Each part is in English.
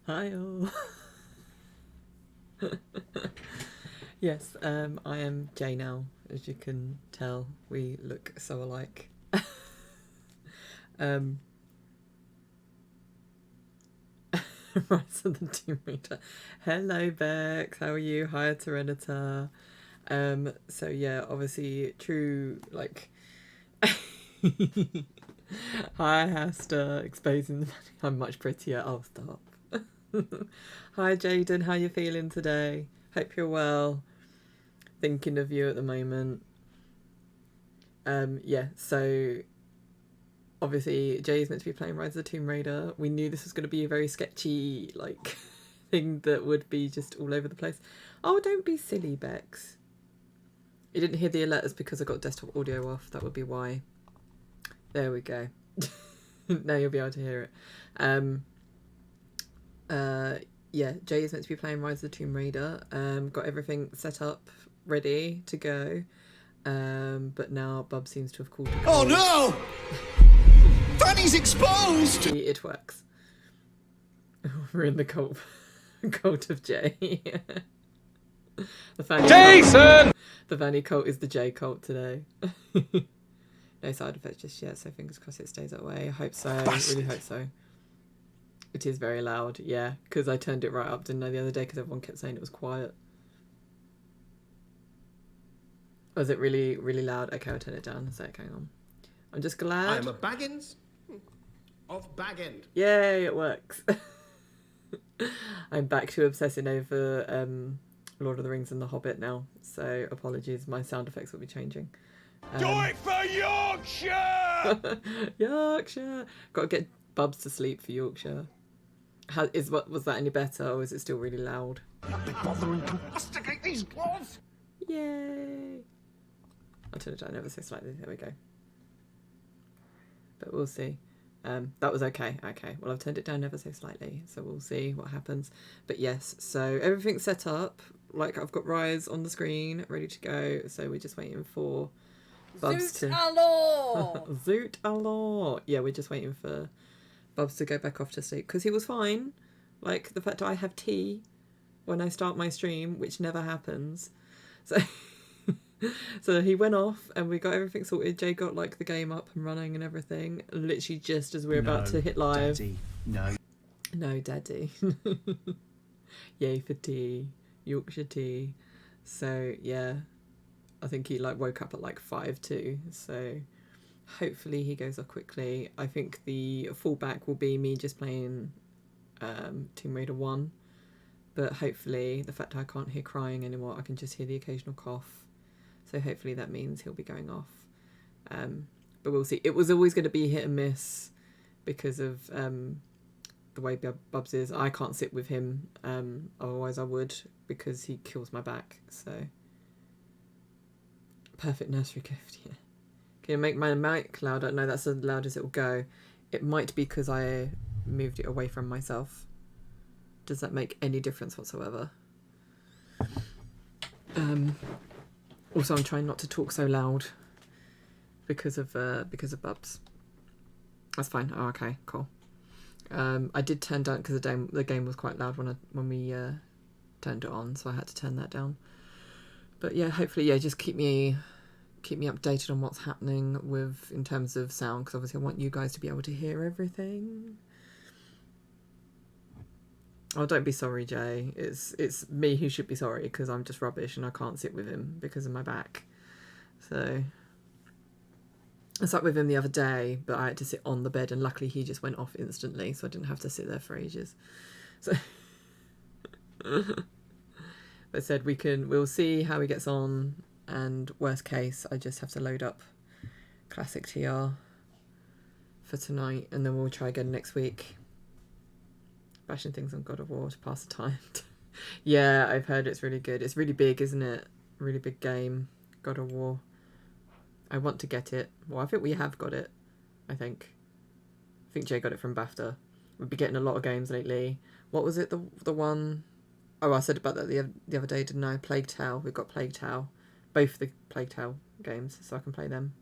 Hi all. Yes, I am Jay now. As you can tell, we look so alike. Rise of the Tomb Raider. Hello Bex, how are you? Hi Serenita. So yeah, obviously true, like hi Hasta, exposing the I'm much prettier. I'll stop. Hi Jaden, how you feeling today? Hope you're well. Thinking of you at the moment. Yeah, so obviously Jay is meant to be playing Rise of the Tomb Raider. We knew this was going to be a very sketchy, like, thing that would be just all over the place. Oh, don't be silly, Bex. You didn't hear the alerts because I got desktop audio off. That would be why. There we go. Now you'll be able to hear it. Yeah, Jay is meant to be playing Rise of the Tomb Raider. Got everything set up, ready to go. But now Bub seems to have called. Oh no! Fanny's exposed! See, it works. We're in the cult of Jay. The Fanny Jason! Cult. The Fanny cult is the Jay cult today. No side effects just yet, so fingers crossed it stays that way. I hope so. Really hope so. It is very loud, yeah, because I turned it right up, didn't I, the other day, because everyone kept saying it was quiet. Was it really, really loud? Okay, I'll turn it down. So, hang on. I'm just glad. I am a Baggins of Baggend. Yay, it works. I'm back to obsessing over Lord of the Rings and The Hobbit now. So, apologies. My sound effects will be changing. Do it for Yorkshire! Yorkshire! Got to get Bubs to sleep for Yorkshire. Was that any better, or is it still really loud? Not be bothering to masticate these words! Yay! I'll turn it down ever so slightly. There we go. But we'll see. That was okay. Okay. Well, I've turned it down ever so slightly, so we'll see what happens. But yes, so everything's set up. Like, I've got Rise on the screen, ready to go. So we're just waiting for Bubs to... Zoot alors! Yeah, we're just waiting for Bubs to go back off to sleep. Because he was fine. Like, the fact that I have tea when I start my stream, which never happens. So... So he went off and we got everything sorted. Jay got like the game up and running and everything. Literally just as we were about to hit live. Daddy, no. No, Daddy. Yay for tea. Yorkshire tea. So yeah, I think he like woke up at like 5 too. So hopefully he goes off quickly. I think the fallback will be me just playing Tomb Raider 1. But hopefully the fact that I can't hear crying anymore, I can just hear the occasional cough. So hopefully that means he'll be going off. But we'll see. It was always going to be hit and miss because of the way Bubs is. I can't sit with him. Otherwise I would, because he kills my back. So perfect nursery gift, yeah. Can you make my mic louder? No, that's as loud as it will go. It might be because I moved it away from myself. Does that make any difference whatsoever? Also, I'm trying not to talk so loud because of Bubs. That's fine. Oh, okay, cool. I did turn down because the game was quite loud when we turned it on, so I had to turn that down. But yeah, hopefully, yeah, just keep me updated on what's happening in terms of sound, because obviously I want you guys to be able to hear everything. Oh, don't be sorry, Jay. It's me who should be sorry, because I'm just rubbish and I can't sit with him because of my back. So I sat with him the other day, but I had to sit on the bed, and luckily he just went off instantly, so I didn't have to sit there for ages. So but I said we'll see how he gets on, and worst case, I just have to load up Classic TR for tonight, and then we'll try again next week. Bashing things on God of War to pass the time. Yeah, I've heard it's really good. It's really big, isn't it? Really big game. God of War. I want to get it. Well, I think we have got it. I think Jay got it from BAFTA. We've been getting a lot of games lately. What was it? The one... Oh, I said about that the other day, didn't I? Plague Tale. We've got Plague Tale. Both the Plague Tale games, so I can play them.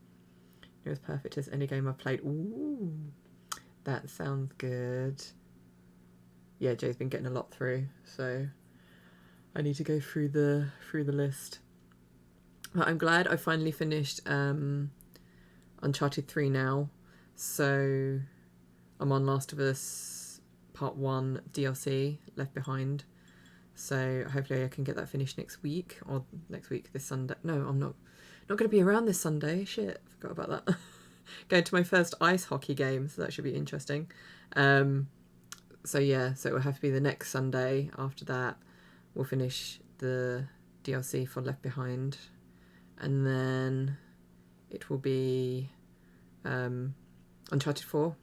It was perfect as any game I've played. Ooh, that sounds good. yeah, Jay's been getting a lot through, so I need to go through the list. But I'm glad I finally finished Uncharted 3 now. So I'm on Last of Us Part 1 DLC, Left Behind. So hopefully I can get that finished next week, or next week, this Sunday. No, I'm not going to be around this Sunday. Shit, forgot about that. Going to my first ice hockey game, so that should be interesting. So yeah, so it will have to be the next Sunday. After that, we'll finish the DLC for Left Behind. And then it will be Uncharted 4.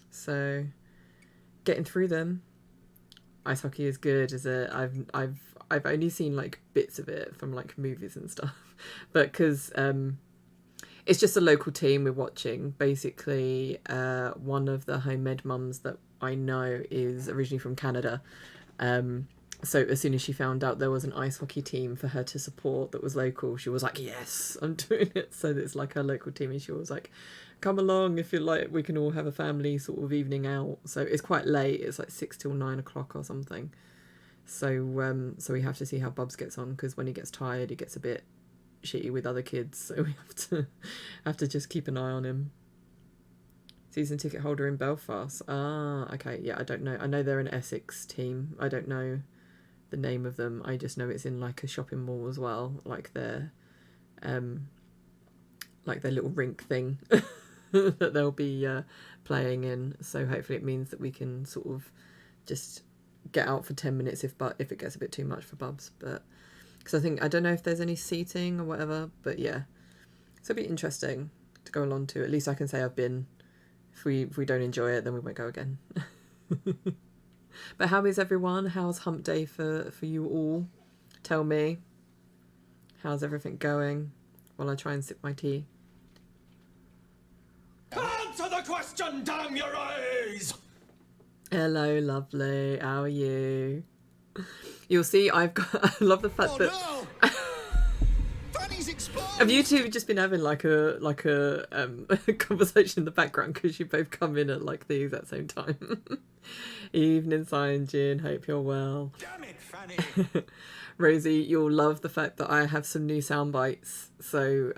So getting through them. Ice hockey is good, is it? I've only seen like bits of it from like movies and stuff, but because it's just a local team we're watching. Basically, one of the homemade mums that I know is originally from Canada. So as soon as she found out there was an ice hockey team for her to support that was local, she was like, yes, I'm doing it. So it's like her local team, and she was like, come along if you like, we can all have a family sort of evening out. So it's quite late, it's like 6 till 9 o'clock or something. So so we have to see how Bubs gets on, because when he gets tired he gets a bit shitty with other kids, so we have to just keep an eye on him. Season ticket holder in Belfast. Ah, okay, yeah, I don't know. I know they're an Essex team. I don't know the name of them. I just know it's in like a shopping mall as well, like their little rink thing that they'll be playing in. So hopefully it means that we can sort of just get out for 10 minutes if it gets a bit too much for Bubs. But because I don't know if there's any seating or whatever, but yeah, so it'll be interesting to go along to. At least I can say I've been. If we don't enjoy it, then we won't go again. But how is everyone? How's hump day for you all? Tell me. How's everything going while I try and sip my tea? Answer the question, damn your eyes! Hello, lovely. How are you? You'll see I've got... I love the fact that... No! Fanny's exploded! Have you two just been having like a conversation in the background because you both come in at like the exact same time? Evening, Cyan, hope you're well. Damn it, Fanny! Rosie, you'll love the fact that I have some new sound bites. So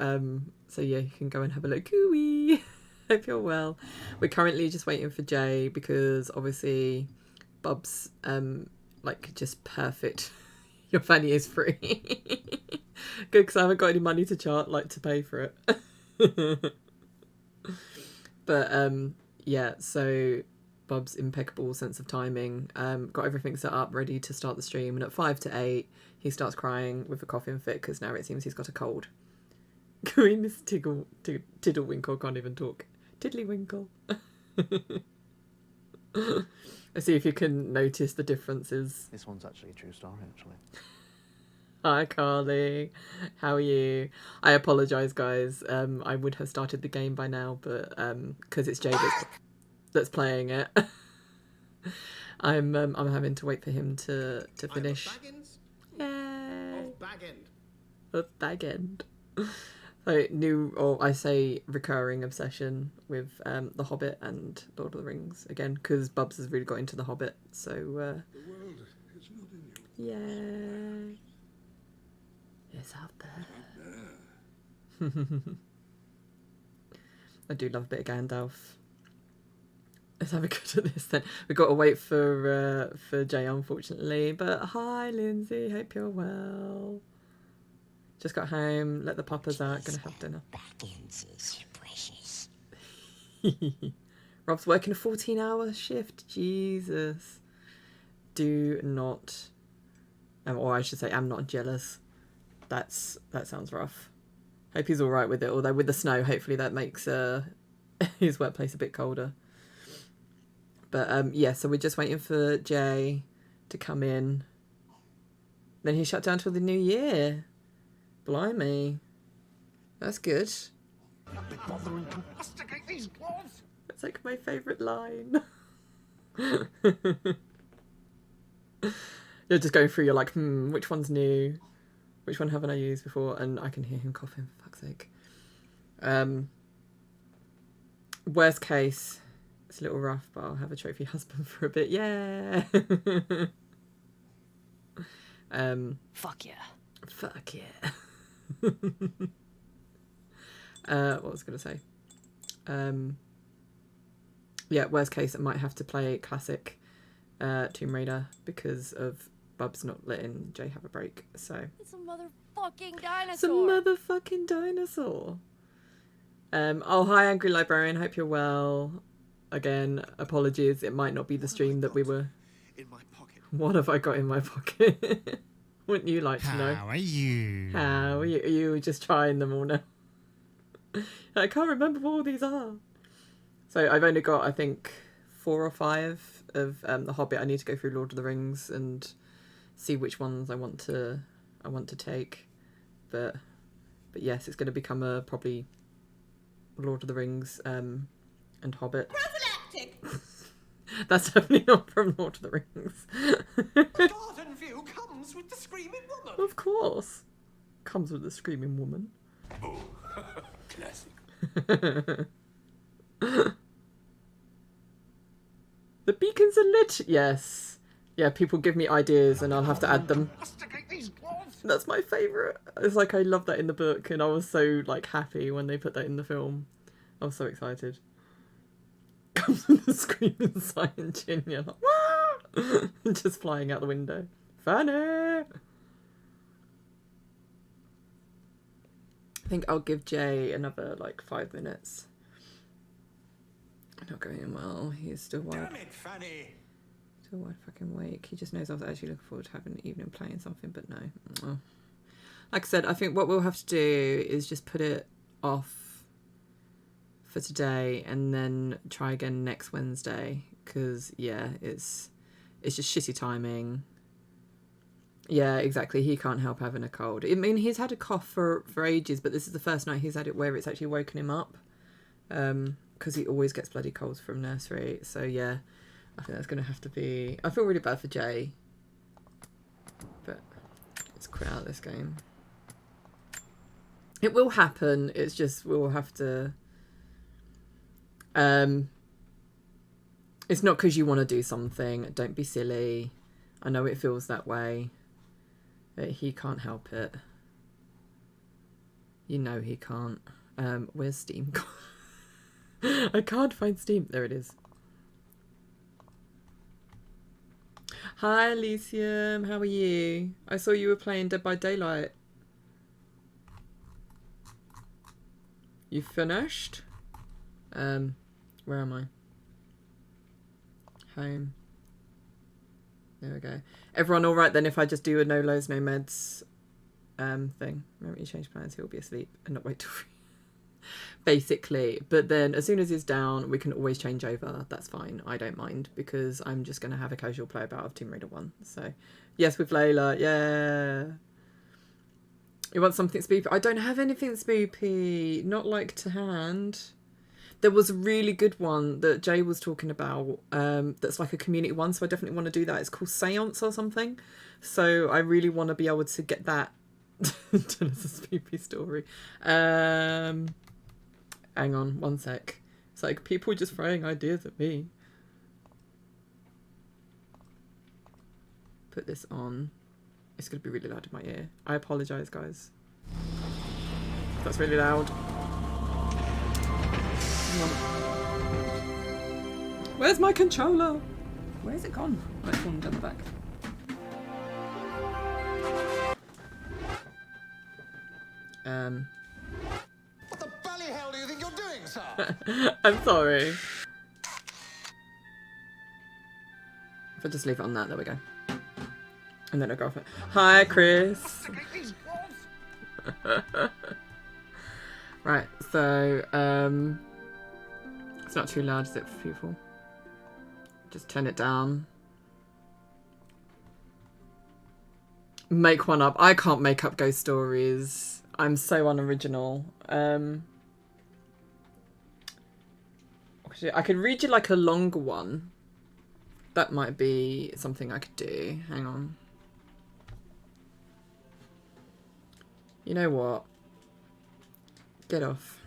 yeah, you can go and have a look. Gooey. Hope you're well. We're currently just waiting for Jay because obviously Bub's like just perfect. Your Fanny is free. Good, because I haven't got any money to to pay for it. But yeah, so Bub's impeccable sense of timing. Got everything set up, ready to start the stream, and at 5 to 8 he starts crying with a coughing fit because now it seems he's got a cold. Going Miss Tiddlewinkle can't even talk. Tiddlywinkle. Let's see if you can notice the differences. This one's actually a true story, actually. Hi, Carly. How are you? I apologise, guys. I would have started the game by now, but because it's Jay that's playing it, I'm having to wait for him to finish. Yay! Of Bag End. So new, or I say recurring obsession with The Hobbit and Lord of the Rings again, because Bubs has really got into The Hobbit. So The world is not in you. yay! It's out there. I do love a bit of Gandalf. Let's have a good at this then. We've got to wait for Jay, unfortunately. But hi, Lindsay. Hope you're well. Just got home. Let the papas out. Gonna have dinner. Rob's working a 14-hour shift. Jesus. Do not, or I should say, I'm not jealous. That sounds rough. Hope he's all right with it. Although with the snow, hopefully that makes his workplace a bit colder. But yeah, so we're just waiting for Jay to come in. Then he shut down till the new year. Blimey. That's good. That's like my favourite line. You're just going through, you're like, which one's new? Which one haven't I used before? And I can hear him coughing, for fuck's sake. Worst case It's a little rough, but I'll have a trophy husband for a bit. Yeah. Fuck yeah. Fuck yeah. What was I going to say? Yeah, worst case, I might have to play classic Tomb Raider because of Bub's not letting Jay have a break. So It's a motherfucking dinosaur. it's a motherfucking dinosaur. Oh, hi, Angry Librarian. Hope you're well. Again, apologies. It might not be the stream that we were. In my pocket. What have I got in my pocket? Wouldn't you like to know? How are you? How are you? Are you just trying them all now? I can't remember what all these are. So I've only got, I think, 4 or 5 of The Hobbit. I need to go through Lord of the Rings and see which ones I want to take. But yes, it's going to become a probably Lord of the Rings and Hobbit. Prophylactic! That's definitely not from Lord of the Rings. Garden view comes with the screaming woman. Of course. Comes with the screaming woman. Oh, classic. The beacons are lit. Yes. Yeah, people give me ideas and I'll have to add them. That's my favourite. It's like I love that in the book and I was so like happy when they put that in the film. I was so excited. Comes with the screaming Cyan Junior. Like, just flying out the window. Funny! I think I'll give Jay another like 5 minutes. Not going in well. He's still wide. Damn it, Fanny. Still wide fucking awake. He just knows I was actually looking forward to having an evening playing something, but no. Oh. Like I said, I think what we'll have to do is just put it off for today and then try again next Wednesday. Because, yeah, it's just shitty timing. Yeah, exactly. He can't help having a cold. I mean, he's had a cough for ages, but this is the first night he's had it where it's actually woken him up. Because he always gets bloody colds from nursery. So, yeah, I think that's going to have to be... I feel really bad for Jay. But let's quit out this game. It will happen. It's just we'll have to... It's not because you want to do something. Don't be silly. I know it feels that way. But he can't help it. You know he can't. Where's Steam? I can't find Steam. There it is. Hi, Elysium. How are you? I saw you were playing Dead by Daylight. You finished? Where am I? Home. There we go. Everyone all right then if I just do a no lows, no meds thing? Remember you change plans, he'll be asleep and not wait till basically. But then as soon as he's down, we can always change over. That's fine. I don't mind because I'm just going to have a casual play about of Tomb Raider 1. So, yes, with Layla. Yeah. You want something spoopy? I don't have anything spoopy. Not like to hand. There was a really good one that Jay was talking about that's like a community one. So I definitely want to do that. It's called Seance or something. So I really want to be able to get that. Tell us a spoopy story. Hang on, one sec. It's like people just throwing ideas at me. Put this on. It's going to be really loud in my ear. I apologise, guys. That's really loud. Hang on. Where's my controller? Where's it gone? Oh, it's fallen down the back. What the bally hell do you think you're doing, sir? I'm sorry. If I just leave it on that, there we go. And then I'll go off it. Hi, Chris. Right, so, it's not too loud, is it, for people? Just turn it down. Make one up. I can't make up ghost stories. I'm so unoriginal. I could read you like a longer one. That might be something I could do. Hang on. You know what? Get off.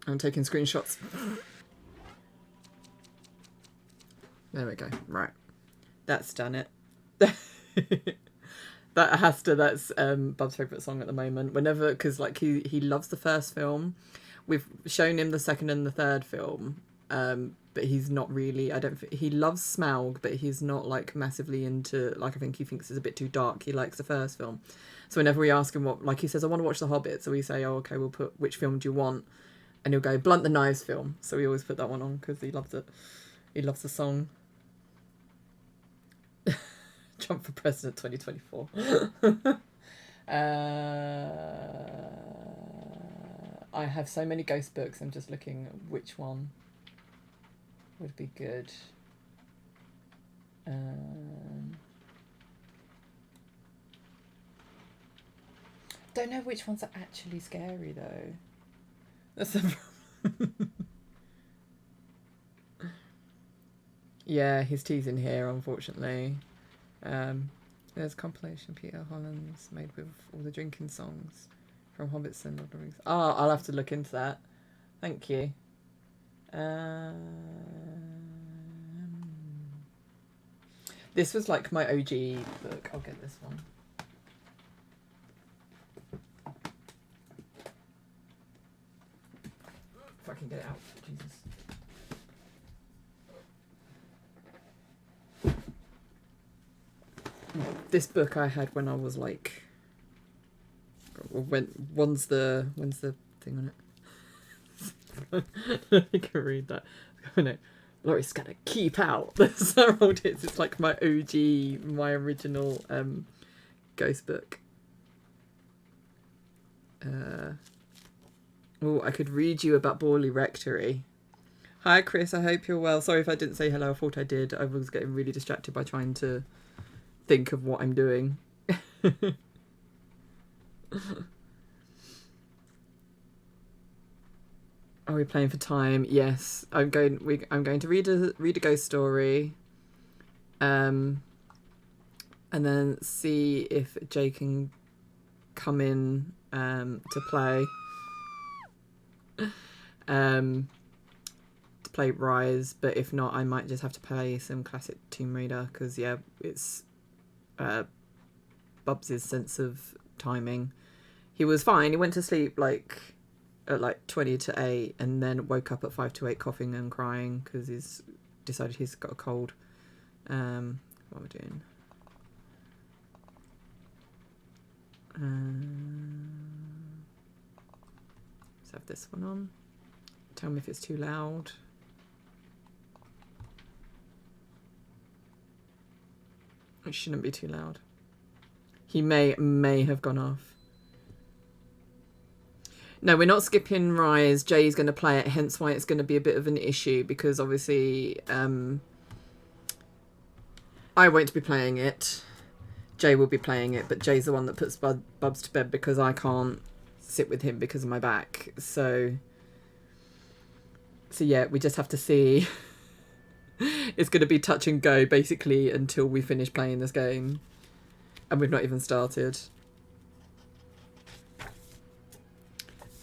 I'm taking screenshots. There we go. Right. That's done it. That's Bub's favourite song at the moment. Whenever, because like he loves the first film. We've shown him the second and the third film. But he's not really, he loves Smaug, but he's not like massively into, like I think he thinks it's a bit too dark. He likes the first film. So whenever we ask him what, like he says, I want to watch The Hobbit. So we say, oh, okay, we'll put, which film do you want? And he'll go, Blunt the Knives film. So we always put that one on because he loves it. He loves the song. Trump for President 2024. I have so many ghost books. I'm just looking at which one would be good. Don't know which ones are actually scary though. That's the problem. Yeah, his tea's in here, unfortunately. There's a compilation Peter Holland's made with all the drinking songs from Hobbits and Lord of the Rings. Oh, I'll have to look into that. Thank you. This was like my OG book. I'll get this one. If I can get it out. Jesus. This book I had when I was like, when's the thing on it? I can read that. Oh no, Laurie's gonna keep out. That's how old it is. It's like my OG, my original ghost book. Oh, I could read you about Borley Rectory. Hi Chris, I hope you're well. Sorry if I didn't say hello. I thought I did. I was getting really distracted by trying to think of what I'm doing. Are we playing for time? Yes, I'm going to read a ghost story, and then see if Jay can come in to play Rise. But if not, I might just have to play some classic Tomb Raider because yeah, it's Bubs' sense of timing. He was fine. He went to sleep like at like 20 to 8 and then woke up at 5 to 8 coughing and crying because he's decided he's got a cold. What are we doing? Let's have this one on. Tell me if it's too loud. It shouldn't be too loud. He may have gone off. No, we're not skipping Rise. Jay's going to play it, hence why it's going to be a bit of an issue because obviously I won't be playing it. Jay will be playing it, but Jay's the one that puts Bubs to bed because I can't sit with him because of my back. So yeah, we just have to see. It's going to be touch and go basically until we finish playing this game. And we've not even started.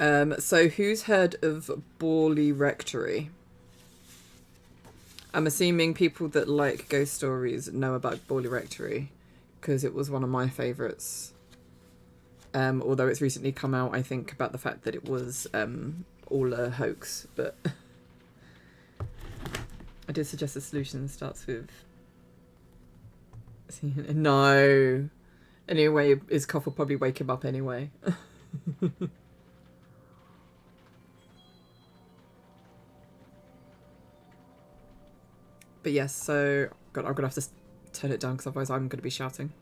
So who's heard of Borley Rectory? I'm assuming people that like ghost stories know about Borley Rectory because it was one of my favourites. Although it's recently come out, I think, about the fact that it was all a hoax. But I did suggest the solution starts with... No. Anyway, his cough will probably wake him up anyway. But yes, so I'm going to have to turn it down because otherwise I'm going to be shouting.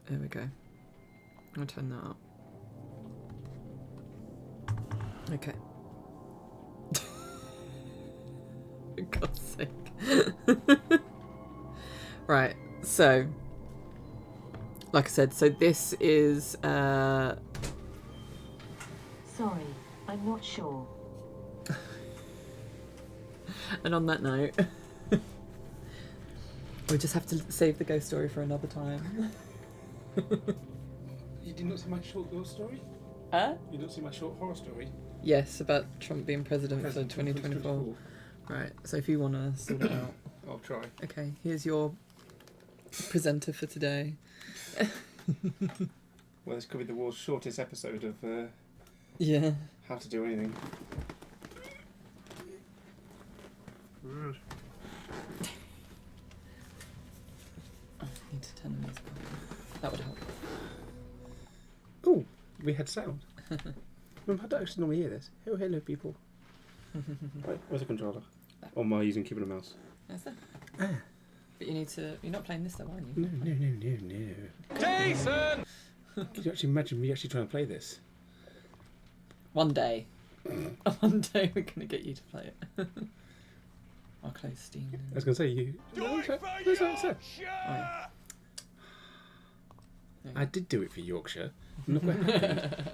There we go. I'll turn that up. Okay. For God's sake. Right, so like I said, so this is Sorry, I'm not sure. And on that note, we'll just have to save the ghost story for another time. You did not see my short horror story? Huh? You didn't see my short horror story? Yes, about Trump being president for 2024. 2024. Right, so if you want to sort it out. I'll try. Okay, here's your presenter for today. Well, this could be the world's shortest episode of Yeah. How to Do Anything. I need to turn the music off. That would help. Oh, we had sound. I don't actually normally hear this. Oh, hello, people. Right, where's the controller? Or am I using keyboard and mouse? That's it. Ah. But you need to... You're not playing this though, aren't you? No. Jason! Could you actually imagine me actually trying to play this? One day. One day we're going to get you to play it. I'll close Steam. I was going to say, you... I did do it for Yorkshire. Look what happened.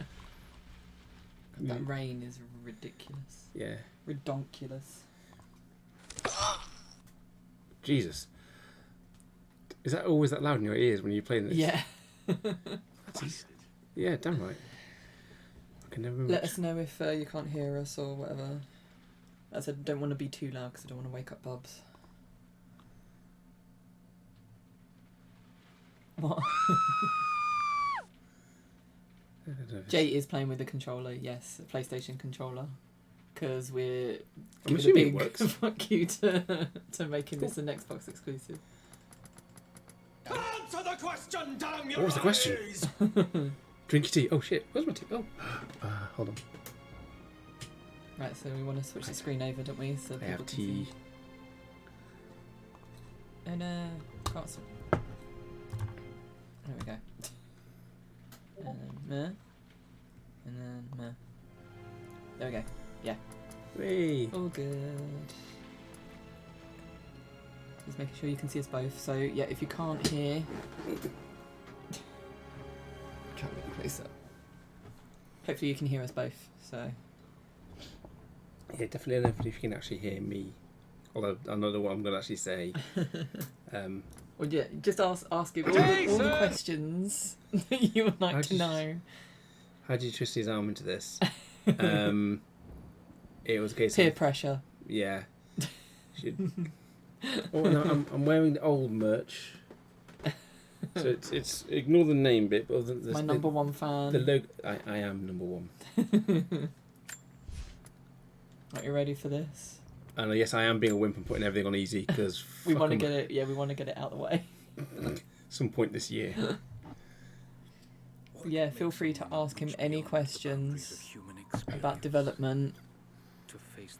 That rain is ridiculous. Yeah. Redonkulous. Jesus. Is that always that loud in your ears when you're playing this? Yeah. Yeah, damn right. I can never remember. Let us know if you can't hear us or whatever. I said don't want to be too loud because I don't want to wake up Bubs. What? Jay is playing with the controller, yes, a PlayStation controller. Because we're giving a assuming it big works. fuck you to making this an Xbox exclusive. Answer the question, damn you! What was the question? Drink your tea. Oh shit, where's my tea? Oh. Hold on. Right, so we want to switch the screen over, don't we? So I people have can tea. see. And can't see. There we go. And then meh. And then meh. There we go. Yeah. Hey. All good. Just making sure you can see us both. So yeah, if you can't hear, try to get closer. Hopefully you can hear us both. So Yeah, definitely enough if you can actually hear me. Although I don't know what I'm going to actually say. well, yeah, just ask him all the questions that you would like to know. How did you twist his arm into this? It was a case Peer of... pressure. Yeah. Oh, no, I'm wearing the old merch. So it's ignore the name bit, but My number one fan. The logo. I am number one. Are you ready for this? And yes, I am being a wimp and putting everything on easy because we want to get it. Yeah, we want to get it out of the way. Some point this year. Yeah, feel free to ask him any questions about development.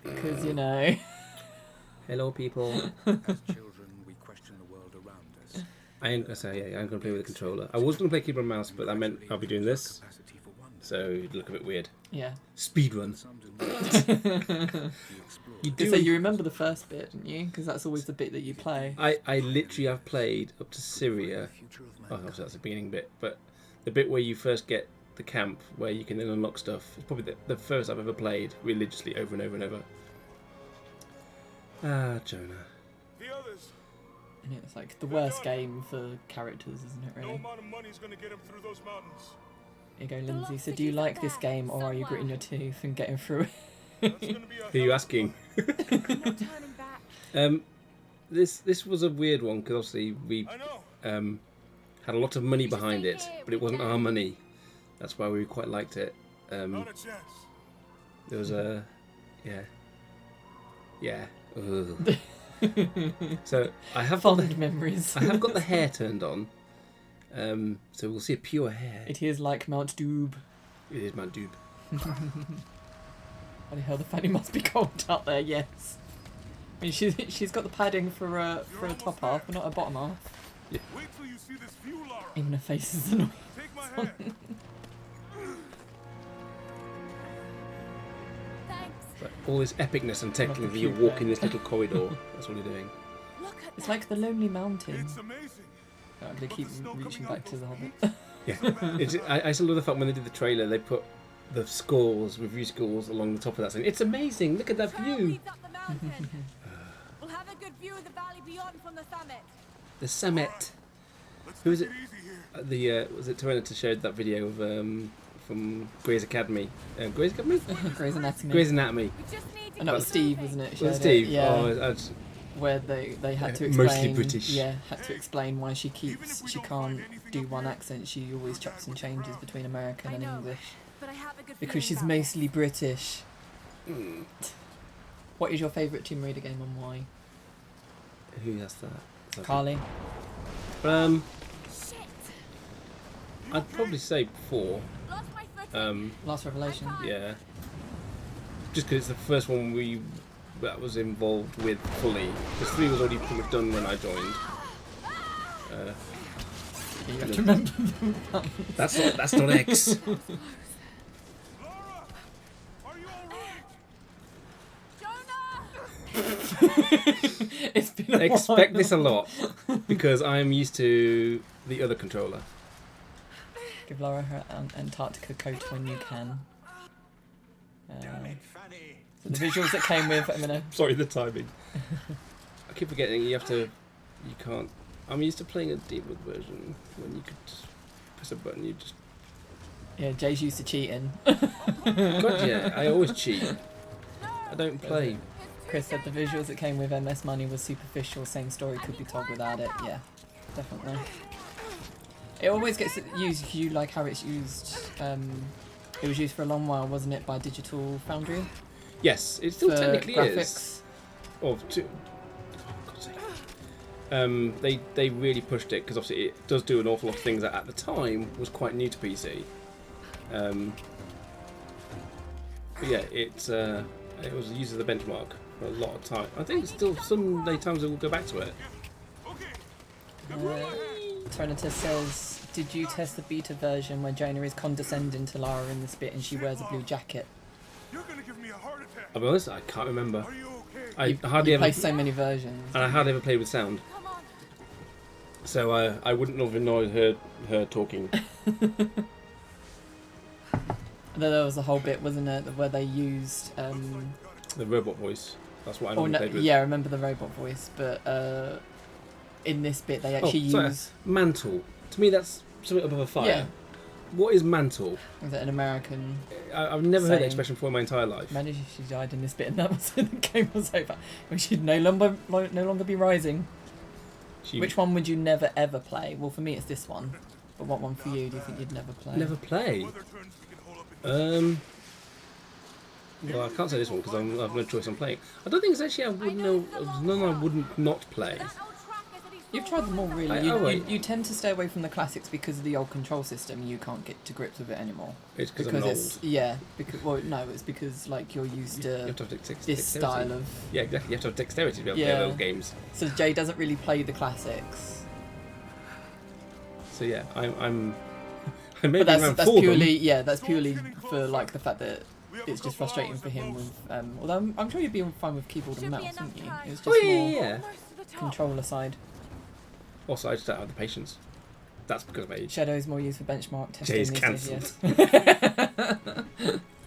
Because you know. Hello, people. As children, we question the world around us. I'm going to play with a controller. I was going to play keyboard and mouse, but that meant I'll be doing this. So it'd look a bit weird. Yeah. Speedrun. You do. So you remember the first bit, didn't you? Because that's always the bit that you play. I literally have played up to Syria. Oh, obviously that's the beginning bit, but the bit where you first get the camp, where you can then unlock stuff, is probably the first I've ever played religiously over and over and over. Ah, Jonah. The others. And it's like the worst game for characters, isn't it, No really? amount of money's gonna get him through those mountains. Here you go, Lindsay. So do you like this game, or are you gritting your teeth and getting through That's gonna it? be a Who are you asking? This was a weird one because obviously we I know. had a lot of money behind it, but it wasn't our money. That's why we quite liked it. Not a chance. There was a yeah. Ugh. So I have got Fond memories. I have got the hair turned on. So we'll see a pure hair. It is like Mount Doob. It is Mount Doob. Bloody hell, the fanny must be cold out there. Yes. I mean, she's got the padding for a top half, but not a bottom half. Yeah. Wait till you see this view, Lara. Even her face is annoying. Take my hand. But all this epicness and technically you're walking this little corridor. That's what you're doing. It's like the Lonely Mountain. It's amazing. I'm gonna keep reaching back to the Hobbit. Yeah. I still love the fact when they did the trailer, they put the review scores along the top of that saying, "It's amazing, look at that view." We'll have a good view of the valley beyond from the summit. The summit. Let's Who is it? Was it Tyranita showed that video of from Grey's Academy? Grey's Academy? Grey's Anatomy. Grey's Anatomy. And that was Steve, wasn't it? Was Showed it Steve? It? Yeah. Oh, Where they had to explain. Mostly British. Yeah, had to explain why she can't do one accent. She always chops and changes between American and English But I have a good because she's feeling about mostly British. Mm. What is your favourite Tomb Raider game and why? Who has that? Carly. it. Shit. I'd probably say 4. Lost my footing. Last Revelation. Yeah. Just because it's the first one that was involved with fully. Because 3 was already pretty much done when I joined. You have to remember them. That's not X. Lara, are you all right? Jonah! It's been a Expect while. this a lot because I'm used to the other controller. Give Laura her Antarctica coat when you can. Fanny. So the visuals that came with, I'm gonna. Sorry, the timing. I keep forgetting you can't. I'm used to playing a debugged version when you could just press a button. You just. Yeah, Jay's used to cheating. God, yeah, I always cheat. I don't play. Chris said the visuals that came with MS Money was superficial. Same story could be told without it. Yeah, definitely. It always gets used if you like how it's used. It was used for a long while, wasn't it, by Digital Foundry? Yes, it still for technically graphics. is. Oh, God's sake. They really pushed it because obviously it does do an awful lot of things that at the time was quite new to PC. But yeah, it was used as a benchmark for a lot of time. I think still some times it will go back to it. Tyranita says, did you test the beta version where Jonah is condescending to Lara in this bit and she wears a blue jacket? You're gonna give me a heart attack. I'll be honest, I can't remember. Are you okay? I hardly You ever play so many versions. and I hardly ever played with sound, Come on. so I wouldn't have annoyed her talking. There was a whole bit, wasn't it, where they used The robot voice. That's what I oh, normally no, played with. yeah, I remember the robot voice, but in this bit they actually sorry. use Mantle. To me, that's something above a fire. Yeah. What is mantle? was it an American. I've never heard Saying- that expression before in my entire life. Imagine if she died in this bit and that was the game was over. When she'd no longer be rising. She Which one would you never ever play? Well, for me it's this one. But what one for you do you think you'd never play? never play. Weather turns, we can hold up in Well, I can't say this one because I have no choice on playing. I don't think it's actually I wouldn't know. There's none I wouldn't not play. That old tracker said he's You've tried them all really. Oh, wait. You tend to stay away from the classics because of the old control system. You can't get to grips with it anymore. It's because I'm old. it's yeah. Because well, no, it's because like you're used You to have to have this dexterity. style of. Yeah, exactly. You have to have dexterity to be able to Yeah. play those games. So Jay doesn't really play the classics. So yeah, I'm maybe But around that's for purely them. yeah. That's purely for like the fact that it's just frustrating for him with. Although I'm sure you'd be fine with keyboard and Should be mouse, enough wouldn't you? time. It was just Oh yeah, more yeah, yeah. almost to the top. controller side. Also, I just don't have the patience. That's because of age. Shadow is more used for benchmark testing. Jay's these days, cancelled. yes.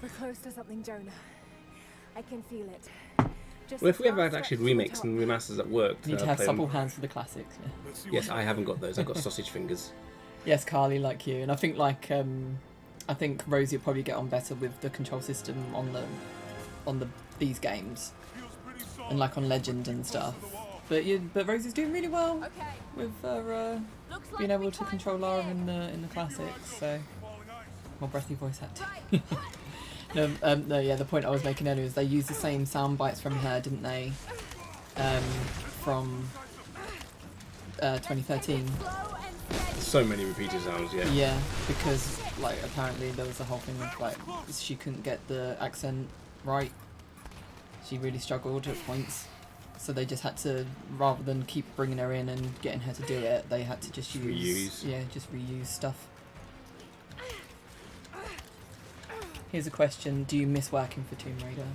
We're close to something, Jonah. I can feel it. Just Well, if we ever one had actually step to the remakes top. and remasters that worked, Need to I'd have play supple them. hands for the classics. Yeah. Let's see Yes, what I haven't got those. I've got sausage fingers. Yes, Carly, like you, and I think I think Rosie will probably get on better with the control system on these games feels pretty solid. and like on Legend and stuff. But Rosie's doing really well Okay. with Looks like being we able to can't control get Lara in. in the classics. So Falling ice. more breathy voice acting. Right. No, yeah. The point I was making earlier is they used the same sound bites from her, didn't they? From 2013. Slow and steady. So many repeated sounds, yeah. Yeah, because like apparently there was a whole thing of like she couldn't get the accent right. She really struggled at points, so they just had to, rather than keep bringing her in and getting her to do it, they had to just use reuse stuff. Here's a question: do you miss working for Tomb Raider?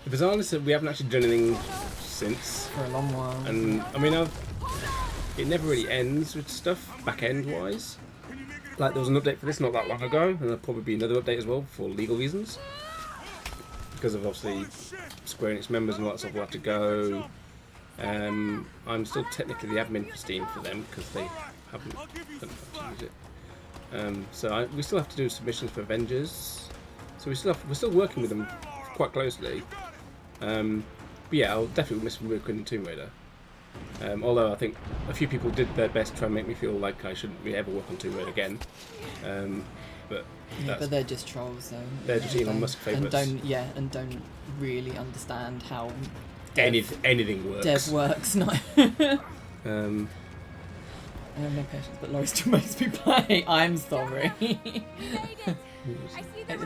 Bizarrely, we haven't actually done anything since, For a long while. and I mean, it never really ends with stuff back end wise. Like there was an update for this not that long ago, and there'll probably be another update as well for legal reasons, because of obviously Square Enix members and all that stuff will have to go. I'm still technically the admin for Steam for them because they haven't done how to use it. So we still have to do submissions for Avengers. So we're still working with them quite closely. But yeah, I'll definitely miss working in Tomb Raider. Although I think a few people did their best to try and make me feel like I shouldn't really ever work on Tomb Raider again. But they're just trolls, though. They're just Elon Musk favourites. And don't really understand how anything works. Dev works. No. I have no patience, but Laurie still makes me play. I'm sorry. This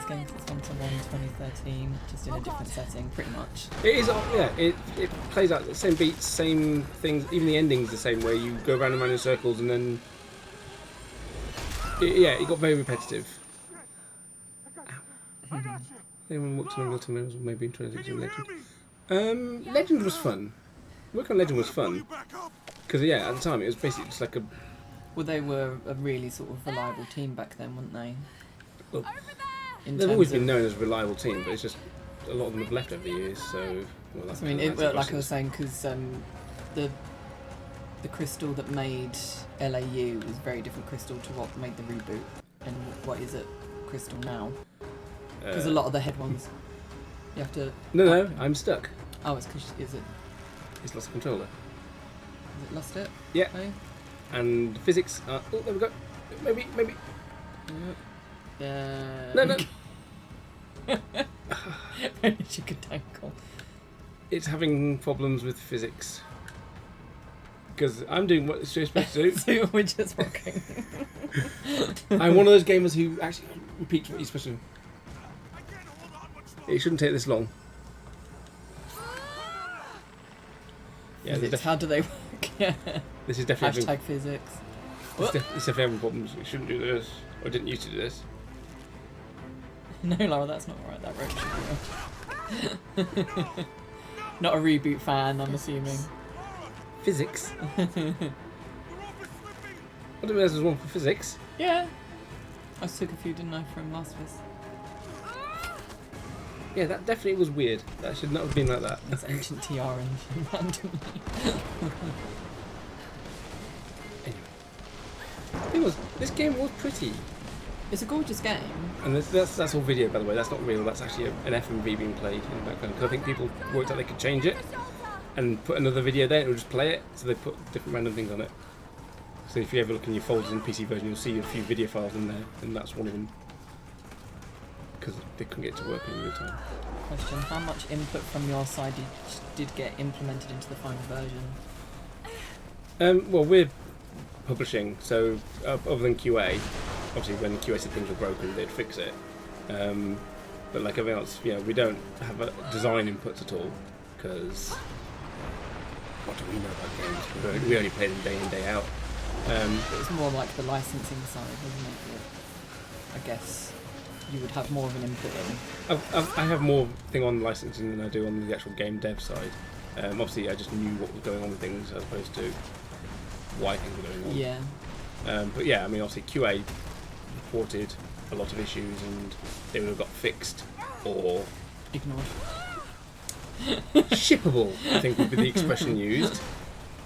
game was on to 2013, just in a different setting, pretty much. It is, yeah. It plays out the same beats, same things. Even the ending's the same way. You go round and round in circles, and then it got very repetitive. Anyone watched another Tomatoes or maybe interested in Legend? Legend was fun. Working on Legend was fun because at the time it was basically just like a. Well, they were a really sort of reliable team back then, weren't they? Well, they've always been known as a reliable team, but it's just a lot of them have left over the years. So, I mean, like I was saying, because the crystal that made LAU was a very different crystal to what made the reboot, and what is it crystal now? Because a lot of the head ones, you have to. No, I'm stuck. Oh, it's because He's lost the controller. Has it lost it? Yeah. Oh. And physics. Oh, there we go. Maybe. No. Chicken ankle. It's having problems with physics. Because I'm doing what it's supposed to do. So we're just rocking. I'm one of those gamers who actually repeats what you're supposed to do. It shouldn't take this long. Yeah, how do they work? Yeah. This is definitely hashtag physics. It's definitely having problems. We shouldn't do this. Or didn't used to do this. No, Laura, that's not right. That rope should be not a reboot fan, I'm assuming. Physics? I didn't realise there was one for physics. Yeah. I took a few, didn't I, from Last of Us. Yeah, that definitely was weird. That should not have been like that. It's ancient tiara and randomly. The thing was, this game was pretty. It's a gorgeous game. And that's all video, by the way. That's not real. That's actually an FMV being played in the background. Because I think people worked out they could change it and put another video there and it would just play it. So they put different random things on it. So if you ever look in your folders in the PC version, you'll see a few video files in there, and that's one of them. Because they couldn't get it to work in real time. Question: how much input from your side did get implemented into the final version? Well, we're publishing, so other than QA, obviously when QA said things were broken, they'd fix it. But like everything else, we don't have a design inputs at all, because what do we know about games? We only play them day in, day out. It was more like the licensing side, wasn't it? That I guess you would have more of an input in. I have more thing on licensing than I do on the actual game dev side. Obviously, I just knew what was going on with things as opposed to why things were going on. Yeah. But yeah, I mean, obviously QA reported a lot of issues and they would have got fixed or ignored. Shippable, I think would be the expression used,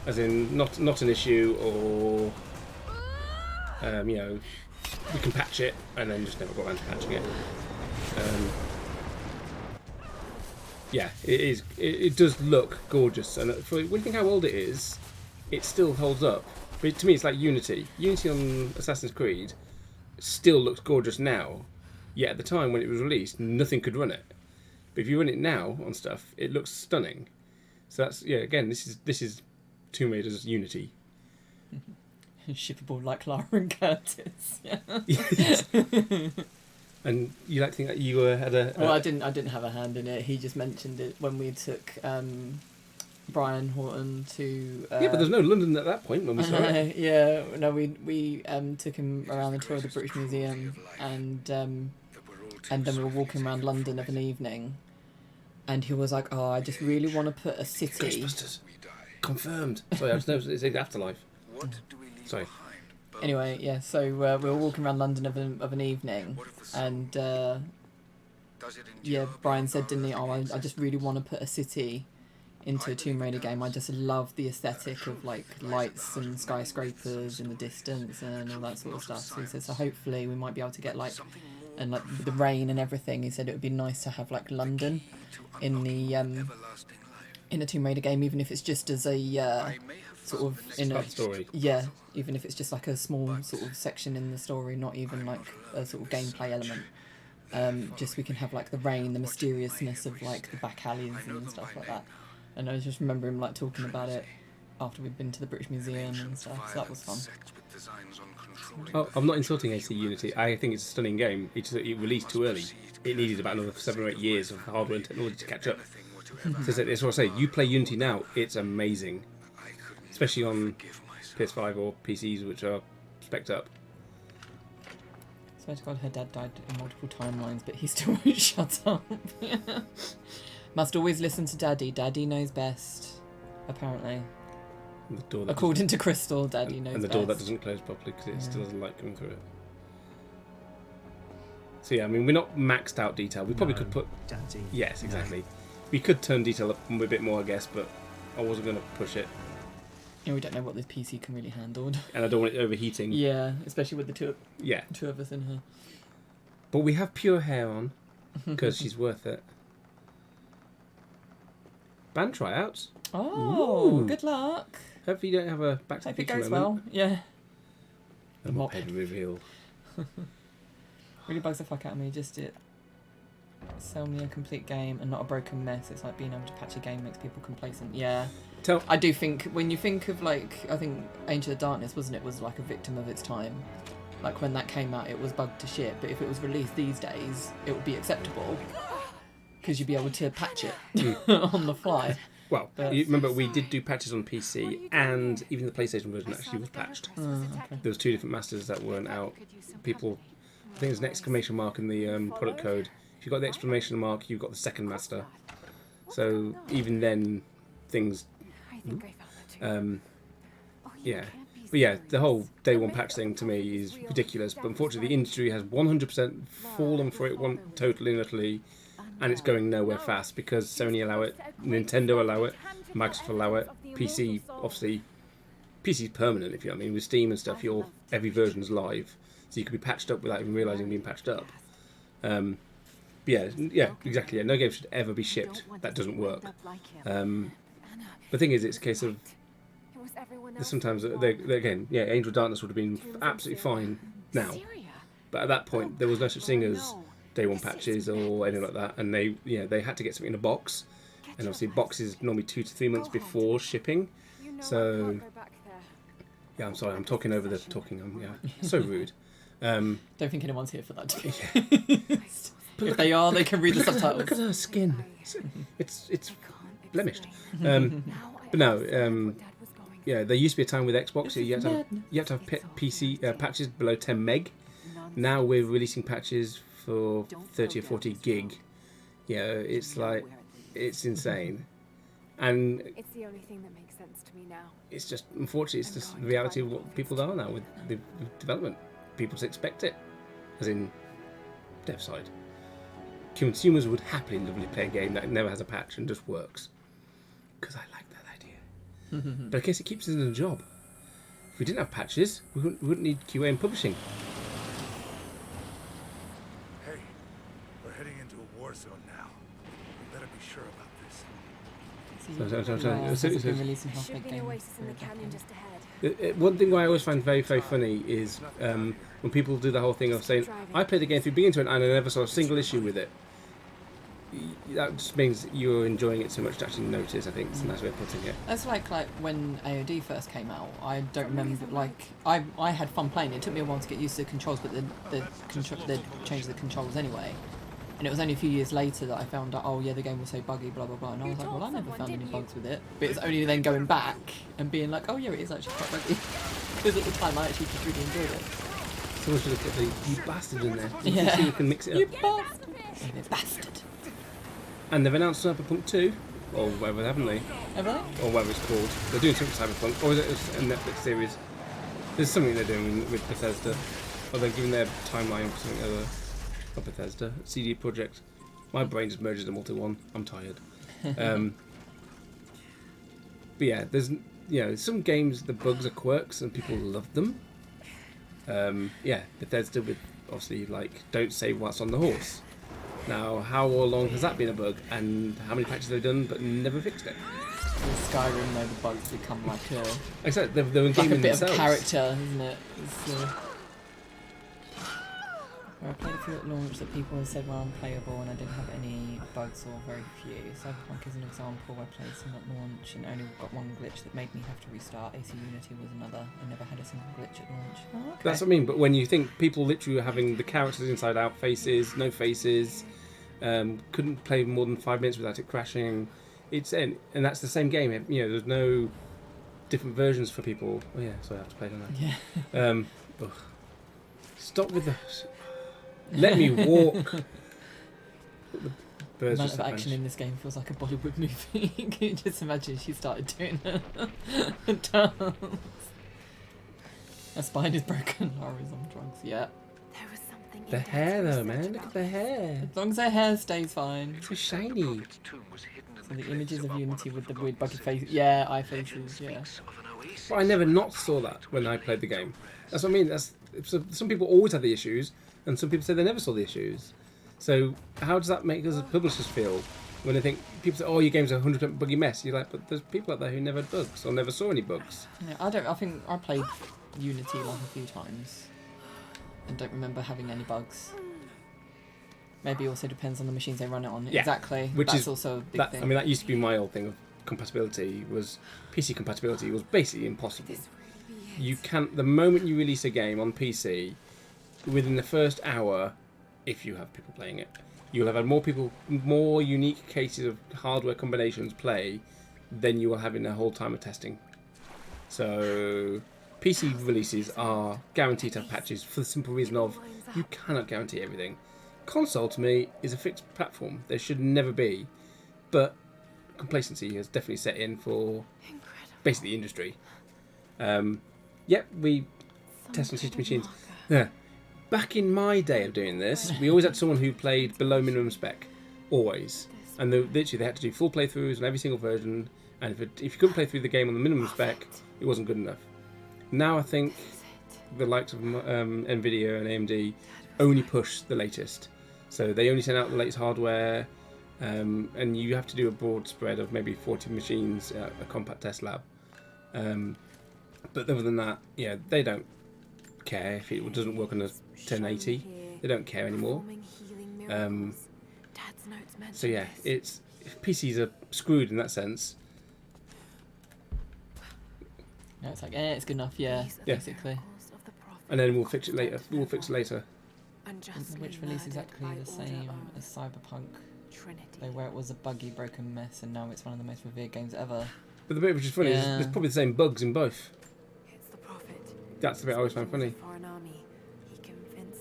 as in not an issue, or we can patch it and then just never got around to patching it. Yeah, it is. It does look gorgeous, and when you think how old it is, it still holds up. But to me, it's like Unity. Unity on Assassin's Creed still looks gorgeous now, yet at the time when it was released, nothing could run it. But if you run it now on stuff, it looks stunning. So that's again, this is Tomb Raider's Unity. Shippable like Lara and Curtis. Yeah. Yes. And you like to think that you had a. Well, I didn't have a hand in it. He just mentioned it when we took Brian Horton to. Yeah, but there's no London at that point when we saw it. Yeah, no, we took him around the tour of the British Museum, and then we were walking around London of an evening, and he was like, "Oh, I just really want to put a city." Ghostbusters. Confirmed. Sorry, I just noticed it's the Afterlife. Sorry. Anyway, yeah, so we were walking around London of an evening, and Brian said, didn't he, "Oh, I just really want to put a city into a Tomb Raider game. I just love the aesthetic of like lights and skyscrapers in the distance and all that sort of stuff. So he said, so hopefully we might be able to get like, and like with the rain and everything, he said it would be nice to have like London in the in a Tomb Raider game, even if it's just as a sort of in a story. Yeah, even if it's just like a small sort of section in the story, not even like a sort of gameplay element. Just we can have like the rain, the mysteriousness of like the back alleys and stuff like that. And I just remember him like talking about it after we'd been to the British Museum and stuff, so that was fun. Oh, I'm not insulting AC Unity. I think it's a stunning game. It released too early. It needed about another 7 or 8 years of hardware and technology to catch up. So it's what I say. You play Unity now, it's amazing, especially on PS5 or PCs, which are spec'd up. Swear to God, her dad died in multiple timelines, but he still won't shut up. Must always listen to Daddy. Daddy knows best, apparently. And the door According to Crystal, Daddy knows best. And the door that doesn't close properly because it still doesn't like coming through it. So yeah, I mean, we're not maxed out detail. We probably could put... Daddy. Yes, exactly. We could turn detail up a bit more, I guess, but I wasn't going to push it. Yeah, we don't know what this PC can really handle. And I don't want it overheating. Yeah, especially with the two of us in here. But we have pure hair on because she's worth it. Band tryouts. Oh, Ooh. good luck. Hopefully you don't have a back to the Hope it future goes moment. well. Yeah. The mop head reveal. Really bugs the fuck out of me. Just it. Sell me a complete game and not a broken mess. It's like being able to patch a game makes people complacent. Yeah. I do think when you think of like, I think Angel of Darkness, wasn't it, was like a victim of its time. Like when that came out, it was bugged to shit. But if it was released these days, it would be acceptable because you'd be able to patch it on the fly. Well, you remember we did do patches on PC, and even the PlayStation version actually was patched. Okay. There was 2 different masters that weren't out. People, I think there's an exclamation mark in the product code. If you've got the exclamation mark, you've got the second master. So even then, things. Yeah. But yeah, the whole day one patch thing to me is ridiculous. But unfortunately, the industry has 100% fallen for it totally and utterly. And it's going nowhere fast because Sony allow it, Nintendo allow it, Microsoft allow it, PC, obviously, PC's permanent, if you know what I mean. With Steam and stuff, every version's live. So you could be patched up without even realising being patched up. Yeah, exactly. Yeah. No game should ever be shipped that doesn't work. The thing is, it's a case of sometimes again, Angel of Darkness would have been absolutely fine now, but at that point there was no such thing as day one patches or anything like that, and they had to get something in a box, and obviously boxes normally 2 to 3 months before shipping. So yeah, I'm sorry, I'm talking over the talking. So rude. Don't think anyone's here for that. To be if they are, they can read the subtitles. Look at her skin. It's blemished. But no, there used to be a time with Xbox you had to have PC patches below 10 meg. Now we're releasing patches for 30 or 40 gig. It's like, it's insane. And it's the only thing that makes sense to me now. It's just, unfortunately, it's just the reality of what people are now with the development. People just expect it, as in dev side. Consumers would happily lovely play a game that never has a patch and just works. Because I like that idea. But I guess it keeps us in a job. If we didn't have patches, we wouldn't need QA and publishing. Hey, we're heading into a war zone now. We better be sure about this. One thing I always find very, very funny is when people do the whole thing of saying, I played the game through beginning to end and I never saw a single issue with it. That just means you're enjoying it so much to actually notice, I think. It's a nice way of putting it. That's like when AOD first came out. I don't remember, I had fun playing it. It took me a while to get used to the controls, but they'd changed the controls anyway. And it was only a few years later that I found out, the game was so buggy, blah, blah, blah. And I was like, well, I never found any bugs with it. But it's only then going back and being like, oh, yeah, it is actually quite buggy. Because at the time, I actually just really enjoyed it. Someone should have put the "you bastard" in there. Yeah. So you can mix it up. You bastard. You bastard. And they've announced Cyberpunk 2, or whatever, haven't they? Have they? Or whatever it's called. They're doing something with Cyberpunk. Or is it a Netflix series? There's something they're doing with Bethesda. Or they're giving their timeline for something other. Not Bethesda, CD Projekt. My brain just merges them all to one. I'm tired. But yeah, there's some games the bugs are quirks and people love them. Bethesda with obviously like don't say what's on the horse. Now, how long has that been a bug, and how many patches they've done but never fixed it? With Skyrim, though, the bugs become like a Except they're a like game a in bit themselves. of character, isn't it? I played a few at launch that people have said were unplayable, and I didn't have any bugs or very few. Cyberpunk is an example. I played some at launch and only got one glitch that made me have to restart. AC Unity was another. I never had a single glitch at launch. Oh, okay. That's what I mean. But when you think people literally were having the characters inside out, faces, no faces, couldn't play more than 5 minutes without it crashing. And that's the same game. There's no different versions for people. Oh yeah, so I have to play, don't I? Yeah. Stop with the. Let me walk. The birds The amount just of action vanished. in this game feels like a Bollywood movie. Can you just imagine she started doing a dance? Her spine is broken. Laura's on drugs. Yeah. There was something The hair though, man. Look at the hair. As long as her hair stays fine. It's so shiny. So the images of Unity with the weird buggy face. Yeah, eye faces. Yeah. But I never not saw that when I played the game. That's what I mean. So some people always have the issues, and some people say they never saw the issues. So how does that make us as publishers feel when they think people say, "Oh, your game's a 100% buggy mess"? You're like, but there's people out there who never had bugs or never saw any bugs. Yeah, I think I played Unity like a few times and don't remember having any bugs. Maybe also depends on the machines they run it on. Yeah, exactly. which That's is also a big thing. I mean, that used to be my old thing of compatibility. Was PC compatibility was basically impossible. You can't. The moment you release a game on PC, within the first hour, if you have people playing it, you'll have had more unique cases of hardware combinations play than you will have in the whole time of testing. So PC releases are guaranteed to have patches for the simple reason of you cannot guarantee everything. Console to me is a fixed platform. There should never be, but complacency has definitely set in for basically the industry. We test on system machines. Yeah. Back in my day of doing this, we always had someone who played below minimum spec, always, and literally they had to do full playthroughs on every single version. And if you couldn't play through the game on the minimum spec, it wasn't good enough. Now I think the likes of Nvidia and AMD only push the latest, so they only send out the latest hardware, and you have to do a broad spread of maybe 40 machines at a compact test lab. But other than that, they don't care if it doesn't work on a 1080. They don't care anymore. So yeah, PCs are screwed in that sense. Yeah, it's like, it's good enough, yeah, basically. And then we'll fix it later. Which release exactly the same as Cyberpunk, though where it was a buggy, broken mess, and now it's one of the most revered games ever. But the bit which is funny is there's probably the same bugs in both. That's the bit I always find funny.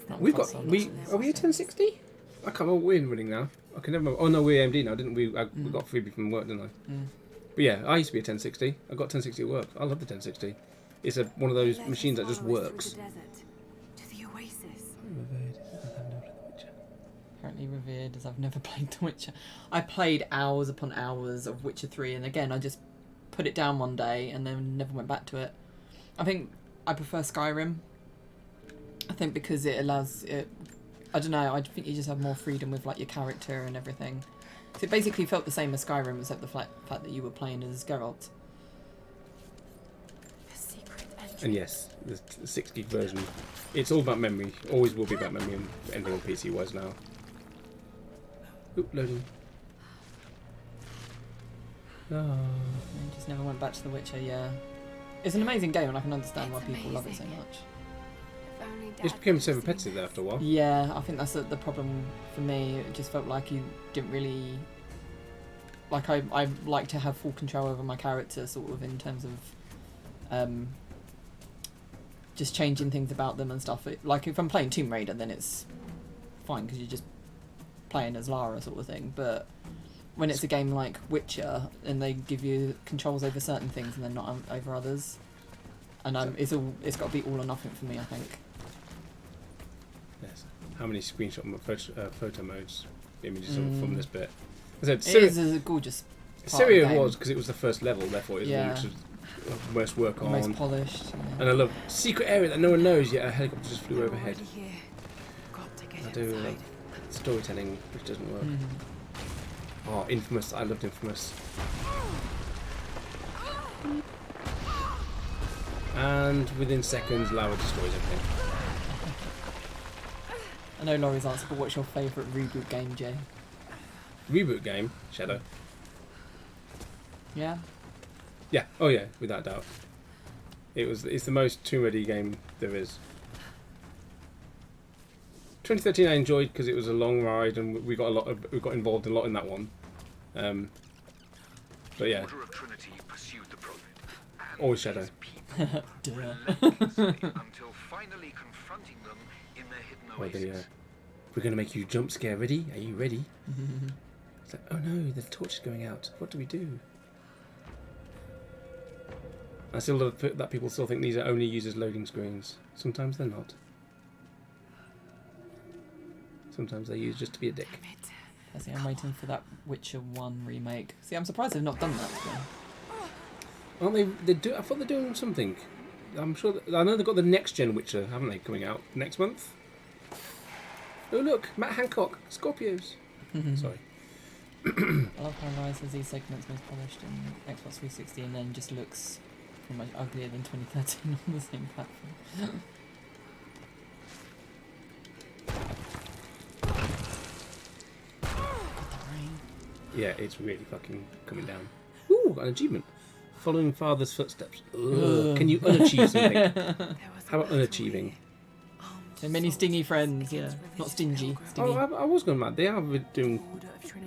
Are we a 1060? I can't remember what we're running now. I can never remember. Oh no, we're AMD now, didn't we? We got freebie from work, didn't I? But yeah, I used to be a 1060. I got 1060 at work. I love the 1060. It's one of those machines that just works. Apparently revered as I've never played The Witcher. I played hours upon hours of Witcher 3, and again I just put it down one day and then never went back to it. I think I prefer Skyrim. I think because it allows it. I don't know. I think you just have more freedom with like your character and everything. So it basically felt the same as Skyrim, except the fact that you were playing as Geralt. And yes, the 6 gig version. It's all about memory. Always will be about memory and anything on PC wise now. Oop, loading. I just never went back to The Witcher. Yeah, it's an amazing game, and I can understand why people love it so much. It became so repetitive after a while. Yeah, I think that's the problem for me. It just felt like you didn't really... Like, I like to have full control over my character, sort of, in terms of just changing things about them and stuff. Like, if I'm playing Tomb Raider, then it's fine, because you're just playing as Lara, sort of thing. But when it's a game like Witcher, and they give you controls over certain things and then not over others, and it's got to be all or nothing for me, I think. Yes. How many screenshot photo modes images from this bit? I said, it is a gorgeous Syria game. was because it was the first level, therefore it was the one which was most work The on. most polished. Yeah. And I love secret area that no one knows yet a helicopter just flew overhead. Here. Got to get I do inside. storytelling which doesn't work. Oh, Infamous! I loved Infamous. And within seconds, Lara destroys everything. I know Laurie's answer, but what's your favourite reboot game, Jay? Reboot game, Shadow. Yeah. Yeah. Oh yeah, without doubt. It's the most Tomb Raider game there is. 2013 I enjoyed because it was a long ride and we got involved a lot in that one. But yeah, Order of Trinity pursued the prophet. always Shadow. Until finally confronting them in their hidden Or oasis. we're gonna make you jump scare. Ready? Are you ready? It's like, oh no, the torch is going out. What do we do? I still love that people still think these are only used as loading screens. Sometimes they're not. Sometimes they're used just to be a dick. I see. I'm waiting for that Witcher 1 remake. See, I'm surprised they've not done that. Aren't they? I thought they're doing something. I'm sure. I know they've got the next gen Witcher, haven't they, coming out next month? Oh look, Matt Hancock, Scorpios. Sorry. I love how Rise has these segments most polished in Xbox 360 and then just looks pretty much uglier than 2013 on the same platform. Yeah, it's really fucking coming down. Ooh, an achievement. Following father's footsteps. Ugh. Can you unachieve something? How about unachieving? So many stingy friends, yeah. Not stingy. Stingy. Oh, I was going mad. They are doing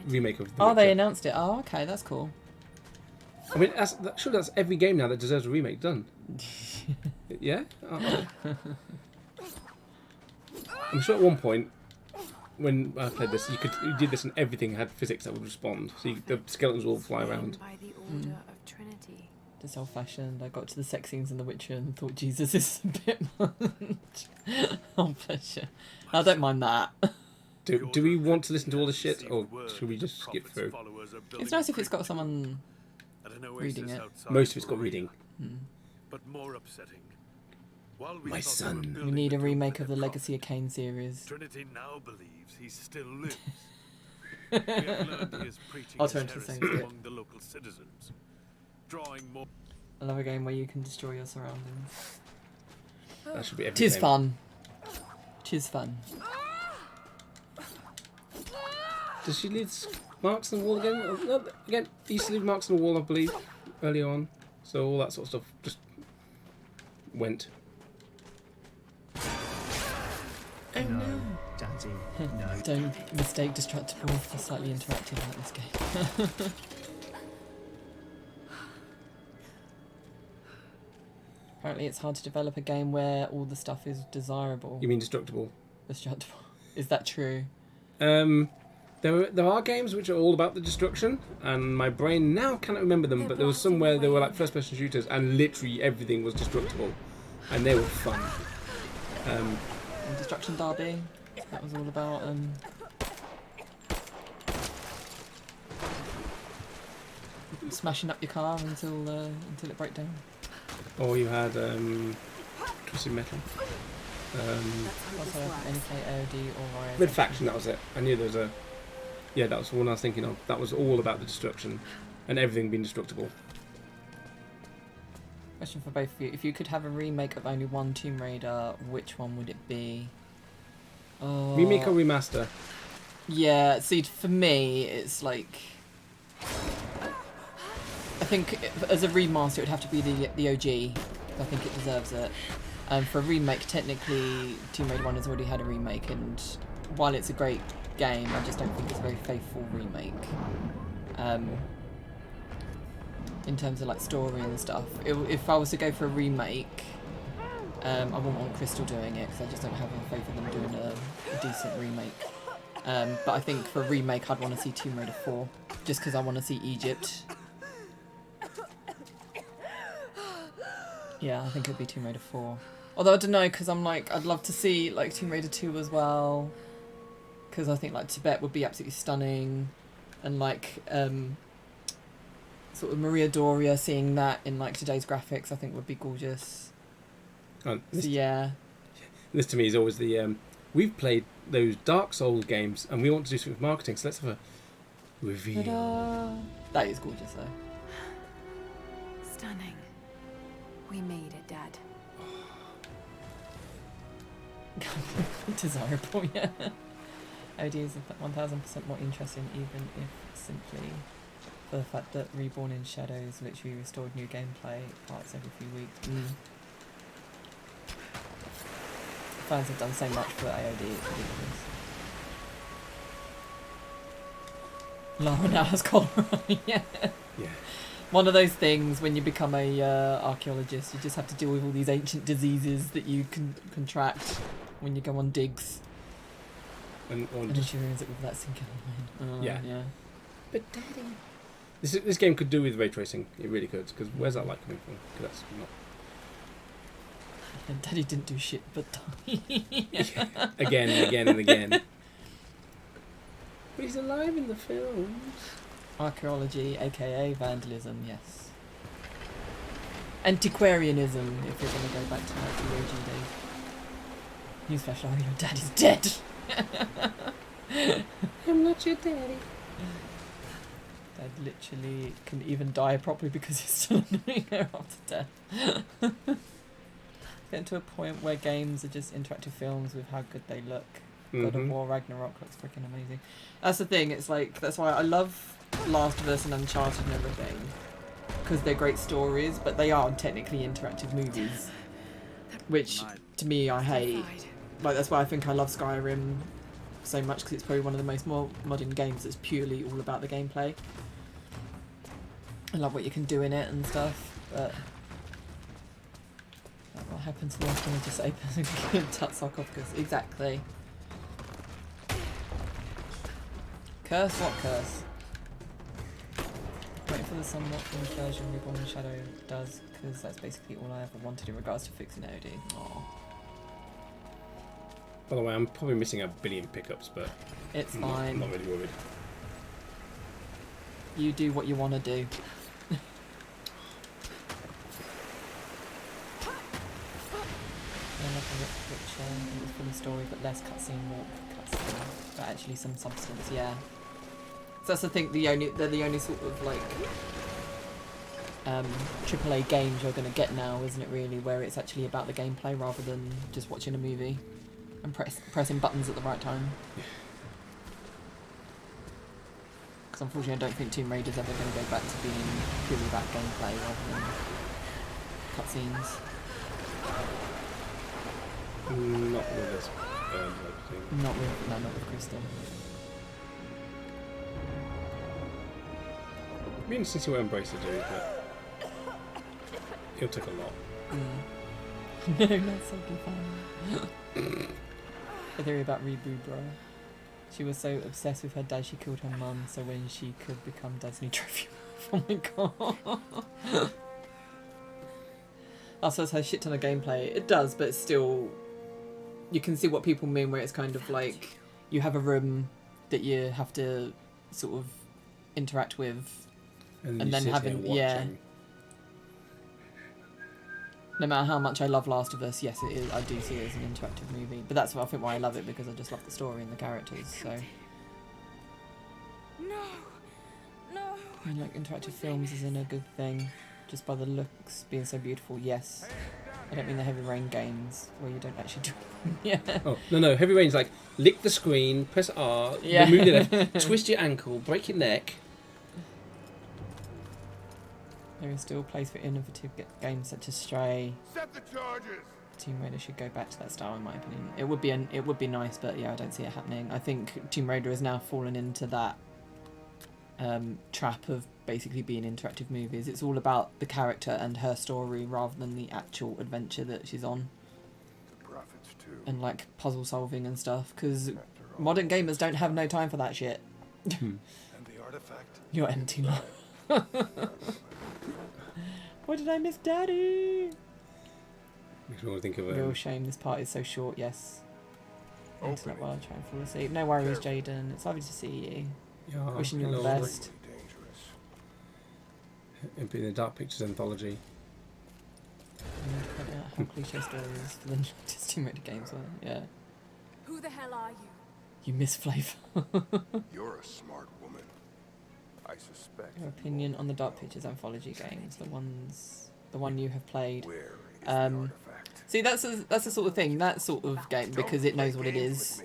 remake of The Oh, they Witcher. announced it. Oh, okay, that's cool. I mean, surely that's every game now that deserves a remake done. Yeah? Oh. I'm sure at one point, when I played this, you did this and everything had physics that would respond. So the skeletons will all fly around. By the order of Trinity. Just old fashioned. I got to the sex scenes in The Witcher and thought, Jesus, this is a bit much. Oh, bless you. I don't mind that. Do we want to listen to all this shit, or should we just skip through? It's nice if it's got someone reading it. Most of it's got reading. But more upsetting. While My thought son. they were We building need a tomb remake for of the their Legacy of Kain series. Trinity now believes he still lives. We have learned he is preaching I'll his turn to heresy the same bit. among the local citizens, drawing more. I love a game where you can destroy your surroundings. That should be every Tis game. fun. Tis fun. Does she leave marks on the wall again? No, again, he used to leave marks on the wall, I believe, earlier on. So all that sort of stuff just went. Oh no. Daddy, no. Don't mistake Destructible for slightly interactive like this game. Apparently it's hard to develop a game where all the stuff is desirable. You mean Destructible? Destructible. Is that true? There are games which are all about the destruction, and my brain now cannot remember them, but there was somewhere they were like first-person shooters, and literally everything was destructible, and they were fun. And Destruction Derby. That was all about smashing up your car until it broke down. Or you had Twisted Metal. Also, NK, AOD, or Riot. Red Faction, that was it. I knew there was a... Yeah, that was the one I was thinking of. That was all about the destruction, and everything being destructible. Question for both of you. If you could have a remake of only one Tomb Raider, which one would it be? Remake or remaster? Yeah, see, for me, it's like... I think as a remaster, it would have to be the OG. I think it deserves it. For a remake, technically, Tomb Raider 1 has already had a remake, and while it's a great game, I just don't think it's a very faithful remake. In terms of like story and stuff. If I was to go for a remake, I wouldn't want Crystal doing it because I just don't have any faith in them doing a decent remake. But I think for a remake, I'd want to see Tomb Raider 4, just because I want to see Egypt. Yeah, I think it'd be Tomb Raider 4. Although I don't know, because I'm like, I'd love to see like Tomb Raider 2 as well, because I think like Tibet would be absolutely stunning, and like sort of Maria Doria, seeing that in like today's graphics, I think would be gorgeous. Oh, So yeah, this to me is always the we've played those Dark Souls games and we want to do something with marketing, so let's have a reveal. ta-da! That is gorgeous though. Stunning. We made it, Dad. Desirable, yeah. OD is 1000% more interesting, even if simply for the fact that Reborn in Shadows literally restored new gameplay parts every few weeks. Fans have done so much for AOD, it's ridiculous. Lara now has cholera, yeah. Yeah. One of those things when you become a archaeologist, you just have to deal with all these ancient diseases that you can contract when you go on digs. And then she ruins it with that sinking line. Yeah. Yeah. But Daddy, this game could do with ray tracing. It really could. Because where's that light coming from? 'Cause that's not. And Daddy didn't do shit but die. Again and again and again. But he's alive in the films. Archaeology, aka vandalism, yes. Antiquarianism, if you're going to go back to like the OG days. Newsflash, oh, your dad is dead! I'm not your daddy. Dad literally can even die properly because he's still annoying her after death. Getting to a point where games are just interactive films with how good they look. God of War Ragnarok looks freaking amazing. That's the thing, it's like, that's why I love Last of Us and Uncharted and everything. Because they're great stories, but they are technically interactive movies. Which, to me, I hate. Like, that's why I think I love Skyrim so much, because it's probably one of the most more modern games that's purely all about the gameplay. I love what you can do in it and stuff, but what happens when you just open and touch sarcophagus? Exactly. Curse? What curse? Waiting for the somewhat finished version Reborn in Shadow does, because that's basically all I ever wanted in regards to fixing OD. Aww. By the way, I'm probably missing a billion pickups, but it's I'm fine. not really worried. You do what you want to do. It's full of story, but less cutscene, more cutscene, but actually some substance. Yeah. So that's the thing. They're the only sort of like AAA games you're going to get now, isn't it? Really, where it's actually about the gameplay rather than just watching a movie and pressing buttons at the right time. Because unfortunately, I don't think Tomb Raider's ever going to go back to being purely about gameplay rather than cutscenes. Not with this thing. Not with Crystal. It'd be interesting to see what Embracer do, but it'll take a lot. No, that's so fun. A theory about Reboot, bro. She was so obsessed with her dad she killed her mum, so when she could become Dad's new trophy. Oh my god. Also, it's her shit ton of gameplay. It does, but it's still, you can see what people mean where it's kind of like you have a room that you have to sort of interact with, and then having no matter how much I love Last of Us, yes, it is. I do see it as an interactive movie, but that's I think why I love it, because I just love the story and the characters. So No. and like interactive films isn't a good thing, just by the looks being so beautiful. Yes, I don't mean the Heavy Rain games where you don't actually do anything. Yeah. Oh no, Heavy Rain's like lick the screen, press R, remove your left, twist your ankle, break your neck. There is still a place for innovative games such as Stray. Set the charges. Tomb Raider should go back to that style, in my opinion. It would be nice, but yeah, I don't see it happening. I think Tomb Raider has now fallen into that trap of basically being interactive movies. It's all about the character and her story rather than the actual adventure that she's on. The prophets too. And like puzzle solving and stuff, because modern gamers don't have no time for that shit. And the artifact. You're empty now. Why did I miss Daddy? Makes me want to think of Real shame this part is so short, yes. Internet Opening. while I try and fall asleep. No worries, Jaden. It's lovely to see you. Yeah, Wishing you all the hello. best. Dangerous. in the Dark Pictures anthology. How cliche stories for the latest Tomb Raider games were. Yeah. Who the hell are you? You miss flavour. You're a smart woman. I suspect. Your opinion on the Dark Pictures anthology games, the one you have played. Where is the artifact? See, that's the sort of thing, that sort of game, because it knows what it is.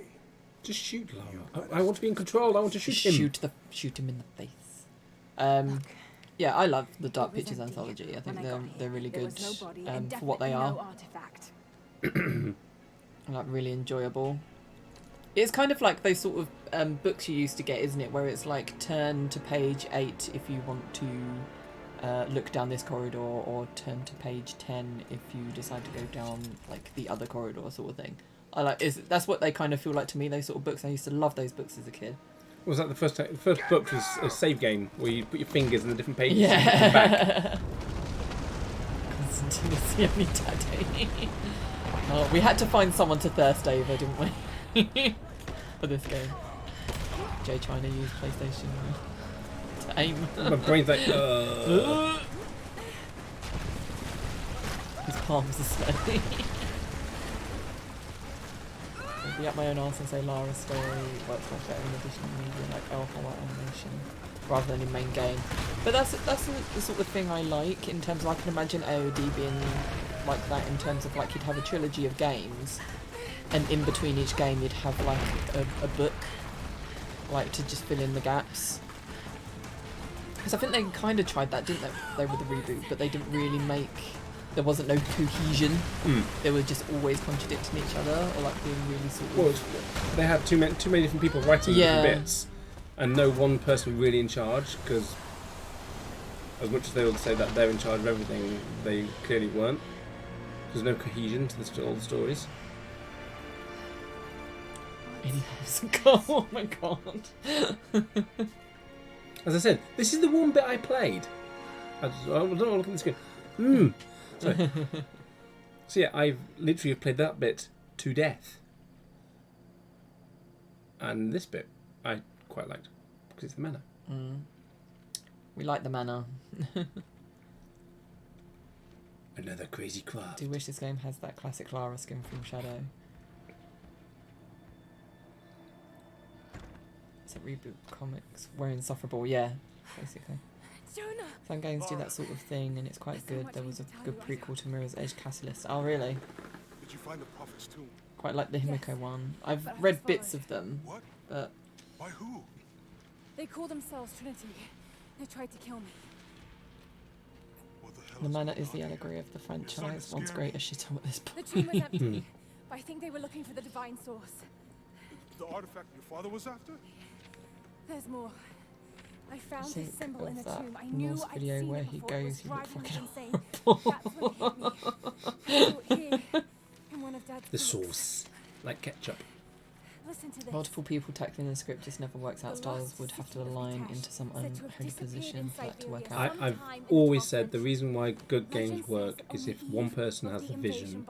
Just shoot Lara. I want to be in control. I want to shoot him. Shoot him in the face. Yeah, I love the Dark Pictures anthology. I think they're really good for what they are. Like really enjoyable. It's kind of like those sort of books you used to get, isn't it? Where it's like turn to page 8 if you want to look down this corridor, or turn to page 10 if you decide to go down like the other corridor, sort of thing. That's what they kind of feel like to me. Those sort of books. I used to love those books as a kid. Was that the first book was a save game where you put your fingers in the different pages? Yeah. And come back. Constantine is the only daddy. Oh, we had to find someone to thirst over, didn't we? For this game. Jay trying to use PlayStation to aim. My brain's like, His palms are sweaty. I'll be up my own arse and say Lara's story works much better in additional media like alpha animation rather than in main game. But that's the sort of thing I like, in terms of, I can imagine AOD being like that, in terms of like you'd have a trilogy of games and in between each game you'd have like a book like to just fill in the gaps. Because I think they kind of tried that, didn't they with the reboot, but they didn't really make... There wasn't no cohesion. They were just always contradicting each other, or like being really sort of... Well, they had too many different people writing different bits, and no one person really in charge, because as much as they would say that they're in charge of everything, they clearly weren't. There's no cohesion to all the stories. Oh my god. As I said, this is the one bit I played. I don't know, look at this screen. So yeah, I've literally played that bit to death. And this bit I quite liked, because it's the manor. We like the manor. Another crazy craft. Do wish this game has that classic Lara skin from Shadow. It's a reboot comics. We're insufferable, yeah, basically. Jonah! Some games do that sort of thing, and it's quite good. There was a good prequel to Mirror's Edge Catalyst. Oh, really? Did you find the prophet's tomb? Quite like the Himiko one. I've read bits of them, What? but... By who? They call themselves Trinity. They tried to kill me. What the hell The is manor going is the on? allegory of the franchise. starting Once to great scare as shithole at this The point. tomb was empty, but I think they were looking for the divine source. The artifact your father was after? There's more. I found Think this symbol in of a that tomb. I knew Norse I'd video seen where it he before. It was goes, he looked driving me fucking insane. That's when it hit me. So here, in one of Dad's The books. sauce, like ketchup. Listen to this. Multiple people tackling the script just never works out. Styles would have to align into some unholy position for that to work out. I've always said the reason why good games work is if one person has the vision.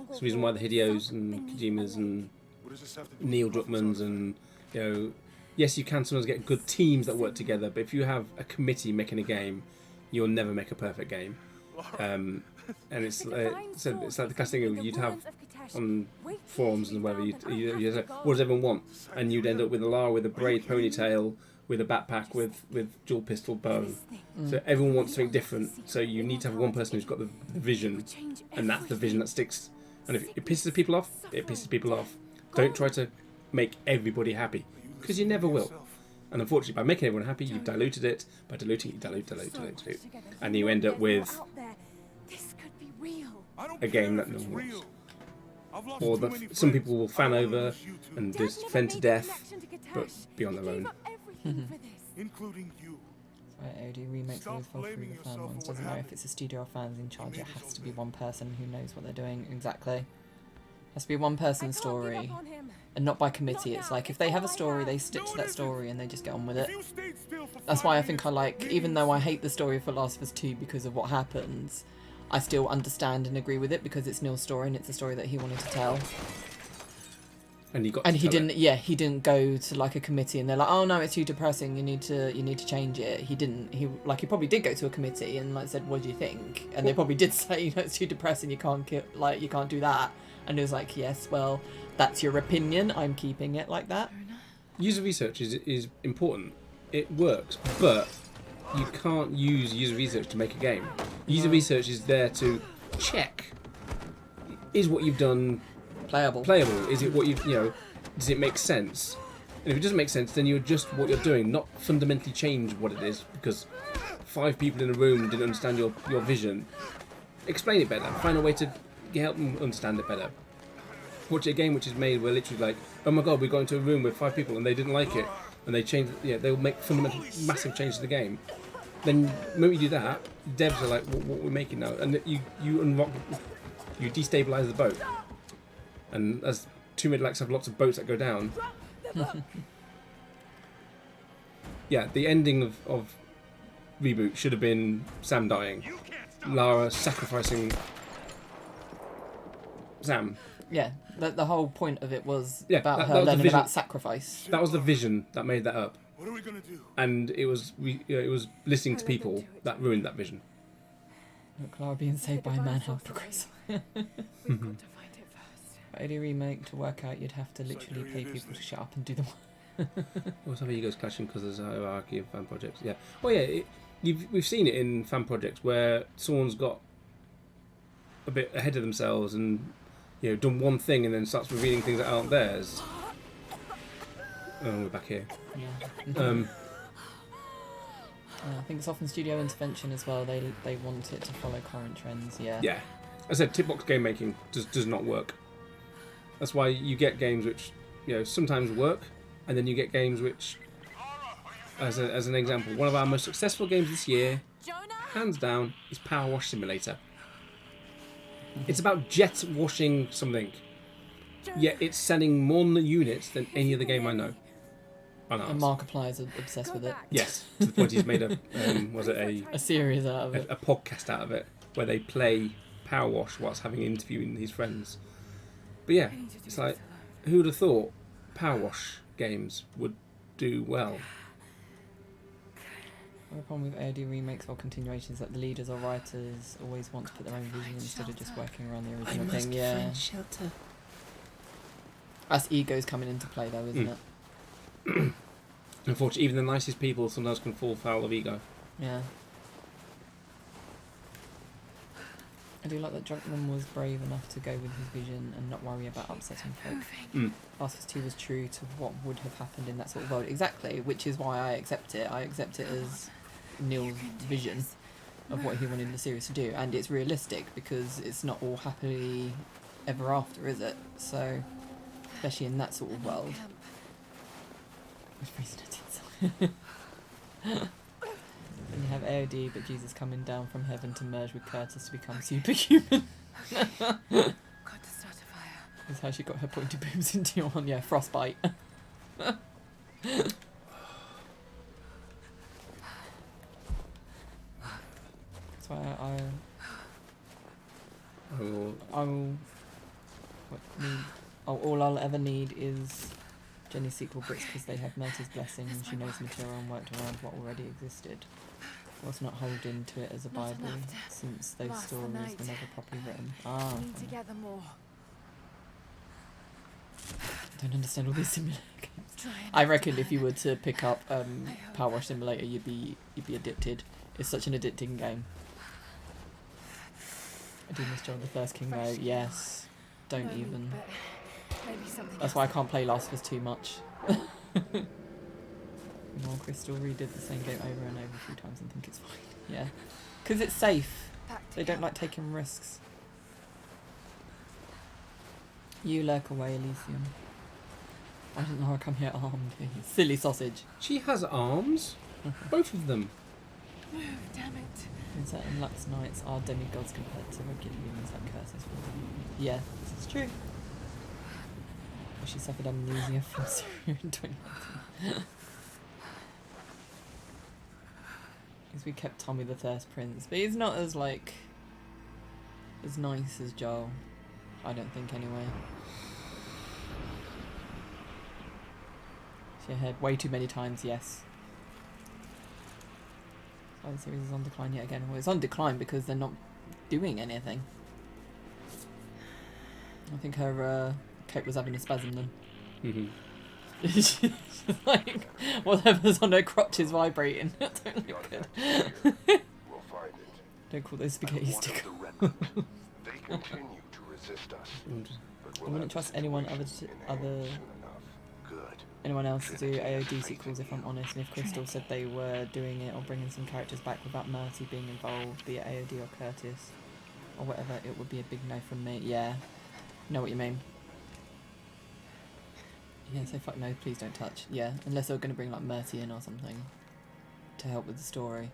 It's the reason why the Hideos and Kojimas and What does this have to do Neil with the prophet's Druckmanns and, you know, yes, you can sometimes get good teams that work together, but if you have a committee making a game, you'll never make a perfect game. And it's it's like the classic thing you'd have on forums and whatever. You say, what does everyone want? And you'd end up with a Lara with a braid ponytail, with a backpack, with dual pistol bow. So everyone wants something different. So you need to have one person who's got the vision, and that's the vision that sticks. And if it pisses people off, it pisses people off. Don't try to make everybody happy, because you never will. And unfortunately, by making everyone happy, you've diluted it. By diluting it, you dilute. And you end up with This could be real. I don't a game care that if no it's one real. wants. I've lost Or too many some friends. people will fan I don't wanna over lose you too. and Dad just never defend to made the death, connection to but Katash. be on He their gave own. up everything for this. Including you. Right, OD remakes Stop always fall through blaming the fan yourself ones. for what Doesn't matter if happened. it's a studio or fans in charge. made It has yourself to be big. one person who knows what they're doing. Exactly. Has to be one person I can't give story, up on him. and not by committee. Not It's now, like if it's they all have a I story, have. they stick No, to it that isn't. story and they just get on with it. If you stayed still for That's 5 why I years, think I like, maybe even you'd though I see hate the story for Last of Us 2 because of what happens, I still understand and agree with it because it's Neil's story and it's a story that he wanted to tell. And he got. And to he tell didn't. it. Yeah, he didn't go to like a committee, and they're like, "Oh no, it's too depressing. You need to change it." He didn't. He probably did go to a committee and like said, "What do you think?" And they probably did say, "It's too depressing. You can't you can't do that." And it was like, "Yes, well, that's your opinion. I'm keeping it like that." User research is important. It works, but you can't use user research to make a game. User research is there to check: is what you've done Playable? Is it what does it make sense? And if it doesn't make sense, then you adjust what you're doing, not fundamentally change what it is because 5 people in a room didn't understand your vision. Explain it better. Find a way to help them understand it better. Watch a game which is made where literally like, oh my god, we got into a room with 5 people and they didn't like it, and they changed. They'll make fundamental, massive changes to the game. Then the moment you do that, devs are like, what we're making now, and you unlock, you destabilize the boat. And as Tomb Raider likes to have lots of boats that go down. Yeah, the ending of Reboot should have been Sam dying, Lara sacrificing Sam. Yeah, the whole point of it was Yeah, about that her was the learning vision. about sacrifice. That was the vision that made that up, What are we gonna do? and it was listening to people that ruined that vision. Look, Lara being saved by a man, how progressive. We've got to find it first. For any remake to work out, you'd have to literally pay people to shut up and do the work. Also, egos clashing because there's a hierarchy of fan projects. Yeah. Oh yeah. We've seen it in fan projects where someone's got a bit ahead of themselves and done one thing and then starts revealing things that aren't theirs. Oh, we're back here. Yeah. I think it's often studio intervention as well. They want it to follow current trends. Yeah. Yeah. I said tip box game making does not work. That's why you get games which sometimes work, and then you get games which, as an example, one of our most successful games this year, hands down, is Power Wash Simulator. It's about jet washing something, yet it's selling more units than any other game I know. And Markiplier's obsessed with it. Yes, to the point he's made a a series out of it. A podcast out of it where they play Power Wash whilst having an interview with his friends. But yeah, it's like, who would have thought Power Wash games would do well? The problem with AOD remakes or continuations is that the leaders or writers always want to put their own vision instead of just working around the original thing. Yeah. Shelter. That's egos coming into play though, isn't it? Unfortunately, even the nicest people sometimes can fall foul of ego. Yeah. I do like that Drunkman was brave enough to go with his vision and not worry about upsetting folk. Last of Us 2 was true to what would have happened in that sort of world. Exactly, which is why I accept it. I accept it as Neil's vision of what he wanted the series to do, and it's realistic because it's not all happily ever after, is it? So, especially in that sort of world. And you have AOD, but Jesus coming down from heaven to merge with Curtis to become superhuman. Got to start a fire. That's how she got her pointy boobs into your one. Yeah, frostbite. That's why all I'll ever need is Jenny's sequel books because they have Merta's blessing and she knows material and worked around what already existed. Was not holding to it as a Bible since those stories were never properly written. We need to gather more. I don't understand all these simulator games. I reckon if you were to pick up Power Wash Simulator, you'd be addicted. It's such an addicting game. I do miss John the First King though. Yes, don't even. That's why I can't play Last of Us too much. More Crystal redid the same game over and over a few times and think it's fine. Yeah, because it's safe. They don't like taking risks. You lurk away, Elysium. I didn't know I come here armed. Silly sausage. She has arms. Both of them. Move, damn it. In certain Lux Knights are demigods compared to regular humans like Curtis. Yeah, this is true. She suffered amnesia from Syria in 2019. Because we kept Tommy the Thirst Prince, but he's not as as nice as Joel. I don't think anyway. She had way too many times, yes. So the series is on decline yet again. Well, it's on decline because they're not doing anything. I think her Kate was having a spasm then. She's like, whatever's on her crotch is vibrating. Don't look good. Don't call those spaghetti stickers. They continue to resist us. I wouldn't trust anyone anyone else to do AOD sequels if I'm honest, and if Crystal said they were doing it or bringing some characters back without Mercy being involved, be it AOD or Curtis or whatever, it would be a big no from me. Yeah, know what you mean. Yeah, so fuck no, please don't touch. Yeah, unless they were going to bring like Mercy in or something to help with the story.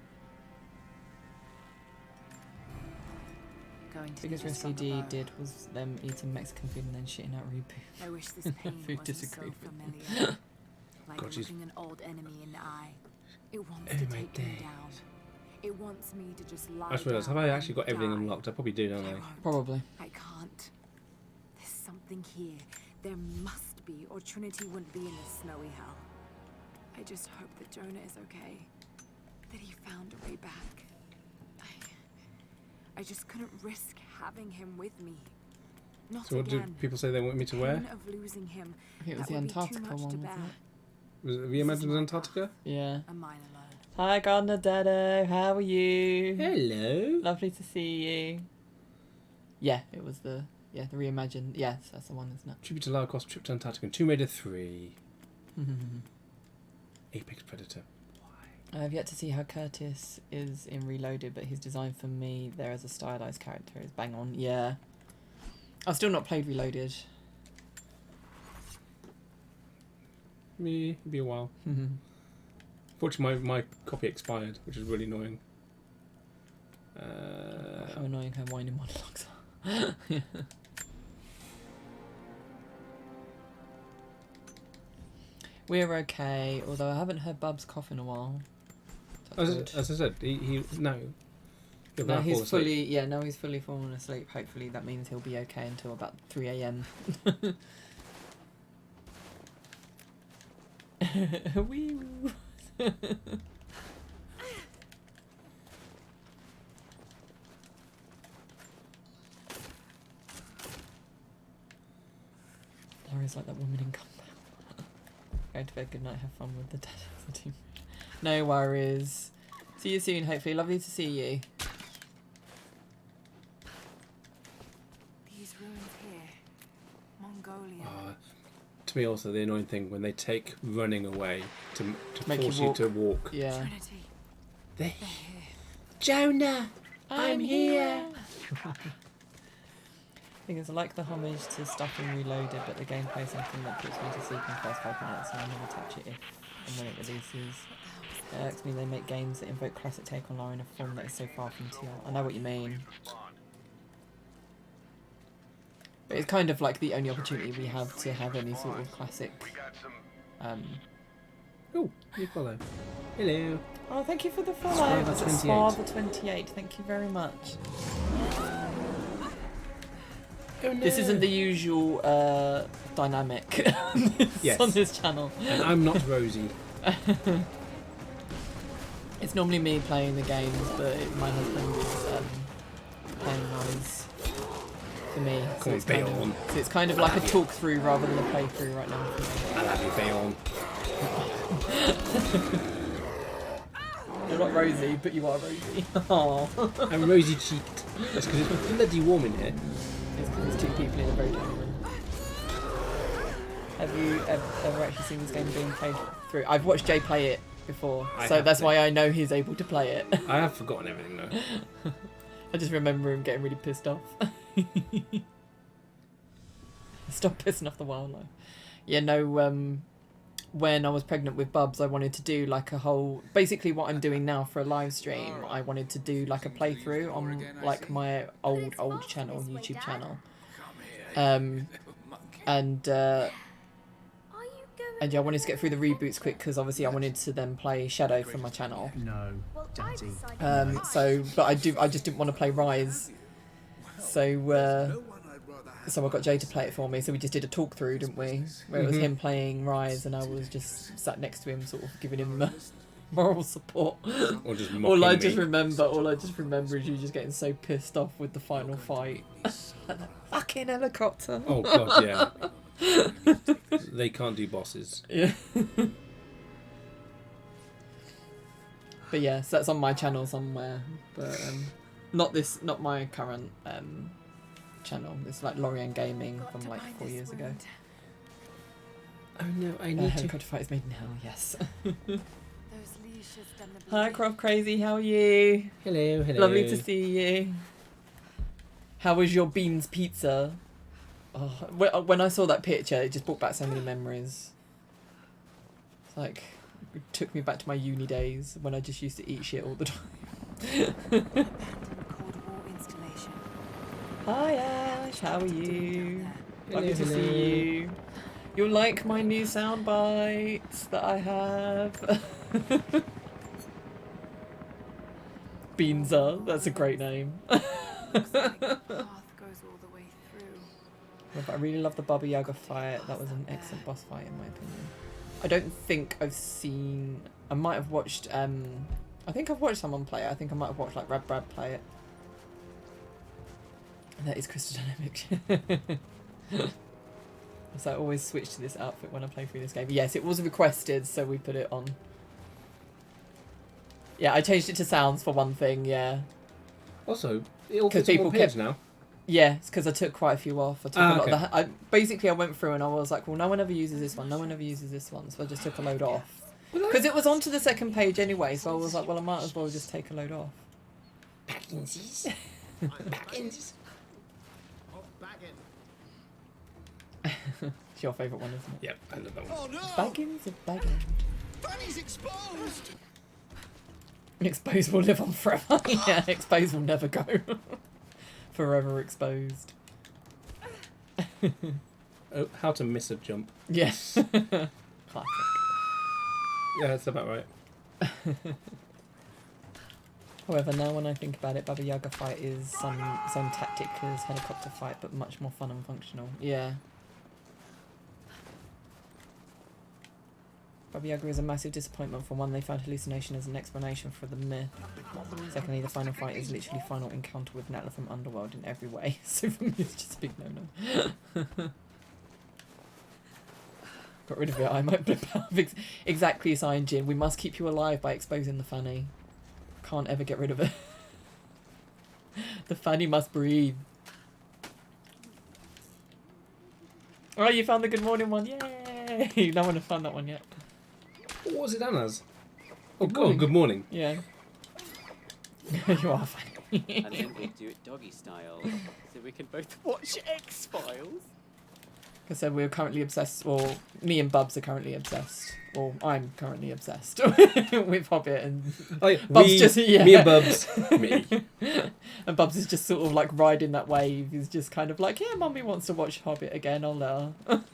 Biggest risk CD did was them eating Mexican food and then shitting out reboot. I wish this pain Food wasn't disagreed so with. familiar. Like God, she's- looking an old enemy in the eye. It wants Oh to my take me days. down. It wants me to just lie I just realised, have down I actually got and everything die. unlocked? I probably do, don't I I? won't. Probably. I can't. There's something here. There must be, or Trinity wouldn't be in this snowy hell. I just hope that Jonah is okay. That he found a way back. I just couldn't risk having him with me. Not So what do again. people say they want me to wear? Pain of losing him. I think it was That the would be too Antarctica much to one, bear. wasn't it? Was it Reimagined Antarctica? Yeah. A mile alone. Hi Gardner Dado, how are you? Hello. Lovely to see you. Yeah, it was the reimagined. Yes, that's the one, isn't it? Tribute to Lara Croft, Trip to Antarctica, and Tomb Raider 3. Apex Predator. I've yet to see how Curtis is in Reloaded, but his design for me there as a stylized character is bang on. Yeah. I've still not played Reloaded. Me, it'll be a while. Fortunately, my copy expired, which is really annoying. How annoying her whining monologues are. Yeah. We're okay, although I haven't heard Bub's cough in a while. As I said, he'll No, now he's fall asleep. fully he's fully fallen asleep. Hopefully that means he'll be okay until about 3 AM. Wee woo. Laura's like that woman in Combat. Going to bed, good night, have fun with the dad of the team. No worries. See you soon, hopefully. Lovely to see you. These ruins here. Mongolia. To me, also the annoying thing when they take running away to Make force you you walk. to walk. Yeah. Trinity. They They're here. Jonah, I'm here. I think it's like the homage to stuff in Reloaded, but the gameplay is something that puts me to sleep in the first 5 minutes, and I never touch it if and when it releases. It irks me they make games that invoke classic take on lore in a form that is so far from TL. I know what you mean. But it's kind of like the only opportunity we have to have any sort of classic. Oh, you follow. Hello. Oh, thank you for the follow. Sparva It's 28. Sparva 28. Thank you very much. Oh, no. This isn't the usual dynamic Yes. on this channel. And I'm not Rosie. It's normally me playing the games, but my husband is playing Rise for me. Come on, Bayon. So it's kind of like a talk through rather than a playthrough right now for me. I love you, Bayon. You're not Rosie, but you are Rosie. Aww. I'm rosy cheeked. That's because it's bloody warm in here. It's because there's 2 people in a very tiny room. Have you ever actually seen this game being played through? I've watched Jay play it before, so have that's to. why I know he's able to play it. I have forgotten everything though. I just remember him getting really pissed off. Stop pissing off the wildlife. Yeah, no, when I was pregnant with Bubs, I wanted to do like a whole... Basically what I'm doing now for a live stream, I wanted to do like a playthrough on like my old channel, YouTube channel. And yeah, I wanted to get through the reboots quick because obviously I wanted to then play Shadow from my channel. No, Daddy. But I just didn't want to play Rise. So So I got Jay to play it for me. So we just did a talk through, didn't we? Where it was him playing Rise, and I was just sat next to him, sort of giving him moral support. Or just all I mocking just me. remember is you just getting so pissed off with the final fight. Fucking helicopter. Oh god, yeah. They can't do bosses. Yeah. But yeah, so that's on my channel somewhere. But not my current channel. It's like Lorian Gaming from like 4 years ago. Oh no, I need to. Helicopter fight is made in hell, yes. Those leashes done the Hi, bleeding. Croft Crazy, how are you? Hello, hello. Lovely to see you. How was your beans pizza? Oh, when I saw that picture, it just brought back so many memories. It's like, it took me back to my uni days when I just used to eat shit all the time. Abandoned Cold War installation. Hi Ash, how are you? Hello, Lovely to hello. see you. You'll like my new sound bites that I have. Beanza, that's a great name. Looks like the path goes all the way through. But I really love the Baba Yaga fight. That was an excellent boss fight in my opinion. I don't think I've seen... I might have watched... I think I've watched someone play it. I think I might have watched like Rad Brad play it. And that is Crystal Dynamics. So I always switch to this outfit when I play through this game. Yes, it was requested, so we put it on. Yeah, I changed it to sounds for one thing, yeah. Also, it all 'Cause fits on people one page kept- now. Yeah, it's because I took quite a few off. I took a lot okay. of the... Basically, I went through and I was like, well, no one ever uses this one. No one ever uses this one. So I just took a load off. Because it was onto the second page anyway, so I was like, well, I might as well just take a load off. Backinsies. Backins. It's your favourite one, isn't it? Yep, I love that one. Oh no! Baggins of Baggins. Fanny's exposed! Exposed will live on forever. Yeah, exposed will never go. Forever exposed. Oh, how to miss a jump. Yes. Classic. Yeah, that's about right. However, now when I think about it, Baba Yaga fight is same tactic as helicopter fight, but much more fun and functional. Yeah. Baba Yaga is a massive disappointment. For one, they found hallucination as an explanation for the myth. Secondly, the final fight is literally final encounter with Natla from Underworld in every way. So for me, it's just a big no-no. Got rid of it. I might blip out of exactly, Cyan Jin. We must keep you alive by exposing the fanny. Can't ever get rid of it. The fanny must breathe. Oh, you found the good morning one. Yay! No one has found that one yet. What was it done as? Oh, Good morning. good morning. Yeah. You are funny. And then we'll do it doggy style, so we can both watch X-Files. I said we're currently obsessed, or me and Bubs are currently obsessed, or I'm currently obsessed with Hobbit, and Bubs me and Bubs, me. And Bubs is just sort of like riding that wave. He's just kind of like, yeah, Mummy wants to watch Hobbit again. I'll let her.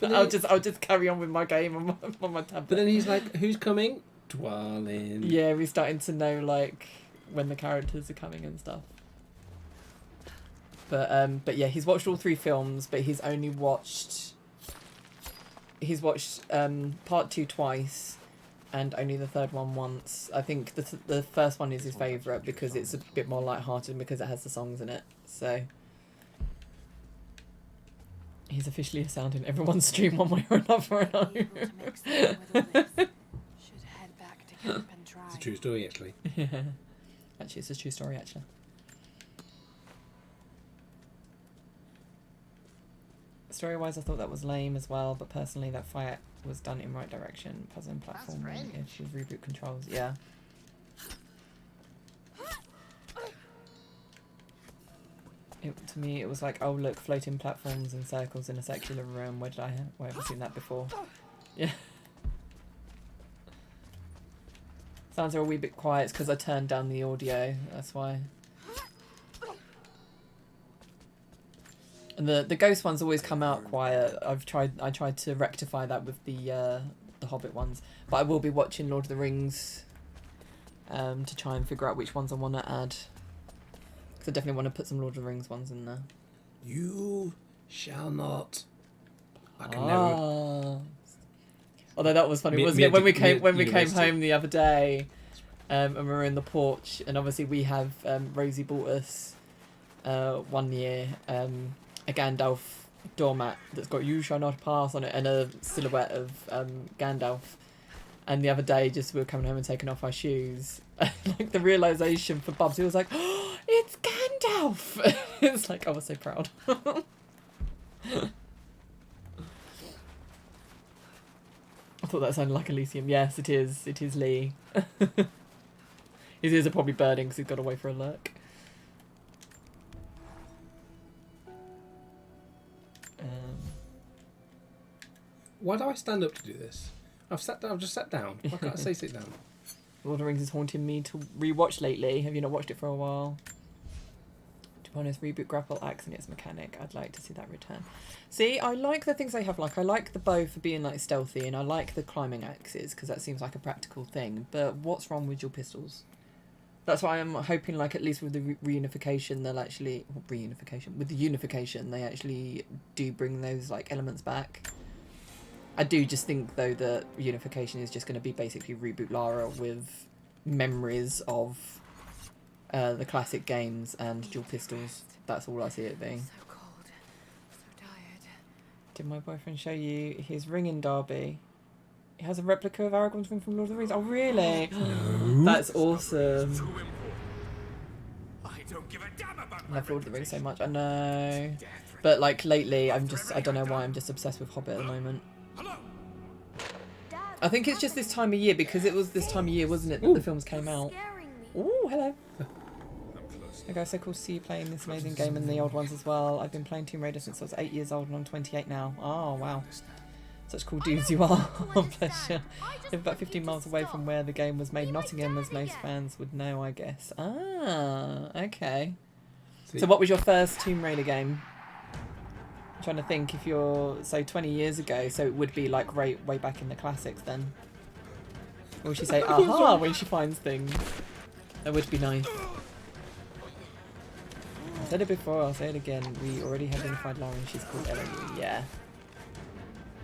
I'll just carry on with my game on my tablet. But then he's like, who's coming? Dwalin. Yeah, we're starting to know like when the characters are coming and stuff. But yeah, he's watched all 3 films, but he's watched part 2 twice, and only the third one once. I think the first one is his favourite because it's a bit more light-hearted and because it has the songs in it. So he's officially a sound in everyone's stream one way or another. I know. Should head back to camp and try. It's a true story, actually. Yeah. Actually, it's a true story, actually. Story-wise, I thought that was lame as well, but personally, that fight was done in right direction. Puzzle and platforming, issues, reboot controls, yeah. To me, it was like, oh look, floating platforms and circles in a circular room. Where have I seen that before? Yeah. Sounds are a wee bit quiet because I turned down the audio. That's why. And the ghost ones always come out quiet. I tried to rectify that with the Hobbit ones, but I will be watching Lord of the Rings to try and figure out which ones I want to add. Because I definitely want to put some Lord of the Rings ones in there. You Shall not. I can Ah. Although that was funny, Me- wasn't me it? at When we the- came me when at we came university. home the other day, and we were in the porch, and obviously we have Rosie bought us 1 year a Gandalf doormat that's got "You shall not pass" on it and a silhouette of Gandalf. And the other day, just we were coming home and taking off our shoes, like the realization for Bubs, he was like, "Oh, it's Gandalf!" It's like I was so proud. I thought that sounded like Elysium. Yes, it is. It is Lee. His ears are probably burning because he's got away for a lurk. Why do I stand up to do this? I've sat down. I've just sat down. Why can't I say sit down? Lord of the Rings is haunting me to rewatch lately. Have you not watched it for a while? To be honest, reboot grapple axe and its mechanic. I'd like to see that return. See, I like the things they have. Like, I like the bow for being like stealthy, and I like the climbing axes because that seems like a practical thing. But what's wrong with your pistols? That's why I'm hoping, like, at least with the reunification, they'll actually with the unification, they actually do bring those like elements back. I do just think though that unification is just going to be basically reboot Lara with memories of the classic games and dual pistols. That's all I see it being. So cold. So tired. Did my boyfriend show you his ring in Derby? It has a replica of Aragorn's ring from Lord of the Rings. Oh really? No. That's awesome. I don't give a damn about I love Lord of the Rings so much. I know. But like lately, I don't know why I'm just obsessed with Hobbit at the moment. I think it's just this time of year because it was this time of year, wasn't it, that the films came out. Ooh, hello. Hey guys, so cool to see you playing this amazing game and the old ones as well. I've been playing Tomb Raider since I was 8 years old and I'm 28 now. Oh, wow. Such cool dudes you are. Oh, bless you. Live about 15 miles away from where the game was made. Nottingham, as most fans would know, I guess. Ah, okay. So what was your first Tomb Raider game? I'm trying to think if you're, so 20 years ago, so it would be like way back in the classics then. Or would she say, aha, when she finds things? That would be nice. I said it before, I'll say it again. We already have identified Lara and she's called Ellie. Yeah.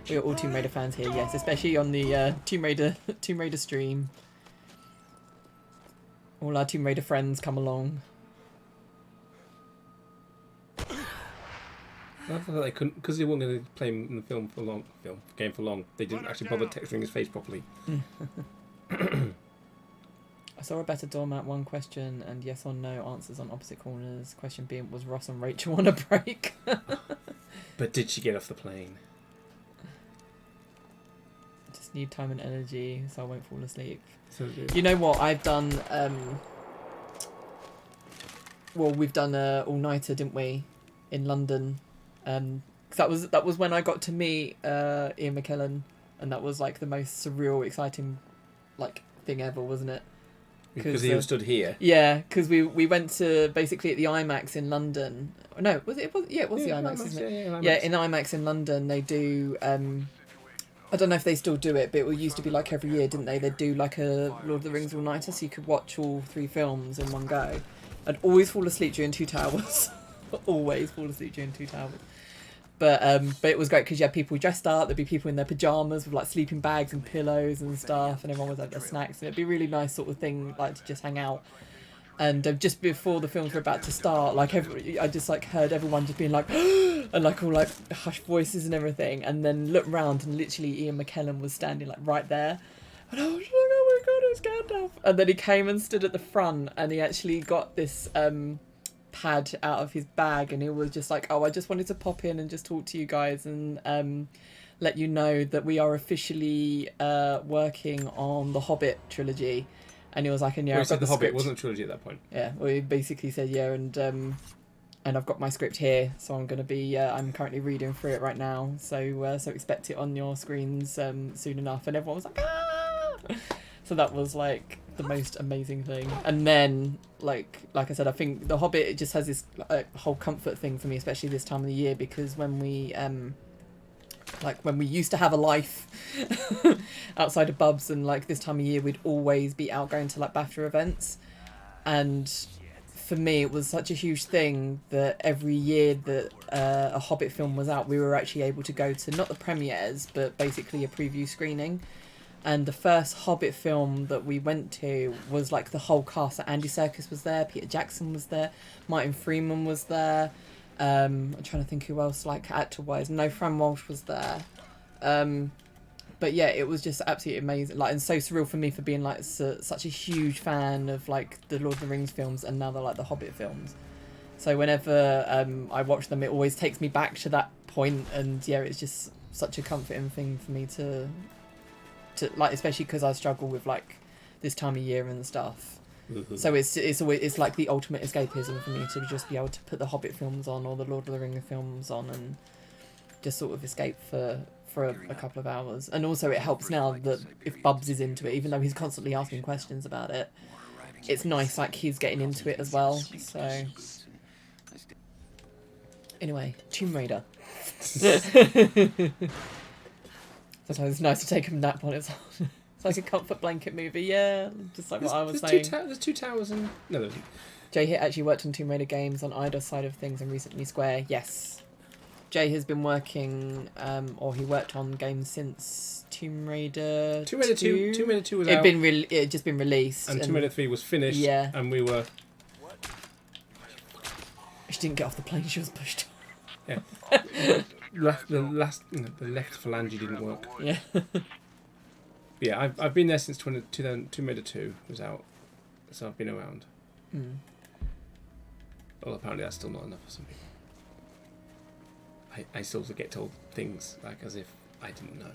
We're all Tomb Raider fans here, yes, especially on the Tomb Raider stream. All our Tomb Raider friends come along. I thought they couldn't, because they weren't going to play him in the game for long. They didn't actually bother texturing his face properly. I saw a better doormat. One question and yes or no answers on opposite corners. Question being, was Ross and Rachel on a break? But did she get off the plane? Just need time and energy, so I won't fall asleep. So you know what? I've done. Well, we've done all-nighter, didn't we, in London? 'Cause that was when I got to meet Ian McKellen, and that was like the most surreal, exciting, like thing ever, wasn't it? Because he was stood here. Yeah, because we went to basically at the IMAX in London. No, was it? Yeah, it was the IMAX, isn't it? IMAX. Yeah, in IMAX in London they do. I don't know if they still do it, but it used to be like every year, didn't they? They'd do like a Lord of the Rings all-nighter, so you could watch all 3 films in one go. I'd always fall asleep during 2 Towers. Always fall asleep during 2 Towers. But it was great because you had people dressed up. There'd be people in their pajamas with like sleeping bags and pillows and stuff, and everyone was like their snacks. And it'd be a really nice sort of thing, like to just hang out. And just before the films were about to start, like I just like heard everyone just being like, and like all like hushed voices and everything. And then looked round and literally Ian McKellen was standing like right there. And I was like, oh my god, it's Gandalf. And then he came and stood at the front, and he actually got this pad out of his bag, and he was just like, oh, I just wanted to pop in and just talk to you guys and let you know that we are officially working on the Hobbit trilogy. And he was like, and yeah, Well, he I've said got the Hobbit script. wasn't a trilogy at that point. Yeah, well, he basically said, yeah, and I've got my script here, so I'm going to be, I'm currently reading through it right now, so so expect it on your screens soon enough. And everyone was like, ah! So that was like the most amazing thing. And then, like I said, I think the Hobbit, it just has this whole comfort thing for me, especially this time of the year, because when we used to have a life outside of Bubs, and like this time of year we'd always be out going to like BAFTA events, and for me, it was such a huge thing that every year that a Hobbit film was out, we were actually able to go to not the premieres, but basically a preview screening. And the first Hobbit film that we went to was like the whole cast. So Andy Serkis was there, Peter Jackson was there, Martin Freeman was there. I'm trying to think who else, like actor-wise. No, Fran Walsh was there. But yeah, it was just absolutely amazing. Like, and so surreal for me for being like such a huge fan of like the Lord of the Rings films and now they're like the Hobbit films. So whenever I watch them, it always takes me back to that point. And yeah, it's just such a comforting thing for me to like, especially because I struggle with like this time of year and stuff. Mm-hmm. So it's always, it's like the ultimate escapism for me to just be able to put the Hobbit films on or the Lord of the Rings films on and just sort of escape for a couple of hours. And also it helps now that if Bubs is into it, even though he's constantly asking questions about it, it's nice like he's getting into it as well. So anyway, Tomb Raider. Sometimes it's nice to take a nap on its own. It's like a comfort blanket movie, yeah. Just like what I was saying. There's two towers and... No, there isn't. Jay actually worked on Tomb Raider games on either side of things and recently Square, yes. Jay has been working, or he worked on games since Tomb Raider 2. Tomb Raider 2 was out. It had just been released. And Tomb Raider 3 was finished. Yeah. And we were... She didn't get off the plane, she was pushed. Yeah. The left phalange didn't work. Yeah. Yeah, I've been there since 2000. Tomb Raider 2 was out, so I've been around. Mm. Well, apparently that's still not enough for some people. I still get told things like as if I didn't know.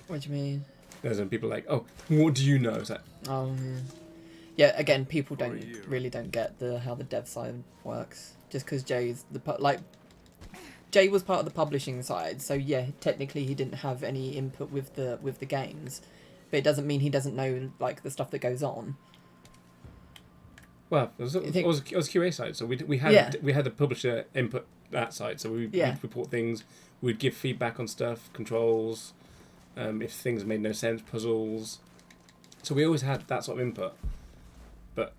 What do you mean? There's some people like, oh, what do you know? It's like, oh, yeah. Again, people really don't get how the dev side works. Just because Jay's Jay was part of the publishing side, so yeah, technically he didn't have any input with the games, but it doesn't mean he doesn't know like the stuff that goes on. Well, it was QA side, so we had the publisher input that side, so we'd report things, we'd give feedback on stuff, controls, if things made no sense, puzzles. So we always had that sort of input, but.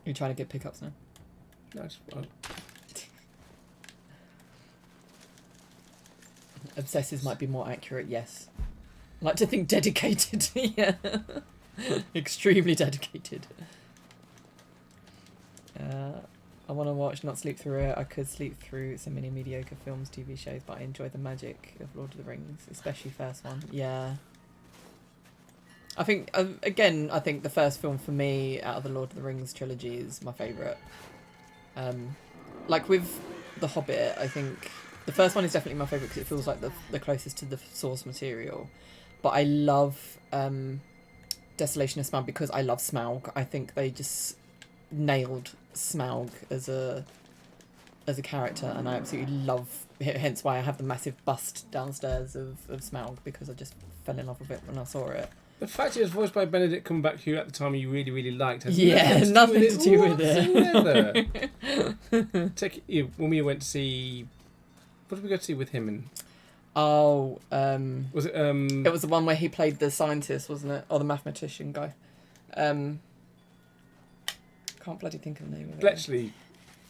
You're trying to get pickups now? No, it's fine. Obsessives might be more accurate, yes. I like to think dedicated, yeah. Extremely dedicated. I want to watch, not sleep through it. I could sleep through so many mediocre films, TV shows, but I enjoy the magic of Lord of the Rings, especially first one. Yeah. I think, again, I think the first film for me out of the Lord of the Rings trilogy is my favourite. Like with The Hobbit, I think the first one is definitely my favourite because it feels like the closest to the source material. But I love Desolation of Smaug because I love Smaug. I think they just nailed Smaug as a character, and I absolutely love, hence why I have the massive bust downstairs of Smaug, because I just fell in love with it when I saw it. The fact it was voiced by Benedict Cumberbatch, who at the time you really, really liked, has nothing to do with it. When we went to see... What did we go to see with him? And was it... It was the one where he played the scientist, wasn't it? Or the mathematician guy. Can't bloody think of the name of it. Bletchley.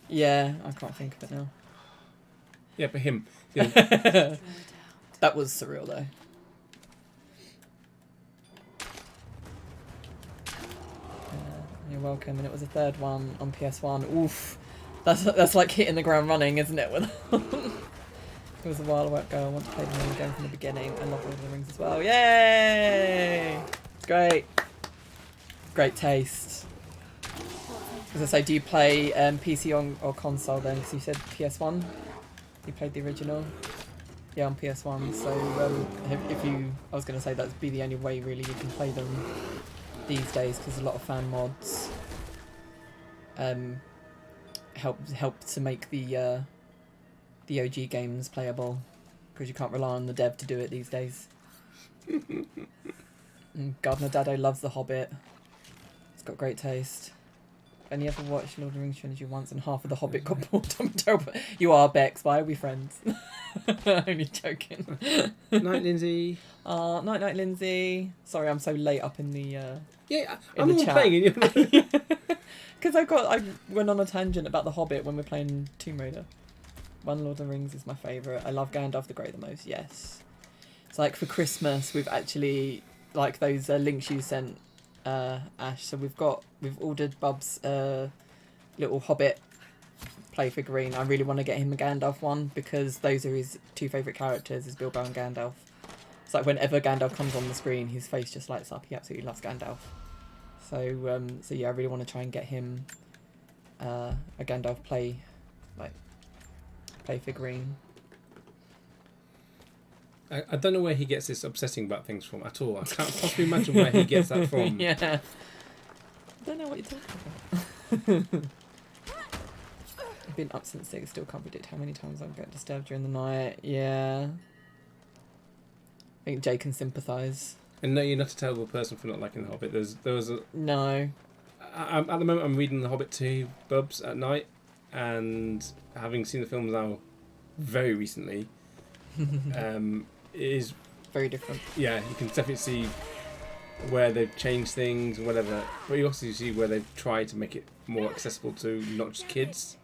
Yeah, I can't think of it now. Yeah, but him. Yeah. That was surreal, though. You're welcome, and it was a third one on PS1. Oof, that's like hitting the ground running, isn't it? It was a while ago. I want to play the game again from the beginning. I love Lord of the Rings as well. Yay! Great, great taste. As I say, do you play PC or console then? Because you said PS1. You played the original. Yeah, on PS1. So I was going to say that'd be the only way really you can play them these days, because a lot of fan mods help to make the OG games playable, because you can't rely on the dev to do it these days. Gardener Dado loves The Hobbit. It's got great taste. Only ever watched Lord of the Rings trilogy once, and half of The Hobbit got bored. I'm terrible. You are, Bex. Why are we friends? Only joking. Night, Lindsay. Night, Lindsay. Sorry, I'm so late up in the Yeah, in I'm the all chat. playing. Because I went on a tangent about The Hobbit when we're playing Tomb Raider. One Lord of the Rings is my favourite. I love Gandalf the Grey the most. Yes. It's like for Christmas we've actually like those links you sent, Ash. So we've ordered Bub's little Hobbit play figurine. I really want to get him a Gandalf one because those are his two favourite characters, is Bilbo and Gandalf. It's like whenever Gandalf comes on the screen, his face just lights up. He absolutely loves Gandalf. So yeah, I really want to try and get him a Gandalf play figurine. I don't know where he gets this obsessing about things from at all. I can't possibly imagine where he gets that from. Yeah. I don't know what you're talking about. I've been up since 6, still can't predict how many times I'll get disturbed during the night. Yeah. I think Jay can sympathise. And no, you're not a terrible person for not liking The Hobbit. There was a... No. At the moment, I'm reading The Hobbit 2, Bubs, at night, and having seen the films now very recently, it is... Very different. Yeah, you can definitely see where they've changed things and whatever, but you also see where they've tried to make it more accessible to not just kids.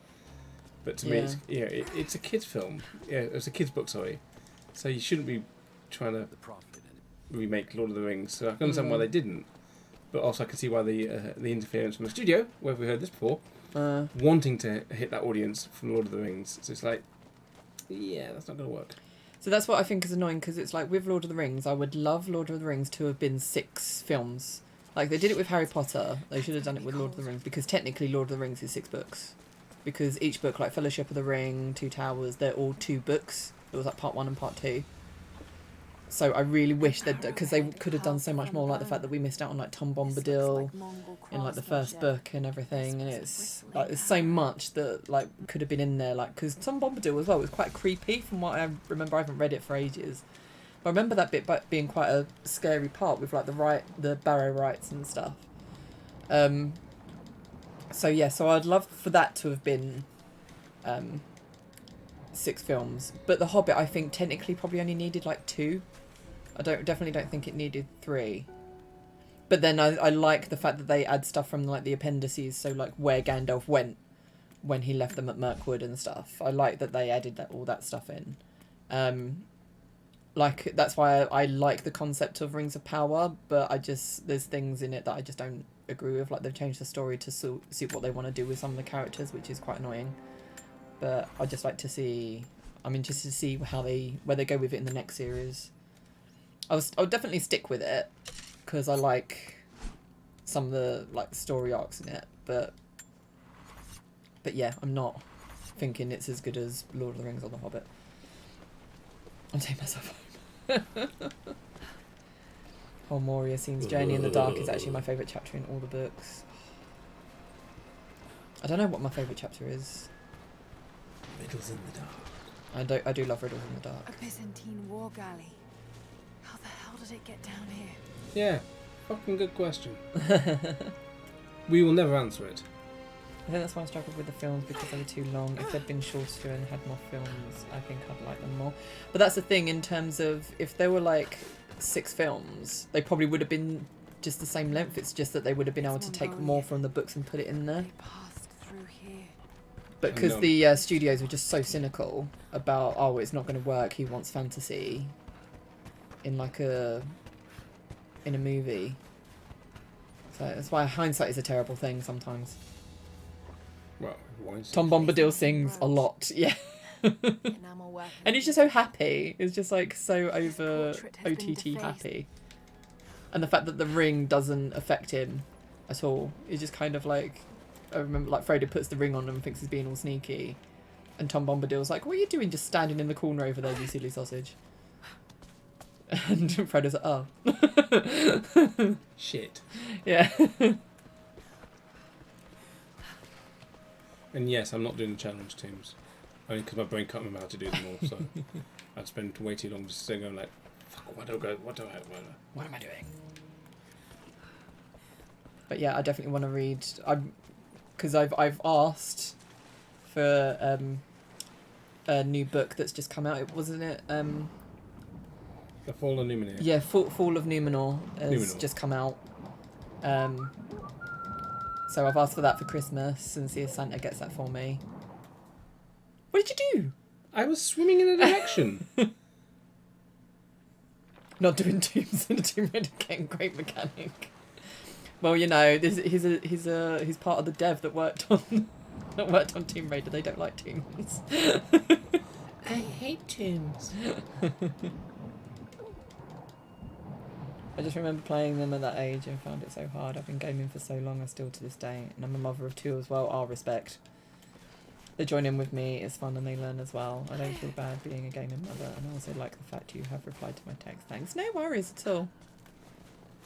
But to me, it's a kids' film. Yeah, it's a kids' book, sorry. So you shouldn't be trying to remake Lord of the Rings. So I can understand why they didn't. But also I can see why the interference from the studio, where we heard this before, wanting to hit that audience from Lord of the Rings. So it's like, yeah, that's not going to work. So that's what I think is annoying, because it's like with Lord of the Rings, I would love Lord of the Rings to have been 6 films. Like they did it with Harry Potter, they should have done it with Lord of the Rings, because technically Lord of the Rings is 6 books. Because each book, like Fellowship of the Ring, Two Towers, they're all 2 books. It was like part 1 and part 2. So I really wish that, because they could have done so much more, like the fact that we missed out on like Tom Bombadil in like the first book and everything, and it's like there's so much that like could have been in there, like because Tom Bombadil as well was quite creepy from what I remember. I haven't read it for ages, but I remember that bit being quite a scary part with like the barrow rights and stuff. So yeah, so I'd love for that to have been 6 films, but The Hobbit I think technically probably only needed like 2. I definitely don't think it needed 3. But then I like the fact that they add stuff from like the appendices, so like where Gandalf went when he left them at Mirkwood and stuff. I like that they added all that stuff in. Like that's why I like the concept of Rings of Power, but there's things in it that I just don't agree with. Like they've changed the story to suit what they want to do with some of the characters, which is quite annoying. But I just like to see. I'm interested to see where they go with it in the next series. I'll definitely stick with it because I like some of the like story arcs in it, but yeah, I'm not thinking it's as good as Lord of the Rings or The Hobbit. I'm taking myself home. Oh, Moria scene's Journey in the Dark is actually my favourite chapter in all the books. I don't know what my favourite chapter is. Riddles in the Dark. I do love Riddles in the Dark. A Byzantine war galley. How the hell did it get down here? Yeah, fucking good question. We will never answer it. I think that's why I struggled with the films, because they were too long. If they'd been shorter and had more films, I think I'd like them more. But that's the thing in terms of, if there were like 6 films, they probably would have been just the same length. It's just that they would have been able to take more from the books and put it in there. They passed through here. But because the studios were just so cynical about, oh, it's not going to work, he wants fantasy in like in a movie. So that's why hindsight is a terrible thing sometimes. Well, Tom Bombadil sings a lot, yeah. And he's just so happy. It's just like so over OTT happy. And the fact that the ring doesn't affect him at all. It's just kind of like, I remember like Frodo puts the ring on and thinks he's being all sneaky. And Tom Bombadil's like, what are you doing just standing in the corner over there, you silly sausage? And Frodo's like, oh. Shit. Yeah. And yes, I'm not doing the challenge teams. Only because my brain can't remember how to do them all, so I'd spend way too long just sitting going like, fuck, what am I doing? But yeah, I definitely want to read. Because I've asked for new book that's just come out. It wasn't it. The Fall of Numenor. Yeah, Fall of Numenor has just come out. So I've asked for that for Christmas and see if Santa gets that for me. What did you do? I was swimming in a direction. Not doing tombs in a Tomb Raider game, great mechanic. Well, you know, he's part of the dev that worked on Tomb Raider. They don't like tombs. I hate tombs. I just remember playing them at that age and found it so hard. I've been gaming for so long, I still to this day. And I'm a mother of 2 as well. I'll respect. They join in with me, it's fun and they learn as well. I don't feel bad being a gaming mother, and I also like the fact you have replied to my text. Thanks. No worries at all.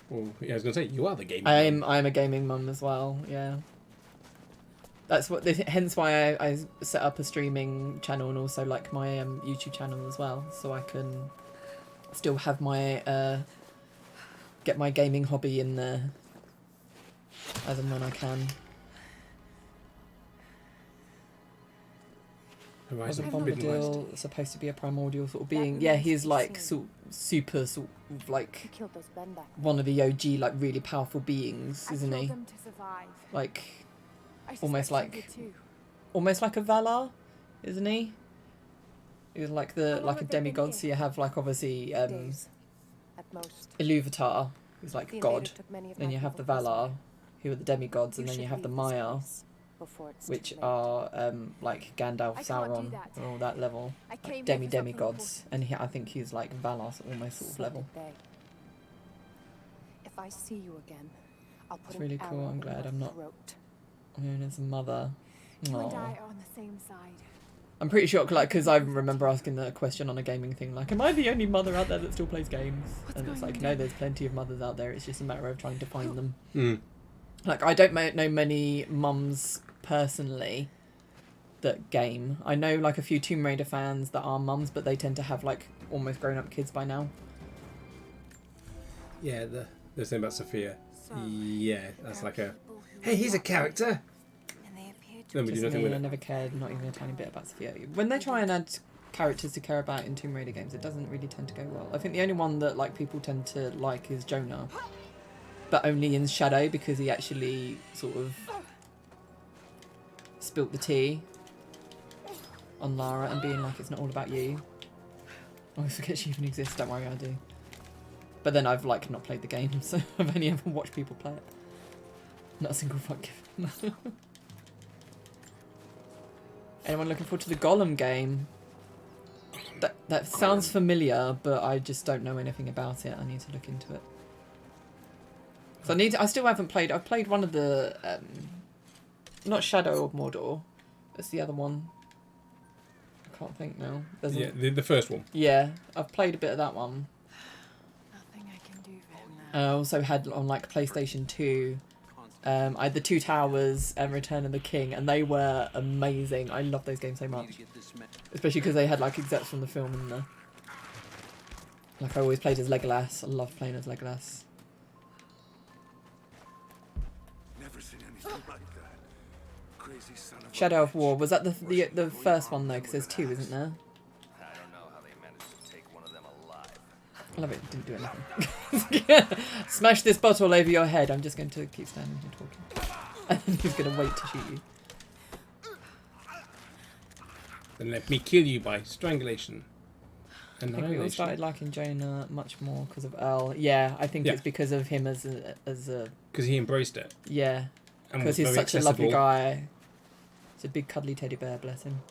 Well, yeah, I was going to say, you are the gaming mum. I'm a gaming mum as well, yeah. That's hence why I set up a streaming channel and also like my YouTube channel as well, so I can still have my get my gaming hobby in there as and when I can. Horizon Bombadil supposed to be a primordial sort of being. Yeah, he's like super sort of like one of the OG like really powerful beings, isn't he? Like almost like a Valar, isn't he? He's like a demigod. So you have like obviously Iluvatar, who's like God. Then you have the Valar, who are the demigods, and then you have the Maya, which are like Gandalf, Sauron, or all that level, like demigods. And I think he's like Valar, almost sort of level. If I see you again, I'll put it's really cool. I'm glad I'm not known as a mother. You and I are on the same side. I'm pretty sure, like, because I remember asking the question on a gaming thing, like, am I the only mother out there that still plays games? And it's like, no, there's plenty of mothers out there. It's just a matter of trying to find them. Like, I don't know many mums personally that game. I know, like, a few Tomb Raider fans that are mums, but they tend to have, like, almost grown-up kids by now. Yeah, the thing about Sophia. Yeah, that's like a, hey, he's a character. No, we do nothing with it. I never cared, not even a tiny bit about Sophia. When they try and add characters to care about in Tomb Raider games, it doesn't really tend to go well. I think the only one that like people tend to like is Jonah, but only in Shadow because he actually sort of spilt the tea on Lara and being like, it's not all about you. Oh, I forget she even exists. Don't worry, I do. But then I've like not played the game, so I've only ever watched people play it. Not a single fuck given. Anyone looking forward to the Gollum game? That sounds familiar, but I just don't know anything about it. I need to look into it. So I still haven't played. I've played one of the not Shadow of Mordor. That's the other one. I can't think now. Yeah, the first one. Yeah, I've played a bit of that one. Nothing I can do for him now. I also had on like PlayStation 2. I had the Two Towers and Return of the King, and they were amazing. I love those games so much, especially because they had like execs from the film in there. Like I always played as Legolas. I love playing as Legolas. Never seen anything like that. Crazy son of Shadow of War, was that the first one though? Because there's 2, isn't there? I don't know how they managed to take one of them alive. I love it. Didn't do anything. Smash this bottle over your head. I'm just going to keep standing here talking. And then he's going to wait to shoot you. Then let me kill you by strangulation. I think we all started liking Jonah much more because of Earl. Yeah, I think it's because of him as a. Because he embraced it. Yeah, because he's such a lovely guy. He's a big cuddly teddy bear. Bless him.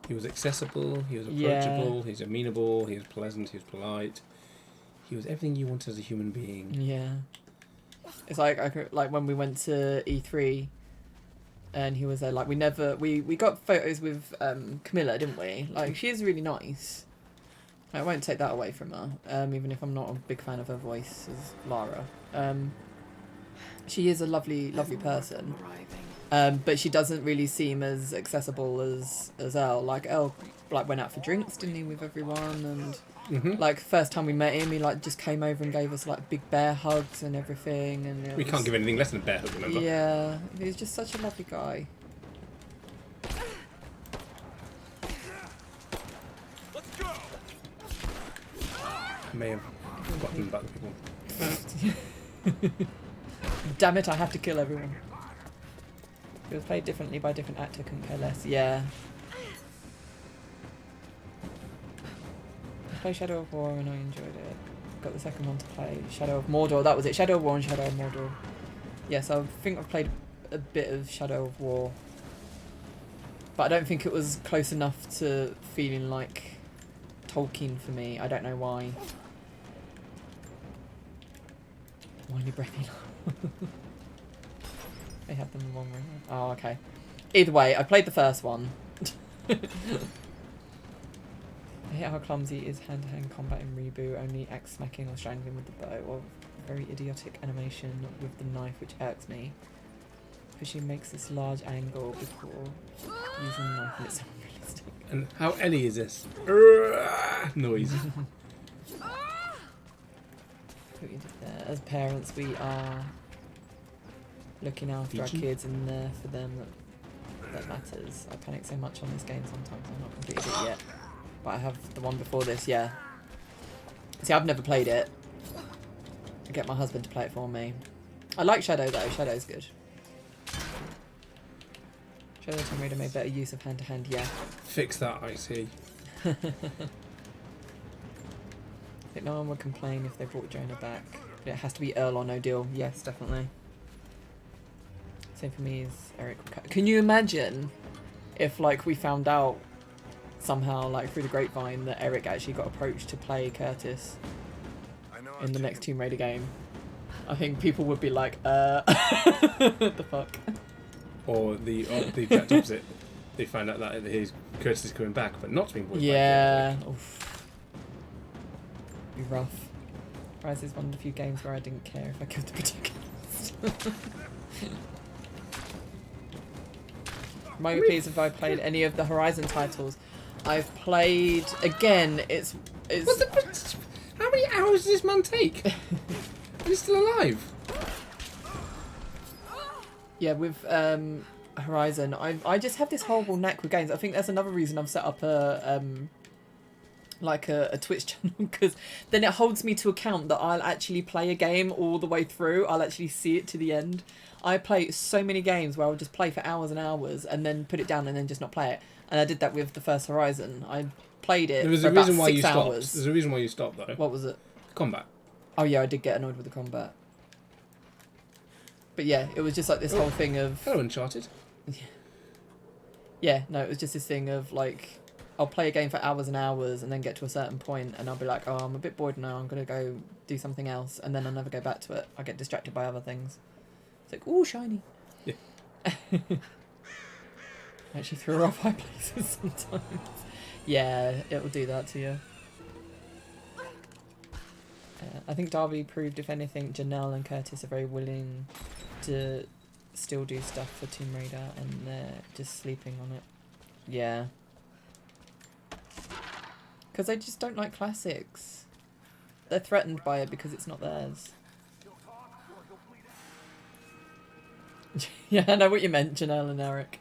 He was accessible. He was approachable. He was amenable. He was pleasant. He was polite. He was everything you want as a human being. Yeah. It's like when we went to E3 and he was there, like we got photos with Camilla, didn't we? Like she is really nice. I won't take that away from her, even if I'm not a big fan of her voice as Lara. She is a lovely person. But she doesn't really seem as accessible as Earl. Like Earl went out for drinks, didn't he, with everyone, and like first time we met him, he like just came over and gave us like big bear hugs and everything. And we can't give anything less than a bear hug, remember? Yeah, he was just such a lovely guy. may have forgotten about the people. Damn it, I have to kill everyone. It was played differently by a different actor, couldn't care less. Yeah. I played Shadow of War and I enjoyed it. Got the second one to play, Shadow of Mordor, that was it. Shadow of War and Shadow of Mordor. Yes, I think I've played a bit of Shadow of War. But I don't think it was close enough to feeling like Tolkien for me. I don't know why. Whiny breathy. They have them in one room. Oh, okay. Either way, I played the first one. I hate how clumsy is hand-to-hand combat in Reboot, only axe smacking or strangling with the bow, or very idiotic animation with the knife which irks me. Because she makes this large angle before using the knife and it's unrealistic. And how Ellie is this? Noise. What you did there. As parents, we are looking after our kids and there for them that matters. I panic so much on this game sometimes. I'm not completed it yet, but I have the one before this. Yeah. See, I've never played it. I get my husband to play it for me. I like Shadow though. Shadow's good. Shadow Tomb Raider made better use of hand to hand. Yeah. Fix that, I see. I think no one would complain if they brought Jonah back. But it has to be Earl or no deal. Yes, definitely. Same for me as Eric. Can you imagine if, like, we found out somehow, like, through the grapevine that Eric actually got approached to play Curtis in the next Tomb Raider game? I think people would be like, what the fuck? Or the exact opposite. They find out that Curtis is coming back, but not being voiced by yeah. Oof. Be rough. Rise is one of the few games where I didn't care if I killed the protagonist. Remind me please if I played any of the Horizon titles. I've played again. It's. How many hours does this man take? And he's still alive. Yeah, with Horizon, I just have this horrible knack with games. I think that's another reason I've set up a Twitch channel, because then it holds me to account that I'll actually play a game all the way through. I'll actually see it to the end. I play so many games where I'll just play for hours and hours and then put it down and then just not play it. And I did that with the first Horizon. I played it for about 6 hours. There's a reason why you stopped, though. What was it? Combat. Oh yeah, I did get annoyed with the combat. But yeah, it was just like this whole thing of... Hello, Uncharted. Yeah, no, it was just this thing of, like, I'll play a game for hours and hours and then get to a certain point and I'll be like, oh, I'm a bit bored now, I'm going to go do something else, and then I'll never go back to it. I get distracted by other things. It's like, ooh, shiny. Yeah. I actually threw her off high places sometimes. Yeah, it'll do that to you. I think Darby proved, if anything, Janelle and Curtis are very willing to still do stuff for Tomb Raider, and they're just sleeping on it. Yeah. Because they just don't like classics. They're threatened by it because it's not theirs. Yeah, I know what you meant, Janelle and Eric.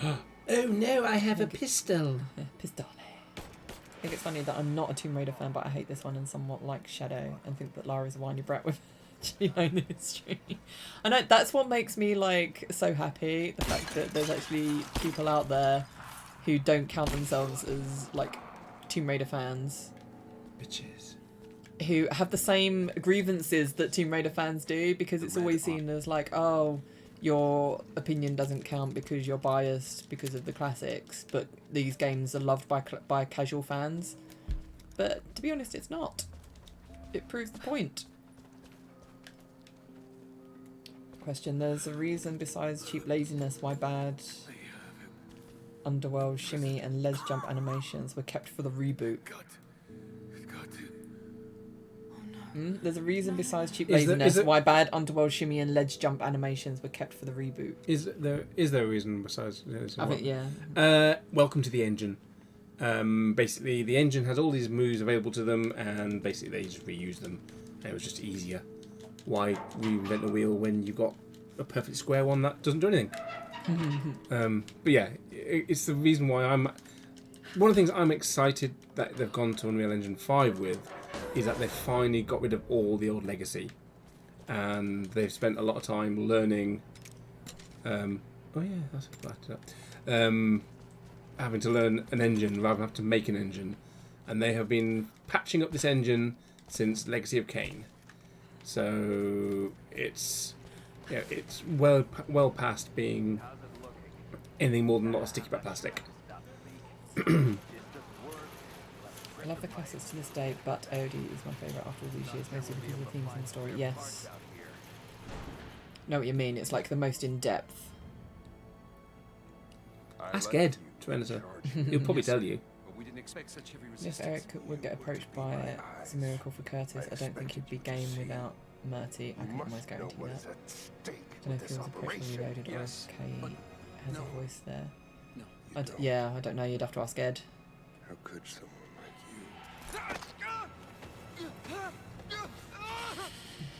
Oh no, I have a pistol. Pistol. I think it's funny that I'm not a Tomb Raider fan, but I hate this one and somewhat like Shadow, and think that Lara's a whiny brat with actually known the history. I know, that's what makes me, like, so happy, the fact that there's actually people out there who don't count themselves as, like, Tomb Raider fans. Bitches. Who have the same grievances that Tomb Raider fans do, because it's always seen as like, oh, your opinion doesn't count because you're biased because of the classics, but these games are loved by casual fans. But to be honest, it's not. It proves the point. Question: there's a reason besides cheap laziness why bad Underworld shimmy and ledge jump animations were kept for the reboot. There's a reason besides cheap laziness why bad Underworld shimmy and ledge jump animations were kept for the reboot. Is there a reason besides? I think, yeah. Welcome to the engine. Basically, the engine has all these moves available to them, and basically they just reuse them. And it was just easier. Why reinvent the wheel when you've got a perfect square one that doesn't do anything? But yeah, it's the reason why one of the things I'm excited that they've gone to Unreal Engine 5 with is that they've finally got rid of all the old legacy, and they've spent a lot of time learning. Oh yeah, that's having to learn an engine rather than have to make an engine, and they have been patching up this engine since Legacy of Kain. So it's well past being anything more than not a sticky back plastic. I love the classics to this day, but AOD is my favourite after all these years, mostly because of the themes and the story. Yes. Know what you mean? It's like the most in depth. Ask Ed, Senator. He'll probably tell you. If Eric would get approached by It's a Miracle for Curtis, I don't think he'd be game without Murty. I can almost guarantee that. I don't know if he was approached when reloaded or if Kay has a voice there. Yeah, I don't know. You'd have to ask Ed. How could someone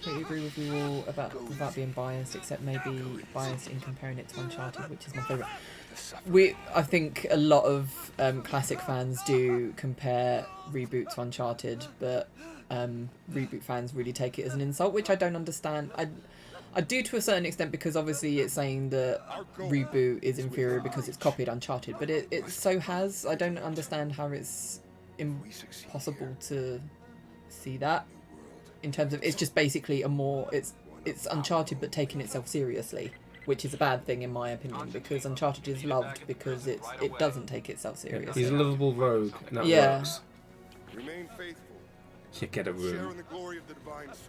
I agree with you all without being biased, except maybe biased in comparing it to Uncharted, which is my favourite. I think a lot of classic fans do compare Reboot to Uncharted, but Reboot fans really take it as an insult, which I don't understand. I do to a certain extent, because obviously it's saying that Reboot is inferior because it's copied Uncharted, but it so has. I don't understand how it's impossible to see that. In terms of, it's just basically it's Uncharted but taking itself seriously, which is a bad thing in my opinion, because Uncharted is loved because it doesn't take itself seriously. He's a lovable rogue, and that works. Remain faithful. You get a room.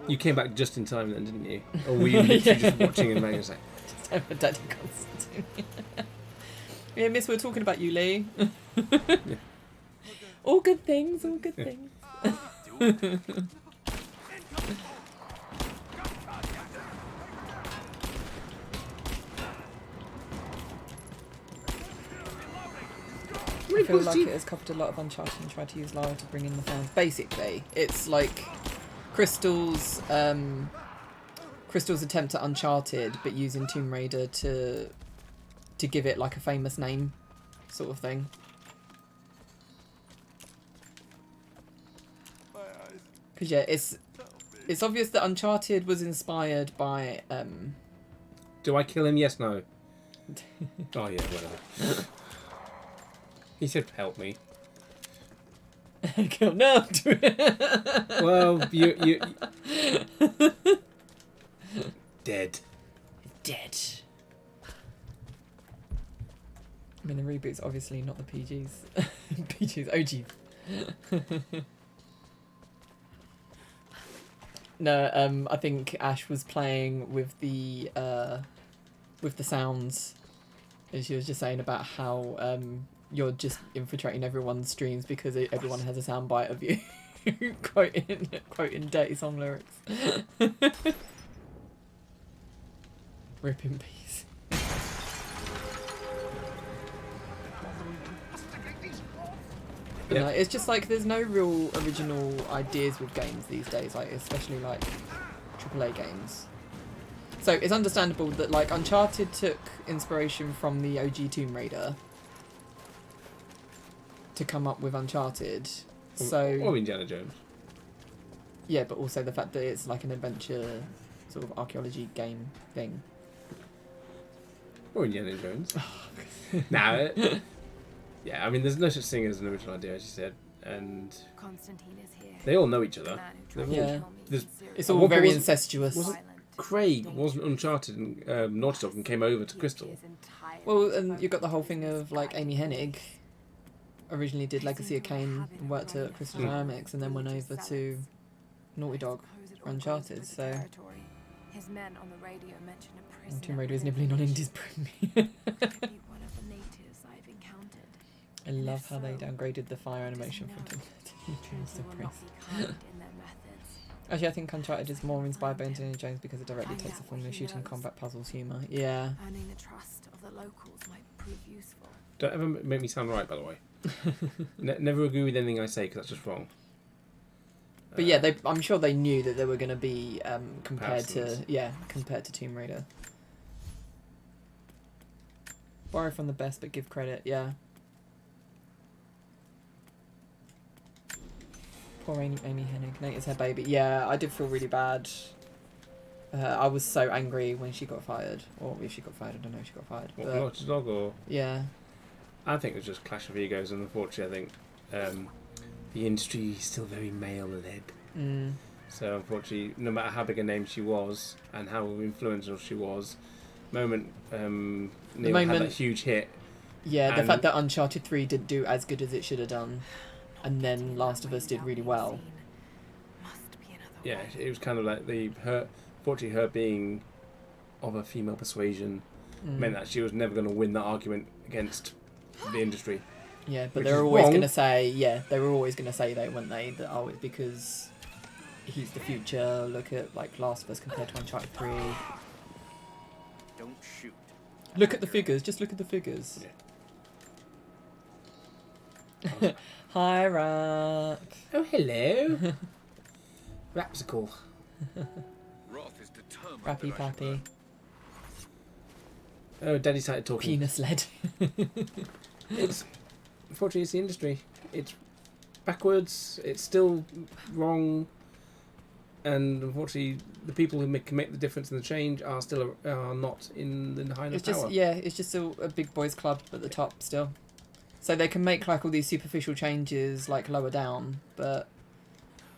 You came back just in time then, didn't you? Or were you literally just watching and making a say? Just over Daddy Constantine. Yeah, Miss, we're talking about you, Lee. Yeah. All good things, all good things. I feel like it has covered a lot of Uncharted and tried to use Lara to bring in the fans. Basically, it's like Crystal's attempt at Uncharted, but using Tomb Raider to give it like a famous name, sort of thing. Because yeah, it's obvious that Uncharted was inspired by. Do I kill him? Yes, no. Oh yeah, whatever. He said, "Help me." No. Well, you dead. Dead. I mean, the reboot's obviously not the PGs. PGs, OG. No, I think Ash was playing with the sounds, and she was just saying about how you're just infiltrating everyone's streams because everyone has a soundbite of you quoting dirty song lyrics. Rip in peace. But no, it's just like there's no real original ideas with games these days, like especially like AAA games. So it's understandable that like Uncharted took inspiration from the OG Tomb Raider to come up with Uncharted. So or Indiana Jones. Yeah, but also the fact that it's like an adventure sort of archaeology game thing. Or Indiana Jones. Nah. Yeah, I mean, there's no such thing as an original idea, as you said, and Constantine is here. they all know each other. Yeah, it's all very incestuous. Craig wasn't Uncharted and Naughty Dog and came over to Crystal. Well, and you've got the whole thing of like Amy Hennig originally did Legacy of Kain and worked at Crystal Dynamics and then went over to Naughty Dog for Uncharted. So His men on the radio mentioned a prisoner. and Tomb Raider is nibbling on Indy's premiere. I love how they downgraded the fire animation from Tomb Raider. Actually, I think Uncharted is more inspired by Indiana Jones because it directly takes the formula shooting, combat, puzzles, humour. Yeah. Earning the trust of the locals might prove useful. Don't ever make me sound right, by the way. Never agree with anything I say because that's just wrong. But yeah, I'm sure they knew that they were going to be compared to Tomb Raider. Borrow from the best, but give credit. Yeah. Poor Amy Hennig. Nate is her baby. Yeah, I did feel really bad. I was so angry when she got fired. Or if she got fired, I don't know if she got fired. What, But, Naughty Dog or? yeah. I think it was just a clash of egos, and unfortunately, I think the industry is still very male-led. Mm. So unfortunately, no matter how big a name she was and how influential she was, Neil had that huge hit. Yeah, the fact that Uncharted 3 didn't do as good as it should have done, and then Last of Us did really well. Yeah, it was kind of like unfortunately, her being of a female persuasion meant that she was never going to win that argument against the industry. Yeah, but they were always going to say, though, weren't they, that it's because he's the future. Look at like Last of Us compared to Uncharted 3. Don't shoot. Look at the figures. Just look at the figures. Yeah. Hi, Rap. Oh, hello. Rapsicle. Roth is determined Rappy that I should Pappy. learn. Oh, Daddy started talking. Penis led. Unfortunately, it's the industry. It's backwards. It's still wrong. And unfortunately, the people who can make the difference and the change are not in the high enough power. It's just still a big boys club at the top still. So they can make like all these superficial changes like lower down, but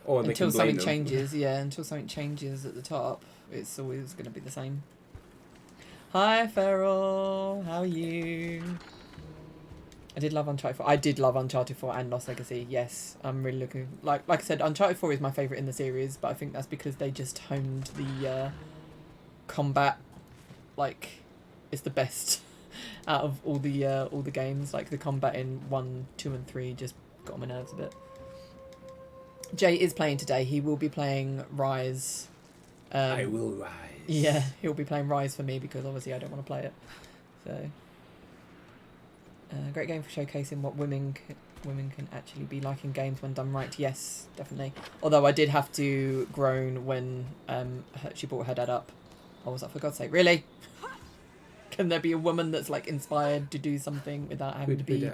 until something changes at the top, it's always going to be the same. Hi, Feral. How are you? I did love Uncharted 4. I did love Uncharted 4 and Lost Legacy. Yes, I'm really looking... Like I said, Uncharted 4 is my favourite in the series, but I think that's because they just honed the combat. Like, it's the best out of all the games. Like, the combat in 1, 2 and 3 just got on my nerves a bit. Jay is playing today. He will be playing Rise. I will rise. Yeah, he'll be playing Rise for me because obviously I don't want to play it. So... great game for showcasing what women can actually be like in games when done right. Yes, definitely. Although I did have to groan when she brought her dad up. I was like, for God's sake, really? Can there be a woman that's like inspired to do something without having to be...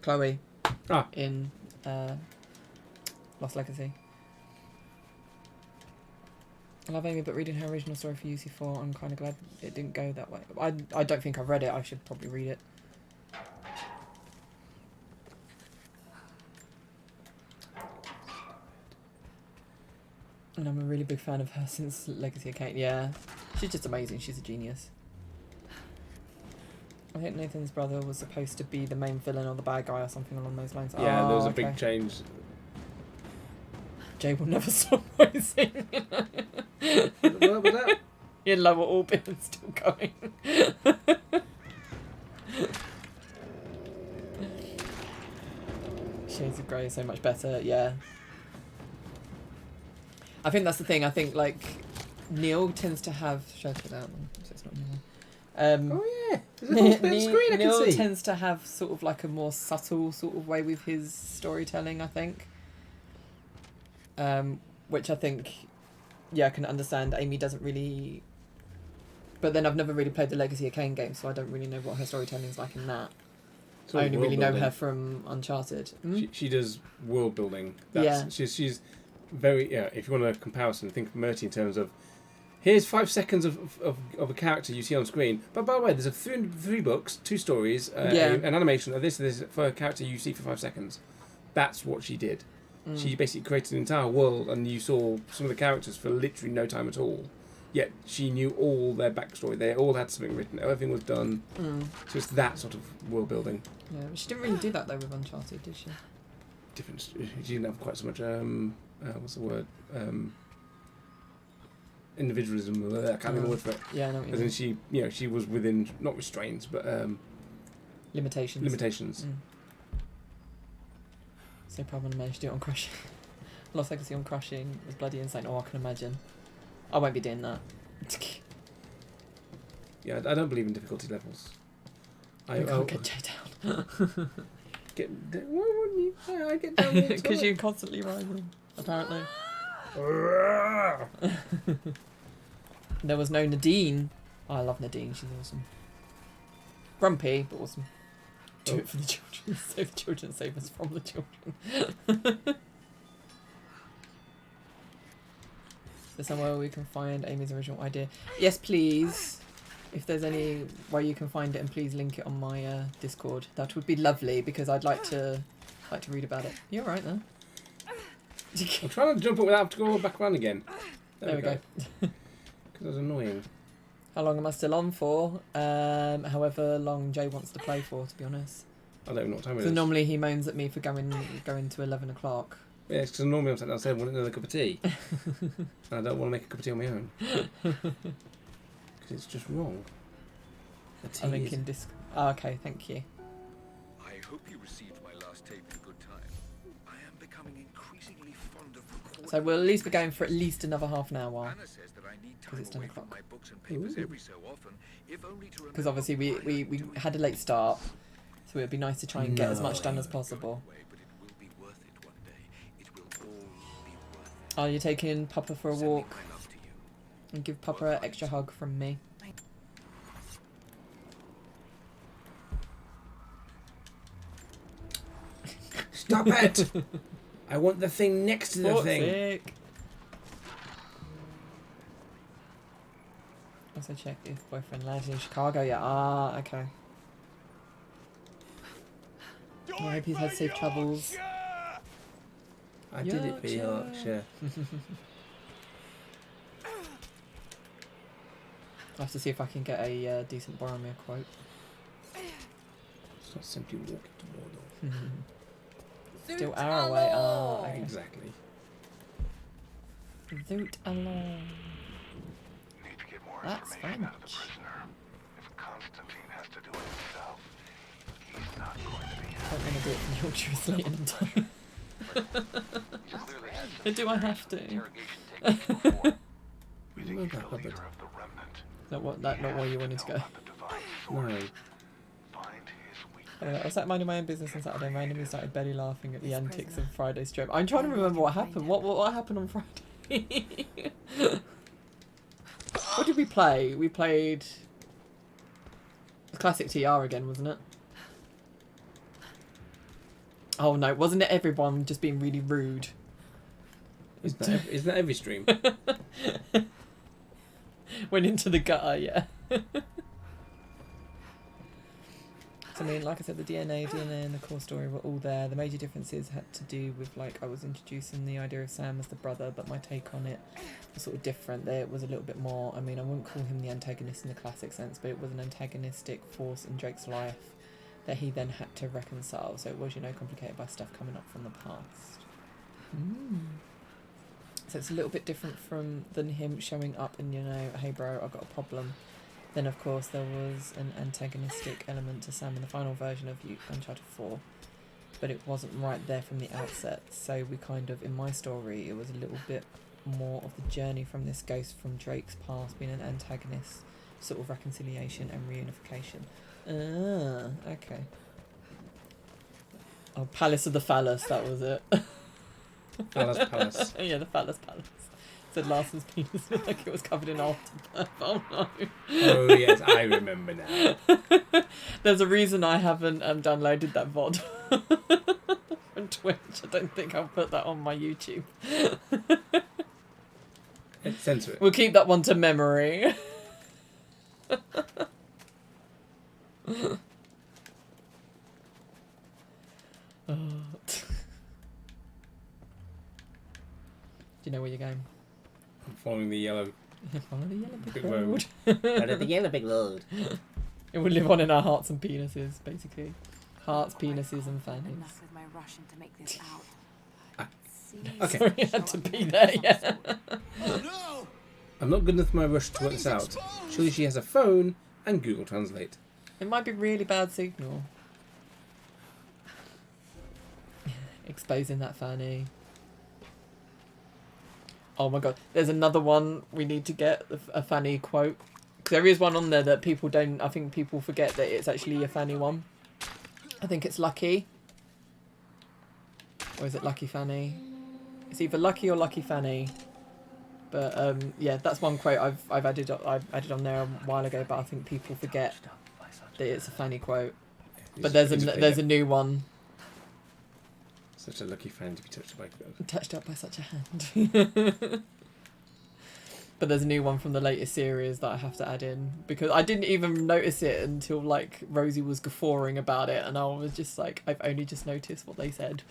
Chloe in Lost Legacy. I love Amy, but reading her original story for UC4, I'm kind of glad it didn't go that way. I don't think I've read it. I should probably read it. And I'm a really big fan of her since Legacy of Kain. Yeah, she's just amazing. She's a genius. I think Nathan's brother was supposed to be the main villain or the bad guy or something along those lines. Yeah, there was a big change. Jay will never stop rising. What was that? Your lower orbit is still going. Shades of Grey is so much better, yeah. I think that's the thing. I think like Neil tends to have. Should I put that on? So it's not Neil. Oh yeah, there's a little bit of screen I can see. Neil tends to have sort of like a more subtle sort of way with his storytelling, I think. Which I think, yeah, I can understand. Amy doesn't really... But then I've never really played the Legacy of Kain game, so I don't really know what her storytelling's like in that. I only really know her from Uncharted. She does world building. She's very... Yeah, if you want a comparison, think of Murty in terms of, here's 5 seconds of a character you see on screen. But by the way, there's three books, 2 stories, an animation of this for a character you see for 5 seconds. That's what she did. She basically created an entire world, and you saw some of the characters for literally no time at all. Yet she knew all their backstory. They all had something written. Everything was done. So it's that sort of world building. Yeah, she didn't really do that though with Uncharted, did she? Different. She didn't have quite so much. What's the word? Individualism. I can't remember the word for it. Yeah, I know what you mean. She was within not restraints, but limitations. Limitations. So probably managed to do it on Crushing. Lost Legacy on Crushing was bloody insane. Oh, I can imagine. I won't be doing that. Yeah, I don't believe in difficulty levels. I can't get Jay down. Why wouldn't you? I get down all the time. Because you're constantly rising, apparently. There was no Nadine. Oh, I love Nadine. She's awesome. Grumpy, but awesome. Do it for the children. Save the children, save us from the children. So somewhere we can find Amy's original idea. Yes, please. If there's any way you can find it, and please link it on my Discord. That would be lovely because I'd like to read about it. You're right there. I'm trying to jump up without having to go back around again. There we go. Because that was annoying. How long am I still on for? However long Jay wants to play for, to be honest. I don't know what time it So is. normally he moans at me for going to 11 o'clock. Yeah, it's because normally I'm sat downstairs wanting another cup of tea. And I don't want to make a cup of tea on my own. Because it's just wrong. The tea I'm thinking Oh, okay, thank you. I hope you received my last tape in good time. I am becoming increasingly fond of recording. So we'll at least be going for at least another half an hour. Anna says that I need time It's 10 away from o'clock. my books and papers every so often, if only to Because remember obviously why we I'm doing had a late start. So it would be nice to try and get as much done as it. possible. But it will be worth it one day. It will all be worth it. Are you taking Papa for a Sending walk? my love to you. And give Papa an extra hug from me. Stop it! I want the thing next to the thing. Sick. Also check if boyfriend lives in Chicago. Yeah. Ah, okay. I hope he's had safe travels. I did it for Yorkshire. I'll have to see if I can get a decent Boromir quote. It's not simply walking to Mordor. Still our way. Ah, okay. Exactly. Zoot along. Need to get more That's information out of the French. prisoner. If Constantine has to do it himself, he's not going to be I'm going to do it from Yorkshire Slate in time. But do I have to? We think he's the leader of the remnant. Not why you wanted to go. The divine No. source. Find his weakness. I was sat minding my own business on Saturday and randomly started belly laughing at the antics of Friday's stream. I'm trying to remember what happened. What happened on Friday? What did we play? We played classic TR again, wasn't it? Oh no, wasn't it everyone just being really rude? Isn't that every stream? Went into the gutter, yeah. So, I mean, like I said, the DNA and the core story were all there. The major differences had to do with, like, I was introducing the idea of Sam as the brother, but my take on it was sort of different. There was a little bit more, I mean, I wouldn't call him the antagonist in the classic sense, but it was an antagonistic force in Drake's life that he then had to reconcile. So it was, you know, complicated by stuff coming up from the past. So it's a little bit different than him showing up and, you know, hey bro, I've got a problem. Then of course there was an antagonistic element to Sam in the final version of Uncharted 4, but it wasn't right there from the outset. So we kind of, in my story, it was a little bit more of the journey from this ghost from Drake's past being an antagonist, sort of reconciliation and reunification. Okay. Oh, Palace of the Phallus, that was it. Phallus Palace. Yeah, the Phallus Palace. Said Larson's penis looked like it was covered in afterbirth. Oh no. Oh yes, I remember now. There's a reason I haven't downloaded that VOD from Twitch. I don't think I'll put that on my YouTube. Censor it. We'll keep that one to memory. Do you know where you're going? I'm following the yellow Follow the yellow big road. road. Follow the yellow big road. It will live on in our hearts and penises, basically. Hearts, penises, and fannies. Enough with my rushing to make this out. Okay. Sorry, I had to be there, yeah. Oh no! I'm not good enough for my rush to work this out. Surely she has a phone and Google Translate. It might be really bad signal. Exposing that fanny. Oh my god, there's another one we need to get, a fanny quote. 'Cause there is one on there that people don't, I think people forget that it's actually a fanny one. I think it's Lucky. Or is it Lucky Fanny? It's either Lucky or Lucky Fanny. But yeah, that's one quote I've added on there a while ago, but I think people forget that it's a fanny quote. But there's a new one. Such a lucky fan to be touched by. Touched up by such a hand. But there's a new one from the latest series that I have to add in because I didn't even notice it until like Rosie was guffawing about it, and I was just like, I've only just noticed what they said.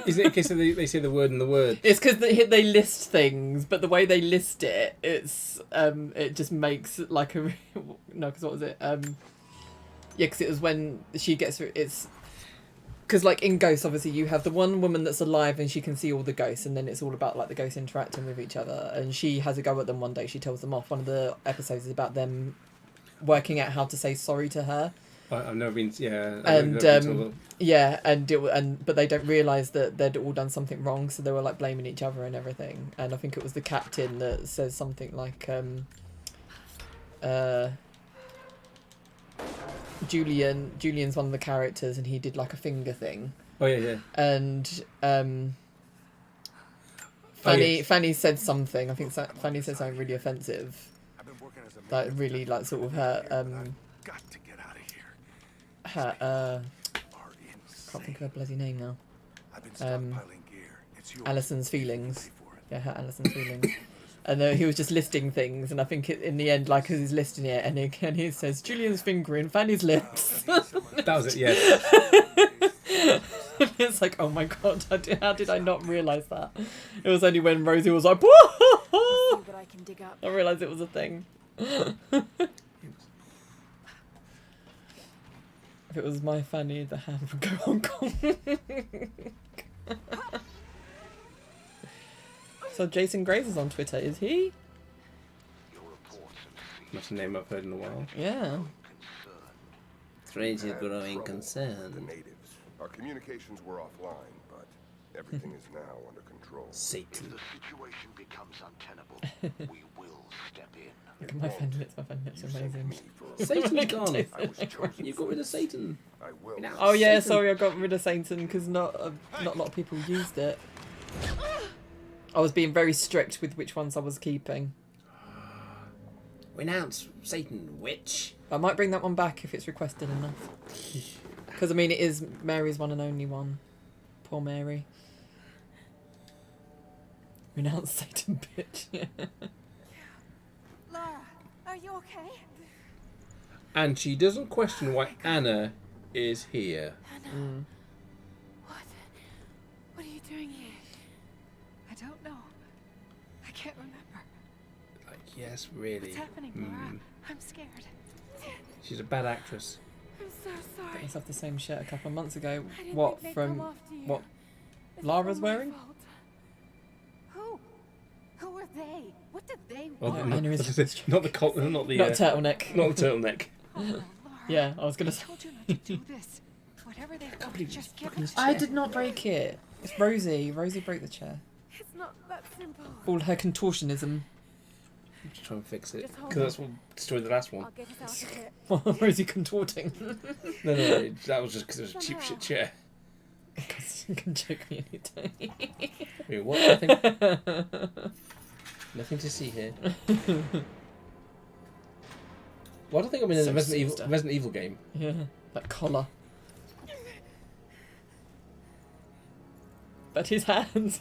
Is it in case they say the word in the word? It's because they list things, but the way they list it, it's it just makes like a no. Because what was it? Yeah, because it was when she gets it's. Because, like, in Ghosts, obviously, you have the one woman that's alive and she can see all the ghosts, and then it's all about, like, the ghosts interacting with each other. And she has a go at them one day. She tells them off. One of the episodes is about them working out how to say sorry to her. I've never been... Yeah. But they don't realise that they'd all done something wrong, so they were, like, blaming each other and everything. And I think it was the captain that says something like... Julian's one of the characters, and he did like a finger thing. Oh yeah. And Fanny said something. I think Fanny said something really offensive. Like really, like sort of her Got to get out of here. Her can't think of her bloody name now. Alison's feelings. Yeah, her Alison's feelings. And he was just listing things, and I think in the end, like, as he's listing it, and he says, Julian's finger in Fanny's lips. That was it, yeah. It's like, oh my god, how did I not realise that? It was only when Rosie was like, I realised it was a thing. If it was my Fanny, the hand would go Hong Kong. So Jason Graves is on Twitter, is he? That's a name I've heard in a while. Yeah. Strange is growing concern. The natives. Our communications were offline, but everything is now under control. Satan. If the situation becomes untenable, we will step in. Look at my fan lips. My fan lips are amazing. Satan's gone. You got rid of Satan. Oh yeah, Satan. Sorry, I got rid of Satan because not a lot of people used it. I was being very strict with which ones I was keeping. Renounce Satan, witch. I might bring that one back if it's requested enough. Because, I mean, it is Mary's one and only one. Poor Mary. Renounce Satan, bitch. Lara, are you okay? And she doesn't question why Anna is here. Anna. What are you doing here? I don't know. I can't remember. Like, yes, really. What's happening, Laura? I'm scared. She's a bad actress. I'm so sorry. Got myself the same shirt a couple of months ago. I didn't What think they'd from come after you. what It's Lara's all my wearing? fault. Who are they? What did they Oh, want? not the not the turtleneck. Not the turtleneck. Oh, Laura. Yeah, I was gonna I say. told you not to do this. Whatever they want, just give it to I me. did not break it. It's Rosie. Rosie broke the chair. It's not that simple. All her contortionism. I'm just trying to fix it. Just hold Because that's what destroyed the last one. I'll get us out of here. Rosie contorting. No, that was just because it was a cheap shit chair. Because you can choke me anytime. Wait, what? Nothing to see here. Why do I think I'm in a Resident Evil game? Yeah, that collar. But his hands!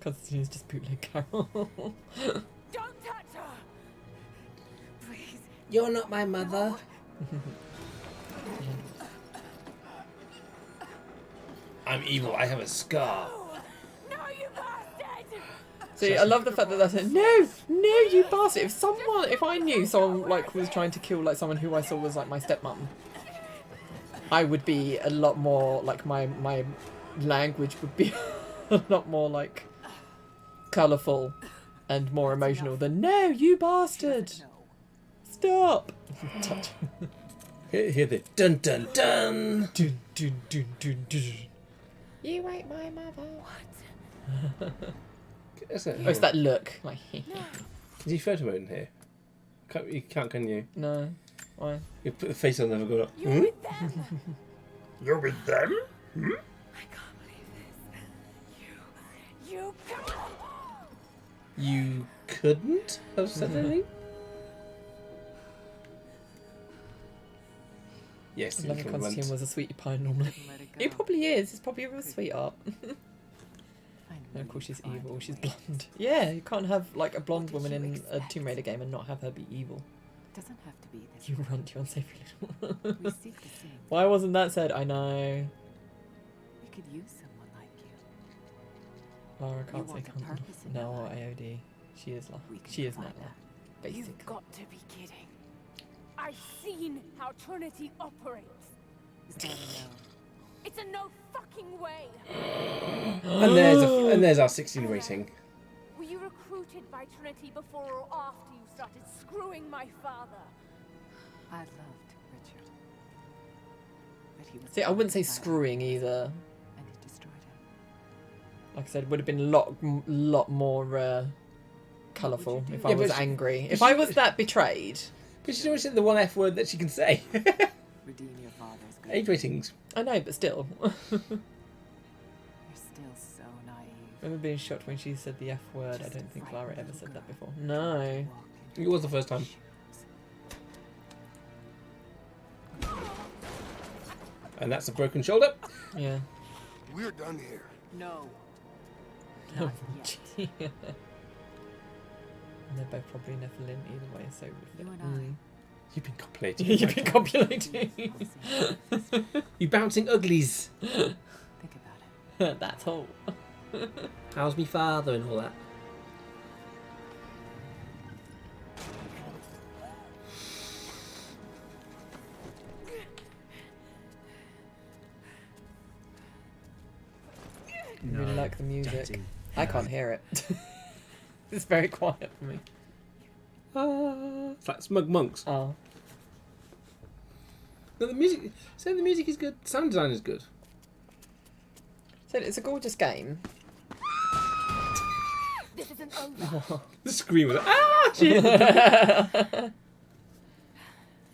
Constantine's just bootleg Carol. Don't touch her! Please. You're not my mother. I'm evil, I have a scar. No, you bastard! See, I love the fact that they said, no, you bastard. If I knew someone like was trying to kill like someone who I saw was like my stepmom, I would be a lot more like my language would be a lot more like colourful and more emotional than no, you bastard. Stop. Hear the dun dun dun. Dun, dun, dun, dun, dun. You ain't my mother. What? It's that look. Like, is he photo mode in here? You can't, can you? No. Why? You put the face on, never got up. You're with them! You're with them? Hmm? I can't believe this. You can't! You couldn't have said anything? Yes, As long as little runt. Constantine was a sweetie pie normally. He probably is. He's probably a real sweetheart. And of course she's evil. She's blonde. Yeah, you can't have like a blonde woman in a Tomb Raider game and not have her be evil. Doesn't have to be this. You runt, you unsavory little. We seek the same. Why wasn't that said? I know. We could use someone like you. Lara can't say want a cunt. purpose in No, your or life. AOD. She is Lara. We can She is provide not Lara. that. Basically. You've got to be kidding. I've seen how Trinity operates. Is that a no? It's a no fucking way. And there's our 16 rating. Were you recruited by Trinity before or after you started screwing my father? I loved Richard. But he was See, I wouldn't say violent, screwing either. and it destroyed him. Like I said, it would have been a lot more colourful if I Yeah, was but she- angry. but If she- I was that betrayed. But she's always said the one F word that she can say. Redeem your father's good. 8 ratings. I know, but still. You're still so naive. I remember being shocked when she said the F word. I don't think Lara ever said that before. No. It was the first time. And that's a broken shoulder. Yeah. We're done here. No. Not yet. And they're both probably Nephilim either way, so... You and You've been copulating. You've been copulating. You bouncing uglies. Think about it. That's all. How's me father and all that? I really like the music. I can't hear it. It's very quiet for me. It's like Smug Monks. Oh. No, the music. So the music is good. Sound design is good. So it's a gorgeous game. This isn't over. The scream was like, ah! Shit. I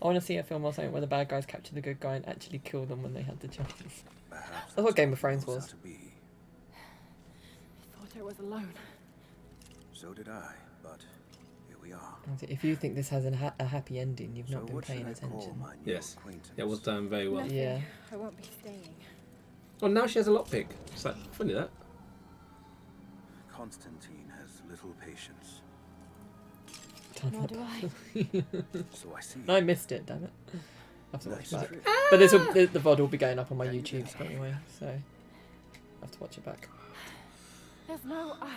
want to see a film or something where the bad guys capture the good guy and actually kill them when they had the chance. That's what Game of Thrones was. Thought I was alone. So did I, but here we are. If you think this has a happy ending, you've not been paying attention. Yes. That was done very well. Nothing. Yeah. I won't be staying. Oh, now she has a lockpick. It's like, funny that. Constantine has little patience. Nor do I. So I see. No, I missed it, damn it. I have to watch Nice it back. trick. But this will, the VOD will be going up on my YouTube anyway, so I have to watch it back. There's no us.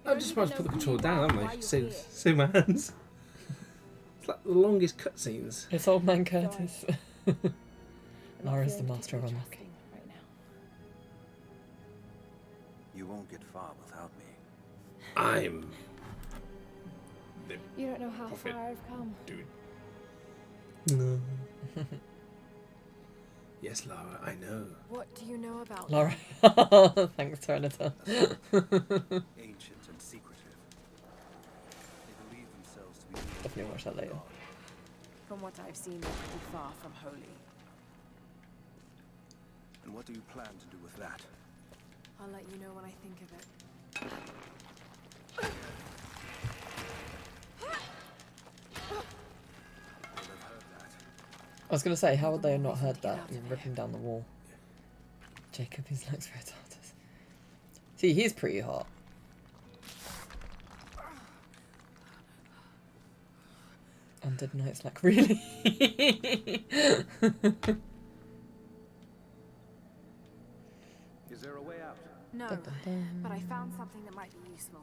I just supposed to put the controller down, haven't I? Save my hands. It's like the longest cutscenes. It's old man Curtis. Lara's the master of unlocking. Right now. You won't get far without me. I'm the You don't know how Prophet. far I've come. dude. No. Yes, Lara, I know. What do you know about Lara. Thanks, Serenita. Ancient and secretive. They believe themselves to be. Definitely watch that later. From what I've seen, they're pretty far from holy. And what do you plan to do with that? I'll let you know when I think of it. I was going to say, how would they have not heard that? You're ripping down the wall. Jacob is like Spiritus. See, he's pretty hot. Undead Knight's like, really? Is there a way out? No, but I found something that might be useful.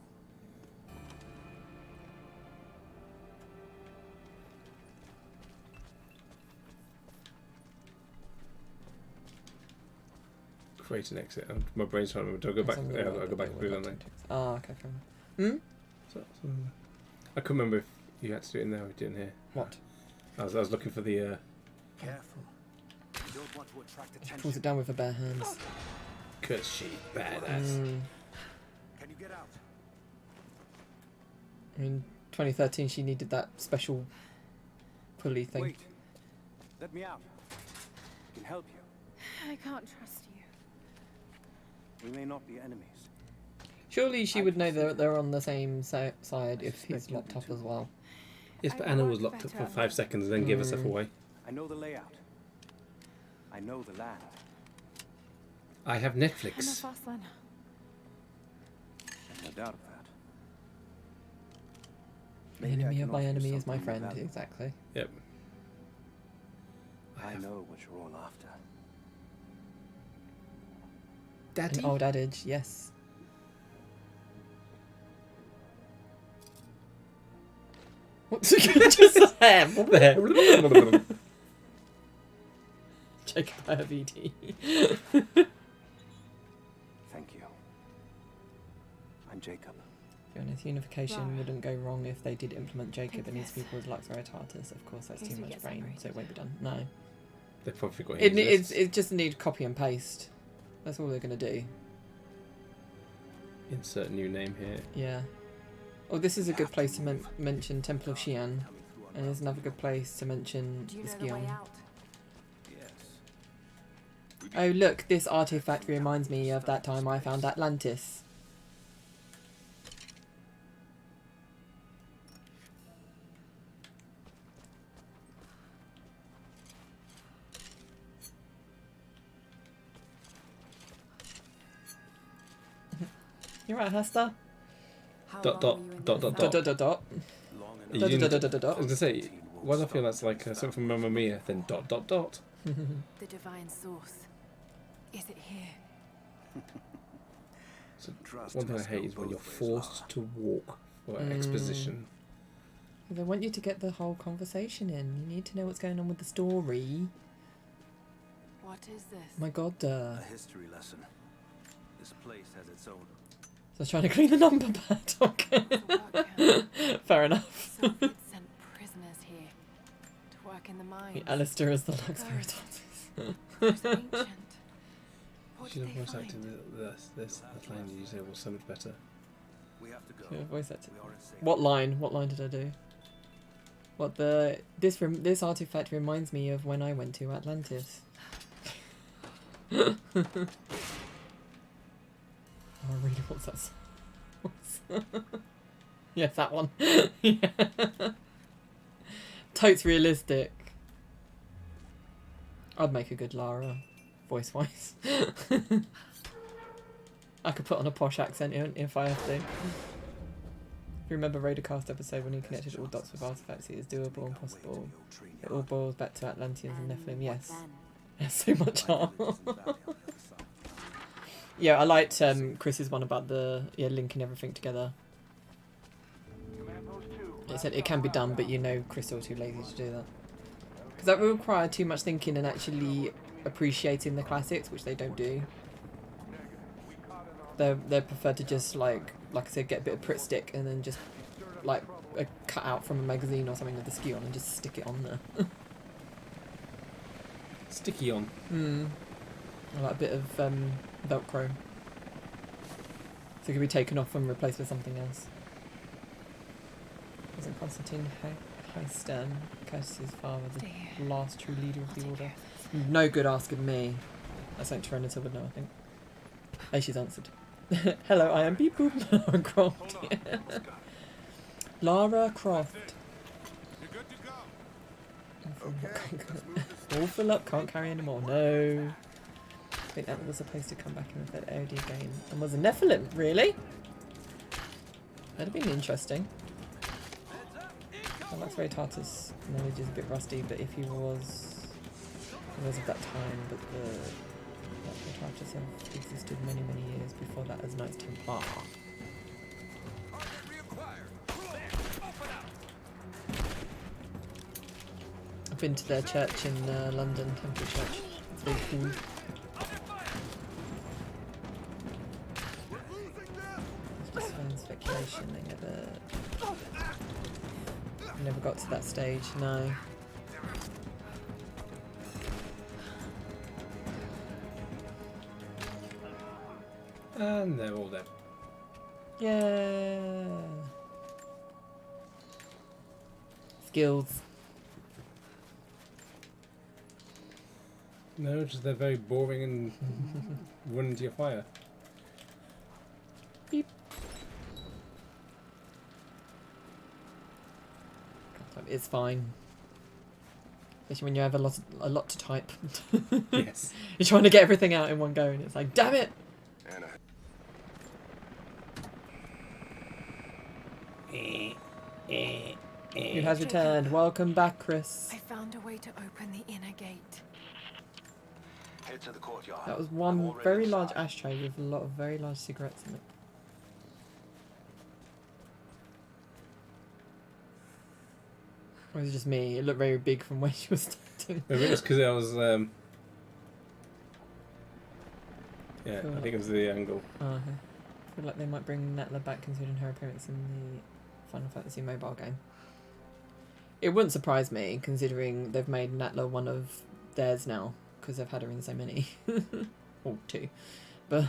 Create an exit. My brain's trying to remember. Do I go back? Yeah, I'll go back and put it on there. Oh, okay, fair enough. I couldn't remember if you had to do it in there or do it in here. What? I was looking for the. Careful. You don't want to attract She attention. pulls it down with her bare hands. Cause she badass. Can you get out? I mean, 2013, she needed that special pulley thing. Wait. Let me out. I can help you. I can't trust you. We may not be enemies. Surely she would know they're on the same side if he's locked up as well. Yes, but Anna was locked up for 5 seconds and then gave herself away. I know the layout. I know the land. I have I'm a Netflix. fast learner. No doubt of that. The Maybe I enemy can of my offer you enemy is my something friend. valuable. Exactly. Yep. I know what you're all after. Daddy? An old adage, yes. What's just there? What the hell? Jacob VD. Thank you. I'm Jacob. To be honest, unification Right. wouldn't go wrong if they did implement Jacob Take and his this. people as Lux Veritatis. Of course, that's Case too we much get brain, so it separated. won't be done. No. They probably got It just need copy and paste. That's all they're going to do. Insert new name here. Yeah. Oh, this is a good place to mention Temple of Xi'an. And there's another good place to mention Do you the know the way Skion. out? Yes. Oh, look, this artifact reminds me of that time I found Atlantis. You're right, Hester. How Dot, long were you in dot, the dot, Dot cell? dot dot dot. Long You enough. didn't- Dot, dot, dot, dot, I was going to say, why do I feel that's like something from Mamma Mia, then dot, dot, dot? The divine source. Is it here? So Trust one thing I must hate go is when you're both ways, forced to walk for exposition. They want you to get the whole conversation in. You need to know what's going on with the story. What is this? My god, A history lesson. This place has its own. So I was trying to clean the number pad. Okay. Fair enough. Soviets sent prisoners here to work in the mines. Alistair is the Lux Those- Veritatis. Those ancient. What Should did have they voice acted find? this line you say was so much better. We have to go. Should have voice acted. We are in safe. What line? What line did I do? What the this artifact reminds me of when I went to Atlantis. Oh, really? What's that? Yeah, that one. Yeah. Totes realistic. I'd make a good Lara, voice-wise. I could put on a posh accent if I have to. If you remember Radarcast episode when he connected all dots with artifacts, it is doable and possible. It all boils back to Atlanteans and Nephilim. Yes. There's so much harm. Yeah, I liked Chris's one about the linking everything together. It said it can be done, but you know Crystal too lazy to do that. Because that would require too much thinking and actually appreciating the classics, which they don't do. They prefer to just like I said, get a bit of Pritt stick and then just like a cut out from a magazine or something with the ski on and just stick it on there. Sticky on. Or like a bit of Velcro. So it can be taken off and replaced with something else. Wasn't Constantine Heistern, Curtis's father, the last true leader of the Order? No good asking me. That's like Tyrannosaur would know, I think. Hey, she's answered. Hello, I am Beep Boop Lara Croft. Lara Croft. All full up, can't carry anymore. No. I think that was supposed to come back in the third AOD game. And was a Nephilim, really? That'd have been interesting. Well, Lux Veritatis knowledge is a bit rusty, but if he was of that time, but the Lux Veritatis have existed many, many years before that as Knights Templar. I've been to their church in London, Temple Church. It's very cool. It's just fun speculation. They never got to that stage. No. And they're all dead. Yeah. Skills. No, just they're very boring and run into your fire. Beep. It's fine. Especially when you have a lot to type. Yes. You're trying to get everything out in one go, and it's like, damn it! Anna. Who has returned? Welcome back, Chris. I found a way to open the inner gate. Head to the courtyard. That was I'm one already very inside. large ashtray with a lot of very large cigarettes in it. Or is it just me? It looked very big from where she was standing. Maybe it was because I was. Yeah, Cool. I think it was the angle. Oh, okay. I feel like they might bring Natla back considering her appearance in the Final Fantasy mobile game. It wouldn't surprise me considering they've made Natla one of theirs now because they've had her in so many. Or two. But.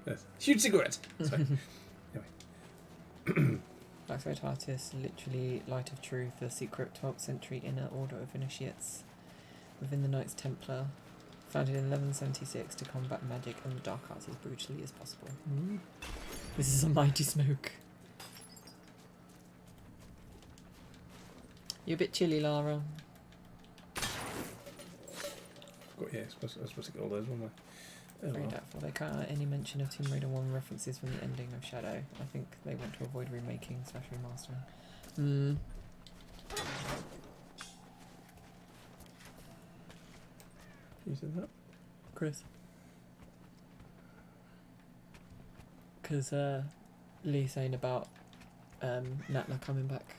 Yes. Huge cigarette! Sorry. Anyway. Black Thread Artist, literally Light of Truth, a secret 12th century inner order of initiates within the Knights Templar, founded in 1176 to combat magic and the dark arts as brutally as possible. This is a mighty smoke. You're a bit chilly, Lara. Yeah, I was supposed to get all those, wasn't I? Oh, Very well. doubtful. They cut out any mention of Tomb Raider 1 references from the ending of Shadow. I think they want to avoid remaking / remastering. You said that? Chris. Because Lee saying about Natla coming back.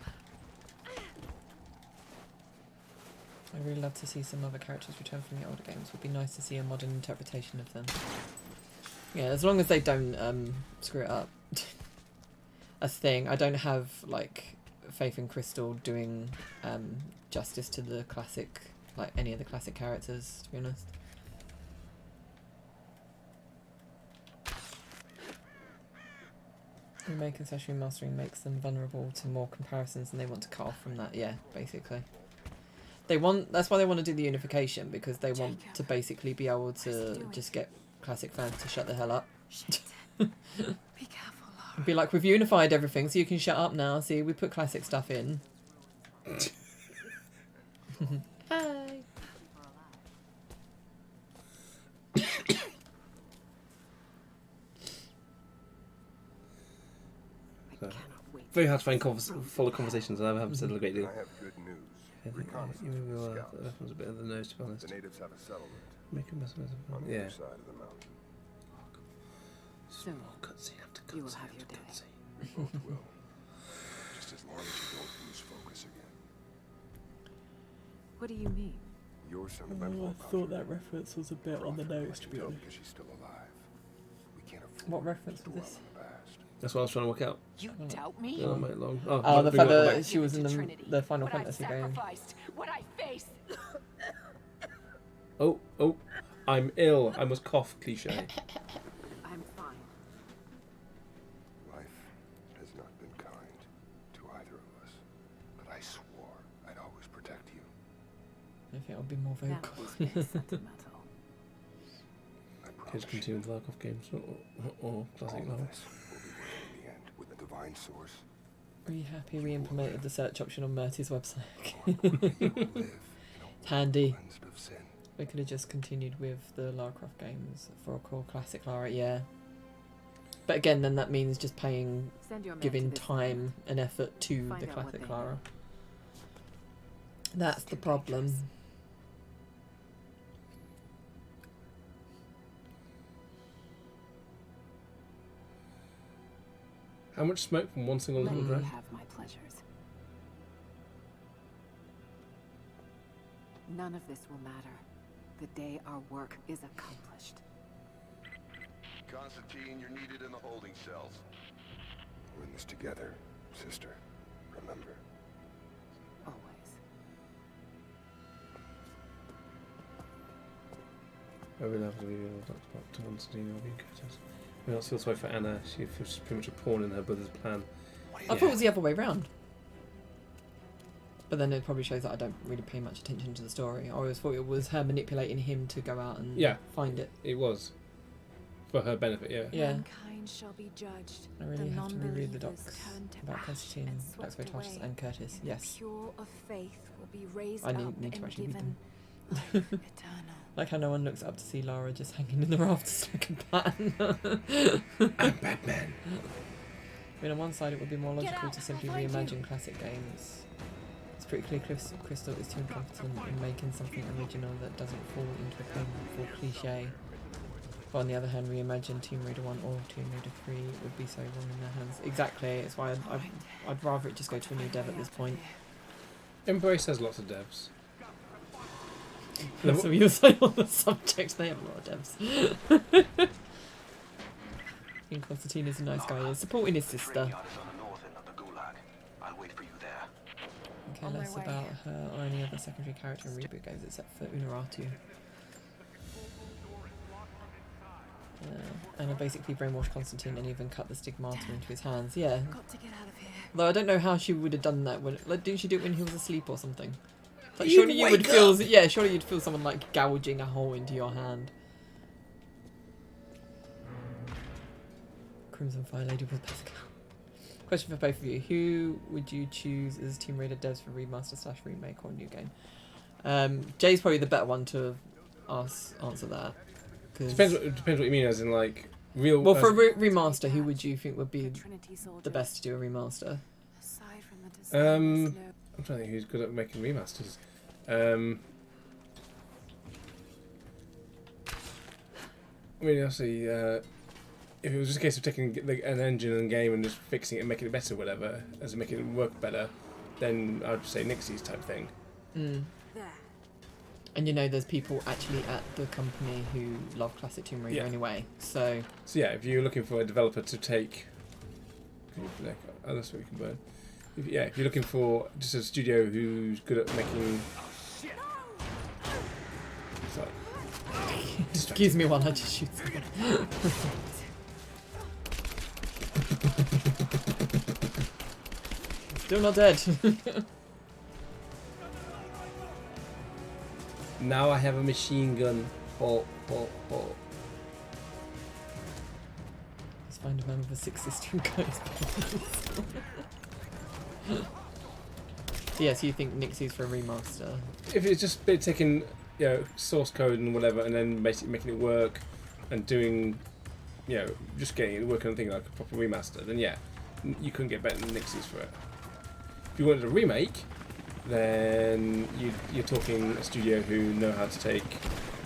I really love to see some other characters return from the older games. Would be nice to see a modern interpretation of them. Yeah, as long as they don't screw it up. That's the thing. I don't have like faith in Crystal doing justice to the classic, like any of the classic characters, to be honest. Remake and / remastering makes them vulnerable to more comparisons and they want to cut off from that. Yeah, basically. That's why they want to do the unification, because they want to basically be able to just get classic fans to shut the hell up. Be careful, Lara. Be like, we've unified everything, so you can shut up now. See, we put classic stuff in. Hi. Very hard to find follow conversations. I haven't said a great deal. I have good news. That was a bit of the nose, to be honest. The natives have a settlement Make a mess of it. on the Yeah. other side of the mountain. Soon, Cutscene after you will cutscene have your after day. cutscene. We both will. Just as long as you don't lose focus again. What do you mean? You're sentimental about thought her. that reference was a bit on the nose, to be honest. Because she's still alive. We can't afford What reference to was dwell this? on the past. That's what I was trying to work out. You doubt me? Oh, mate, long. Oh, the we fact got that back. she was in Give it to the Final what I've Fantasy game. sacrificed, what I face. Oh, I'm ill. I must cough. Cliche. I'm fine. Life has not been kind to either of us. But I swore I'd always protect you. I think I'll be more That vocal. was very sentimental. I promise Kids you. continue with Larkov games or classic All of novels. this will be worth it in the end. With the divine source, Are you happy we implemented the search option on Murty's website? you will live It's handy. cleansed of sin. We could have just continued with the Lara Croft games for a core classic Lara, yeah. But again, then that means just paying, Send your men giving to this time and effort to Find the out what classic they Lara. know. That's the problem. How much smoke from one single Let little me drag? have my pleasures. None of this will matter the day our work is accomplished. Constantine, you're needed in the holding cells. We're in this together, sister. Remember. Always. I really have to be to Constantine or being characters. I don't feel sorry for Anna. She feels pretty much a pawn in her brother's plan. I thought it was the other way round. But then it probably shows that I don't really pay much attention to the story. I always thought it was her manipulating him to go out and find it. It was. For her benefit, yeah. Yeah. Mankind shall be judged. I really The have to reread the non-believers docs turned to about ash Constantine, and swept Maxwell Tartus, away. and Curtis. And Yes. the pure of faith will be raised I up need to and actually read given them. life eternal. Like how no one looks up to see Lara just hanging in the rafters like a pattern. I'm Batman. I mean, on one side it would be more logical to simply reimagine classic games. It's pretty clear Crystal is too incompetent in making something original that doesn't fall into a painful cliche. But on the other hand, reimagine Tomb Raider 1 or Tomb Raider 3 would be so wrong in their hands. Exactly, it's why I'd rather it just go to a new dev at this point. Embrace has lots of devs. So you're saying on the subject, they have a lot of devs. And Constantine is a nice guy, he's supporting his sister. Okay, less about her or any other secondary character in reboot games except for Unuratu. And I basically brainwashed Constantine and even cut the stigmata into his hands. Yeah. Got to get out of here. Though I don't know how she would have done that. Like, didn't she do it when he was asleep or something? Like, You'd surely you would wake feel. up. Yeah, surely you'd feel someone like gouging a hole into your hand. Crimson Fire Lady with Pascal. Question for both of you: who would you choose as Tomb Raider devs for remaster/remake or new game? Jay's probably the better one to answer that. Depends what you mean, as in like real. Well, for a remaster, who would you think would be the best to do a remaster? I'm trying to think who's good at making remasters. I mean, obviously, if it was just a case of taking an engine and game and just fixing it and making it better, or whatever, as in making it work better, then I'd say Nixie's type thing. Mm. And you know, there's people actually at the company who love classic Tomb Raider anyway. So yeah, if you're looking for a developer to take, oh, that's what we can burn. If you're looking for just a studio who's good at making. Excuse me while I just shoot someone. Still not dead. Now I have a machine gun. Let's find a man with a 6 system codes. Yeah, so you think Nixie's for a remaster? If it's just taking source code and whatever, and then basically making it work, and doing, just getting it working on thing like a proper remaster, then yeah, you couldn't get better than Nixie's for it. If you wanted a remake, then you're talking a studio who know how to take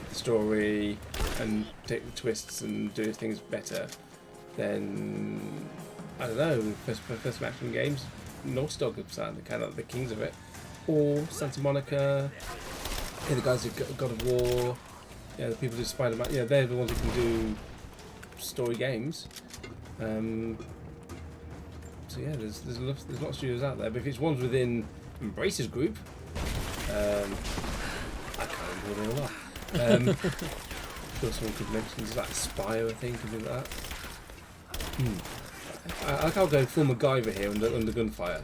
the story and take the twists and do things better. Then I don't know, first action games, Naughty Dog sound kind of like the kings of it, or Santa Monica. Yeah, the guys who God of War. Yeah, the people who do Spider-Man. Yeah, they're the ones who can do story games. So yeah, there's a lot of studios out there. But if it's ones within Embrace's group, I can't remember what they all are. Sure, someone could mention things like Spire, I think, and things like that. I'll go full MacGyver here under gunfire.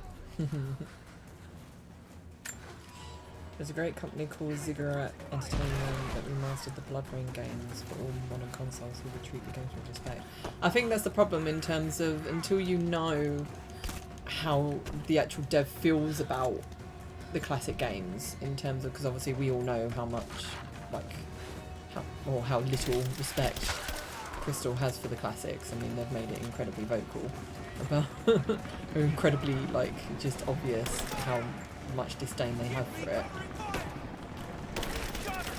There's a great company called Ziggurat Entertainment that remastered the Blood Rain games for all modern consoles who would treat the games with respect. I think that's the problem in terms of until you know how the actual dev feels about the classic games, in terms of, because obviously we all know how much, how little respect Crystal has for the classics. I mean, they've made it incredibly vocal about, or incredibly just obvious how much disdain they have for it.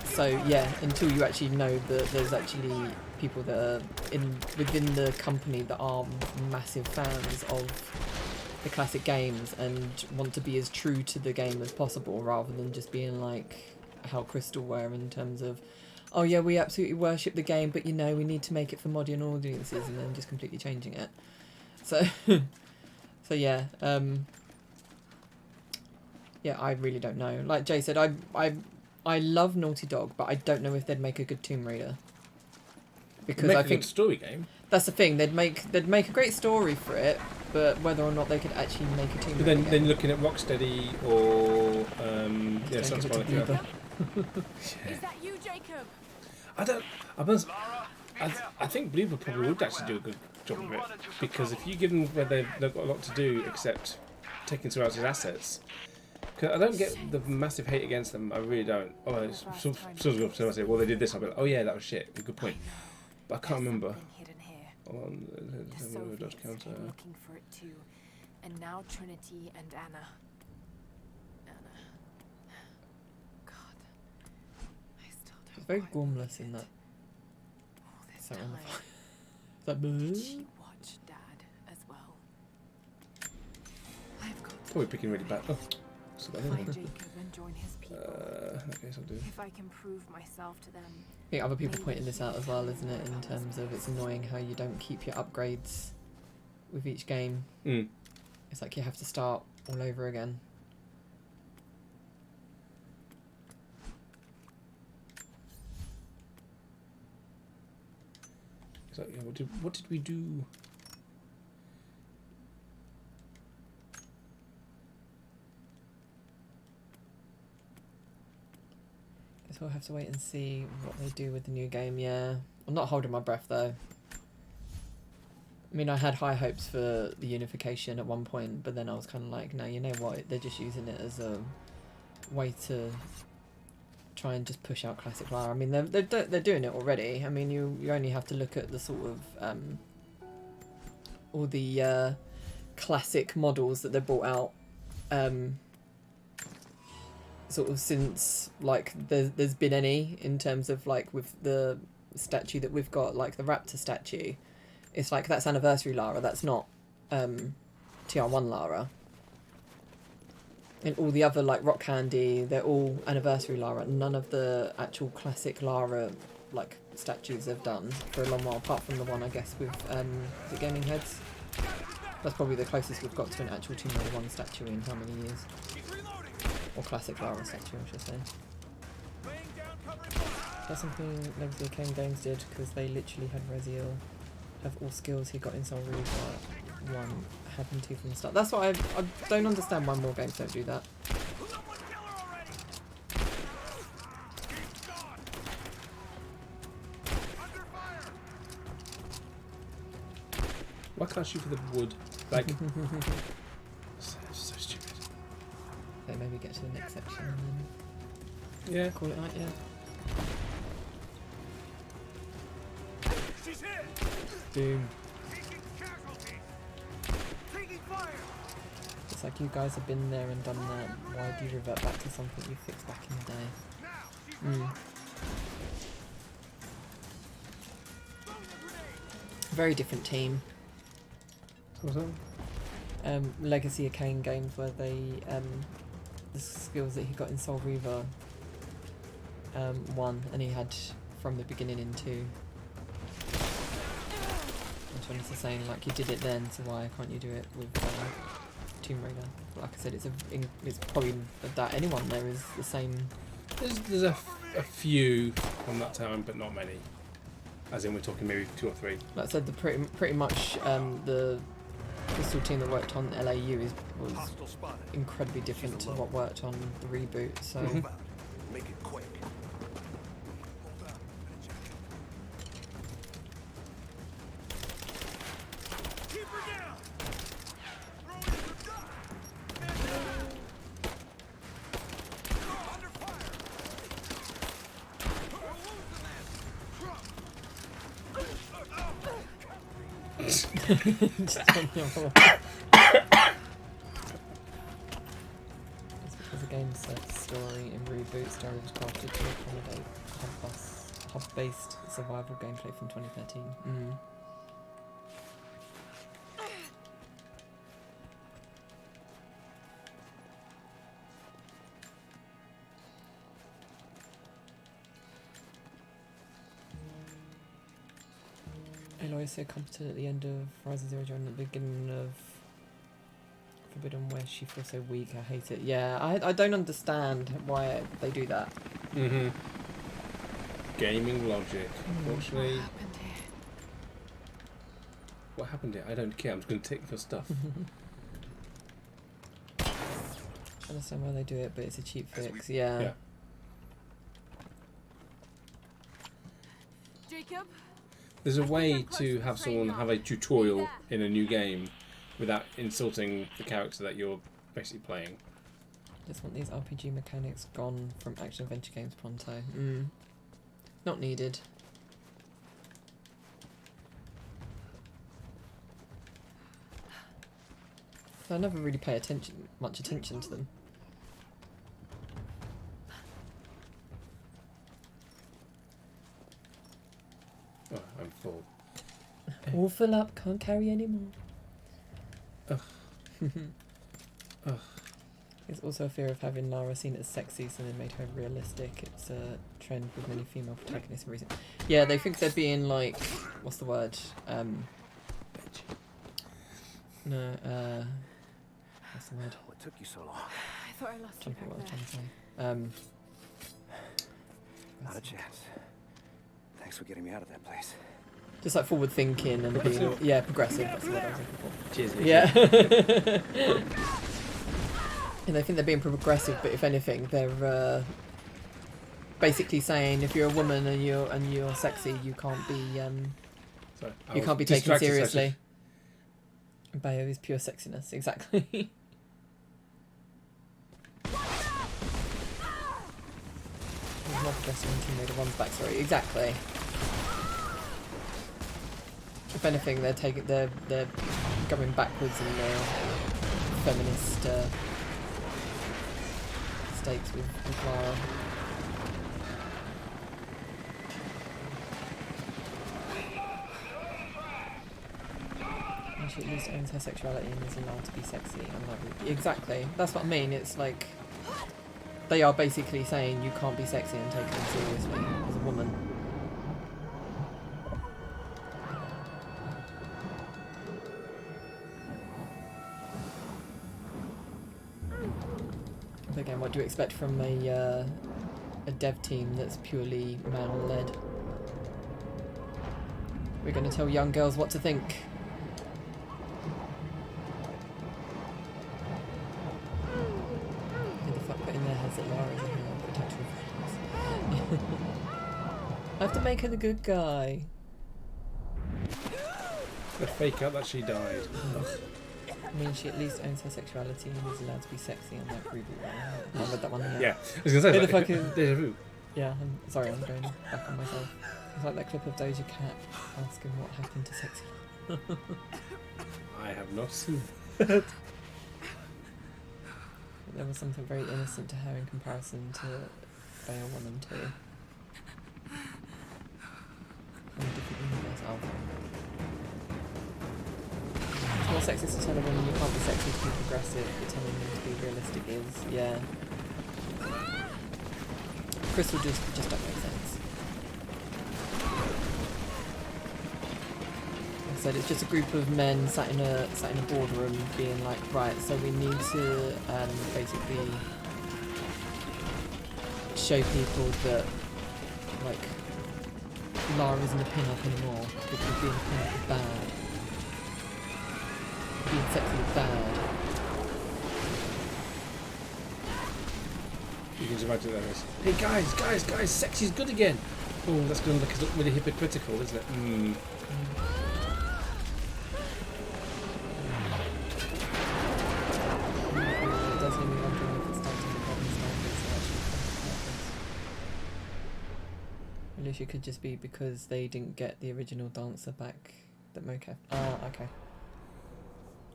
So yeah, until you actually know that there's actually people that are within the company that are massive fans of the classic games and want to be as true to the game as possible, rather than just being like how Crystal were in terms of, oh yeah, we absolutely worship the game, but we need to make it for modern audiences, and then just completely changing it. So so yeah, yeah, I really don't know. Like Jay said, I love Naughty Dog, but I don't know if they'd make a good Tomb Raider. Because I think a story game. That's the thing. They'd make a great story for it, but whether or not they could actually make a Tomb Raider game. Then looking at Rocksteady or Santa Monica. Is that you, Jacob? I think Believer probably would actually do a good job of it. Because if you give them where they've got a lot to do except taking someone else's assets, because I don't get the massive hate against them. I really don't. Oh, it's someone's going to say, well, they did this. I'll be like, oh yeah, that was shit. Good point. But I can't remember. Hold on, The Soviets came looking for it too, and now Trinity and Anna. God, I still don't. It's very gormless in that. All this Is that on the time, Is that did she watch Dad as well? I've got to probably picking really bad. Oh, so that find Jacob and join his people. Okay, so I'll do. If I can prove myself to them. I think other people pointing this out as well, isn't it? In terms of it's annoying how you don't keep your upgrades with each game. It's like you have to start all over again. So, yeah, what did we do? Guess we'll have to wait and see what they do with the new game. Yeah, I'm not holding my breath though. I mean, I had high hopes for the unification at one point, but then I was kind of like, no, you know what? They're just using it as a way to try and just push out classic Lara. I mean, they're doing it already. I mean, you only have to look at the sort of all the classic models that they brought out sort of since like there's been any in terms of like with the statue that we've got, like the Raptor statue. It's like that's anniversary Lara. That's not TR1 Lara. And all the other like Rock Candy, they're all anniversary Lara. None of the actual classic Lara like statues they've done for a long while, apart from the one I guess with the Gaming Heads. That's probably the closest we've got to an actual Tomb Raider 1 statue in how many years? Or classic Lara statue, I should say. That's something Legacy of Kain Games did, because they literally had Reziel have all skills he got in Soul Reaver 1 happened to from the start. That's what I don't understand why more games don't do that. Why can't I shoot for the wood? Like, so stupid. Okay, maybe get to the next section and then yeah, call it night. Yeah. She's hit. Boom. Taking fire. It's like you guys have been there and done that. Why do you revert back to something you fixed back in the day? Very different team. What's that? Legacy of Kain games where they the skills that he got in Soul Reaver 1 and he had from the beginning in 2. I'm trying to saying like you did it then, so why can't you do it with Tomb Raider? Like I said, it's probably that anyone there is the same. There's a few from that time, but not many. As in, we're talking maybe 2 or 3. Like I said, the pretty much the Crystal team that worked on LAU was incredibly different to what worked on the reboot. So. Make it quick. Just on your wall. It's because the game's story in Reboot story was crafted to accommodate hub-based survival gameplay from 2013. Aloy is so competent at the end of Horizon Zero Dawn and the beginning of Forbidden West. She feels so weak. I hate it. Yeah, I don't understand why they do that. Gaming logic. Unfortunately. What happened here? I don't care. I'm just going to take your stuff. I understand why they do it, but it's a cheap fix. Yeah. Jacob? There's a way to have someone have a tutorial in a new game without insulting the character that you're basically playing. Just want these RPG mechanics gone from action adventure games pronto. Not needed. I never really pay much attention to them. Oh, I'm full. All fill up, can't carry anymore. Ugh. Ugh. There's also a fear of having Lara seen as sexy, so they made her realistic. It's a trend with many female protagonists in recent. Yeah, they think they're being like, what's the word? No, what's the word? What took you so long? I thought I lost you back What I was there. trying to say. Not a chance. Thanks for getting me out of that place. Just like forward thinking and being, yeah, progressive. That's the word I was looking for. Cheers, yeah. And they think they're being progressive, but if anything, they're basically saying if you're a woman and you're sexy, you can't be you can't be taken seriously. Bayo is pure sexiness, exactly. He's not progressive when Tomb Raider 1's backstory, exactly. If anything, they're going backwards in their feminist stakes with Lara. And she at least owns her sexuality and is allowed to be sexy. Exactly. That's what I mean. It's like they are basically saying you can't be sexy and taken seriously as a woman. Again, what do you expect from a dev team that's purely male-led? We're going to tell young girls what to think. Who the fuck put in their heads that Lara is a potential friend? I have to make her the good guy. The fake out that she died. I mean, she at least owns her sexuality and is allowed to be sexy on that reboot. I read that one. Yeah, I was going to say, who the like, fuck is Deja Vu. Yeah, I'm sorry, I'm going back on myself. It's like that clip of Doja Cat asking what happened to sexy. I have not seen There was something very innocent to her in comparison to Bale 1 and 2. In a different universe. Oh. It's more sexist to tell a woman you can't be sexy to be progressive, but telling them to be realistic is, yeah. Crystal just don't make sense. Like I said, it's just a group of men sat in a boardroom being like, right, so we need to basically show people that like Lara isn't a pin-up anymore because being a pin-up is bad. Being sexy is bad. You can just imagine that as, hey guys, sexy's good again. Oh, that's going to look really hypocritical, isn't it? Mm. It does make me wonder if it's starting to modern standards that actually purpose. At least it could just be because they didn't get the original dancer back that Mocha. Ah, okay.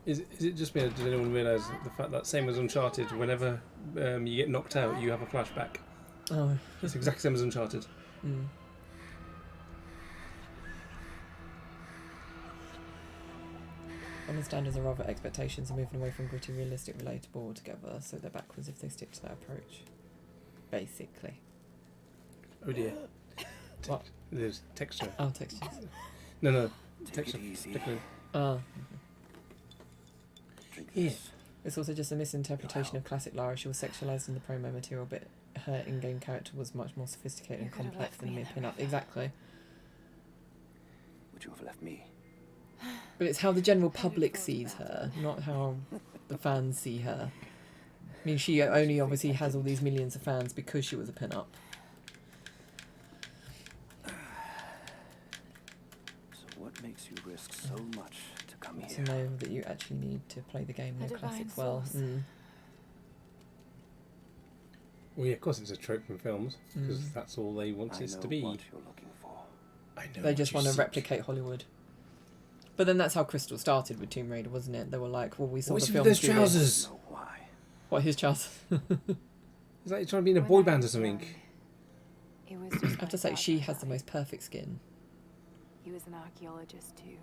Is it just me, or did anyone realise the fact that same as Uncharted, whenever you get knocked out, you have a flashback? Oh. It's exactly the same as Uncharted. Mm. Modern standards are rather expectations are moving away from gritty, realistic, relatable altogether, so they're backwards if they stick to that approach. Basically. Oh dear. What? There's texture. Oh, textures. No. Take Texture. it easy. Particularly. Ah. Yeah. It's also just a misinterpretation of classic Lara. She was sexualised in the promo material, but her in-game character was much more sophisticated and complex than mere pin-up. Exactly. Would you have left me? But it's how the general public sees her, not how the fans see her. I mean, she only obviously has all these millions of fans because she was a pin-up. to know that you actually need to play the game The the classics divine well. source. Well, yeah, of course it's a trope from films, because Mm. that's all they want it to be. What you're looking for. I know. They just what want you to seek. replicate Hollywood. But then that's how Crystal started with Tomb Raider, wasn't it? They were like, well, we saw What's the with film. those trousers? Know why? What, his trousers? Is that you trying to be in a When boy I band or was something? young, it was just I have to my say, father she and has the I. most perfect skin. He was an archaeologist too.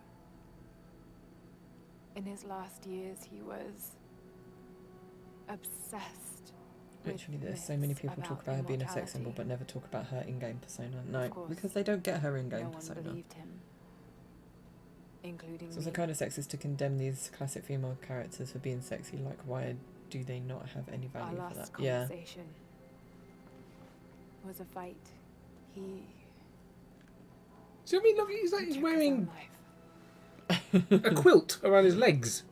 In his last years, he was obsessed. Literally, with there's so many myths people talk about her being a sex symbol, but never talk about her in-game persona. No, course, because they don't get her in-game no one persona. believed him, including So it's me. kind of sexist to condemn these classic female characters for being sexy. Like, why do they not have any Our value for that? last Yeah. conversation was a fight. He See what I mean? Look, he's like he's took his wearing own life. a quilt around his legs.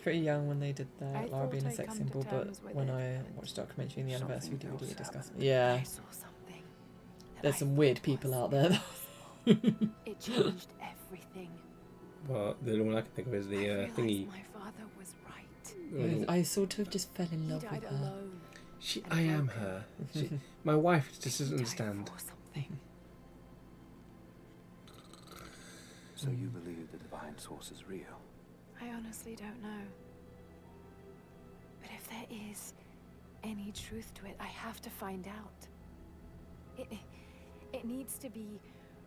Pretty young when they did I that, Lara being a thought I'd sex come to symbol, but terms with when it. I watched the documentary in the anniversary Something DVD, else it discussed happened. Yeah. I saw something. that There's I some weird thought people was out there. impossible. It changed everything. Well, the only one I can think of is I the realized thingy. my father was right. I sort of just fell in He love died with her. alone. I am her. My wife just doesn't He died understand. for something. So you believe the divine source is real? I honestly don't know. But if there is any truth to it, I have to find out. It needs to be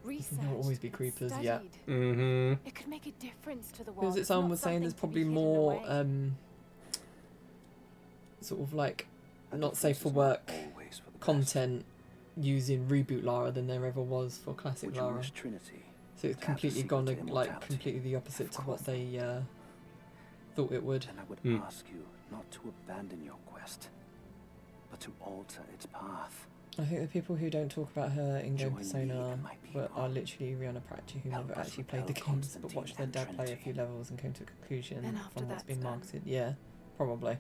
researched. There'll always be and creepers, studied. yeah. Mm-hmm. It could make a difference to the world. Because It's someone not was saying there's something to probably be hidden more, away. sort of like, And not the safe force for is work not always for the best. content using reboot Lara than there ever was for classic Would you Lara. wish Trinity So it's to have the completely secret gone to like immortality? completely the opposite Of to what course they thought it would. Then I would Hmm. ask you not to abandon your quest, but to alter its path. I think the people who don't talk about her in-game Join me persona and my but people. are literally Rihanna Pratchett who Help never us actually played the repel games but Constantine watched their and dad play a Trinity. few levels and came to a conclusion Then after from what's that's been done. marketed. Yeah, probably.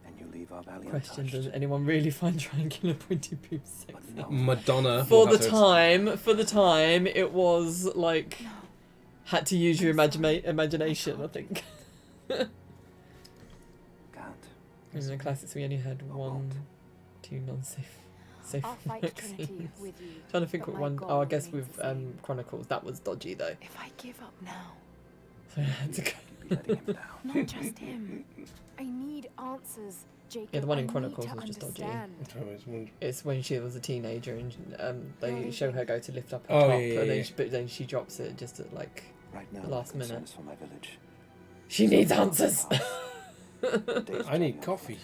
And you leave our valley Question: untouched. does anyone really find triangular pointy boobs sexy? But no. Madonna. For will the have to- time, it was like No. had to use your I'm sorry. imagination. I I think. Can't. In the classics, we only had Or one, won't. two non-safe, safe I'll fight sex Trinity scenes. with you. Trying to think but what my one. goal Oh, I guess remains with the same. Chronicles, that was dodgy though. If I give up now, So I had to go. You'd be letting him down. not just him. I need answers, Jacob. Yeah, the one in I need Chronicles to was just dodgy. understand. It's when she was a teenager and they You're show her leaving. go to lift up her Oh, top, yeah, and then yeah. but then she drops it just at like Right now, the last my concern minute. is for my village. She needs answers. Dave's I need joining us. coffee.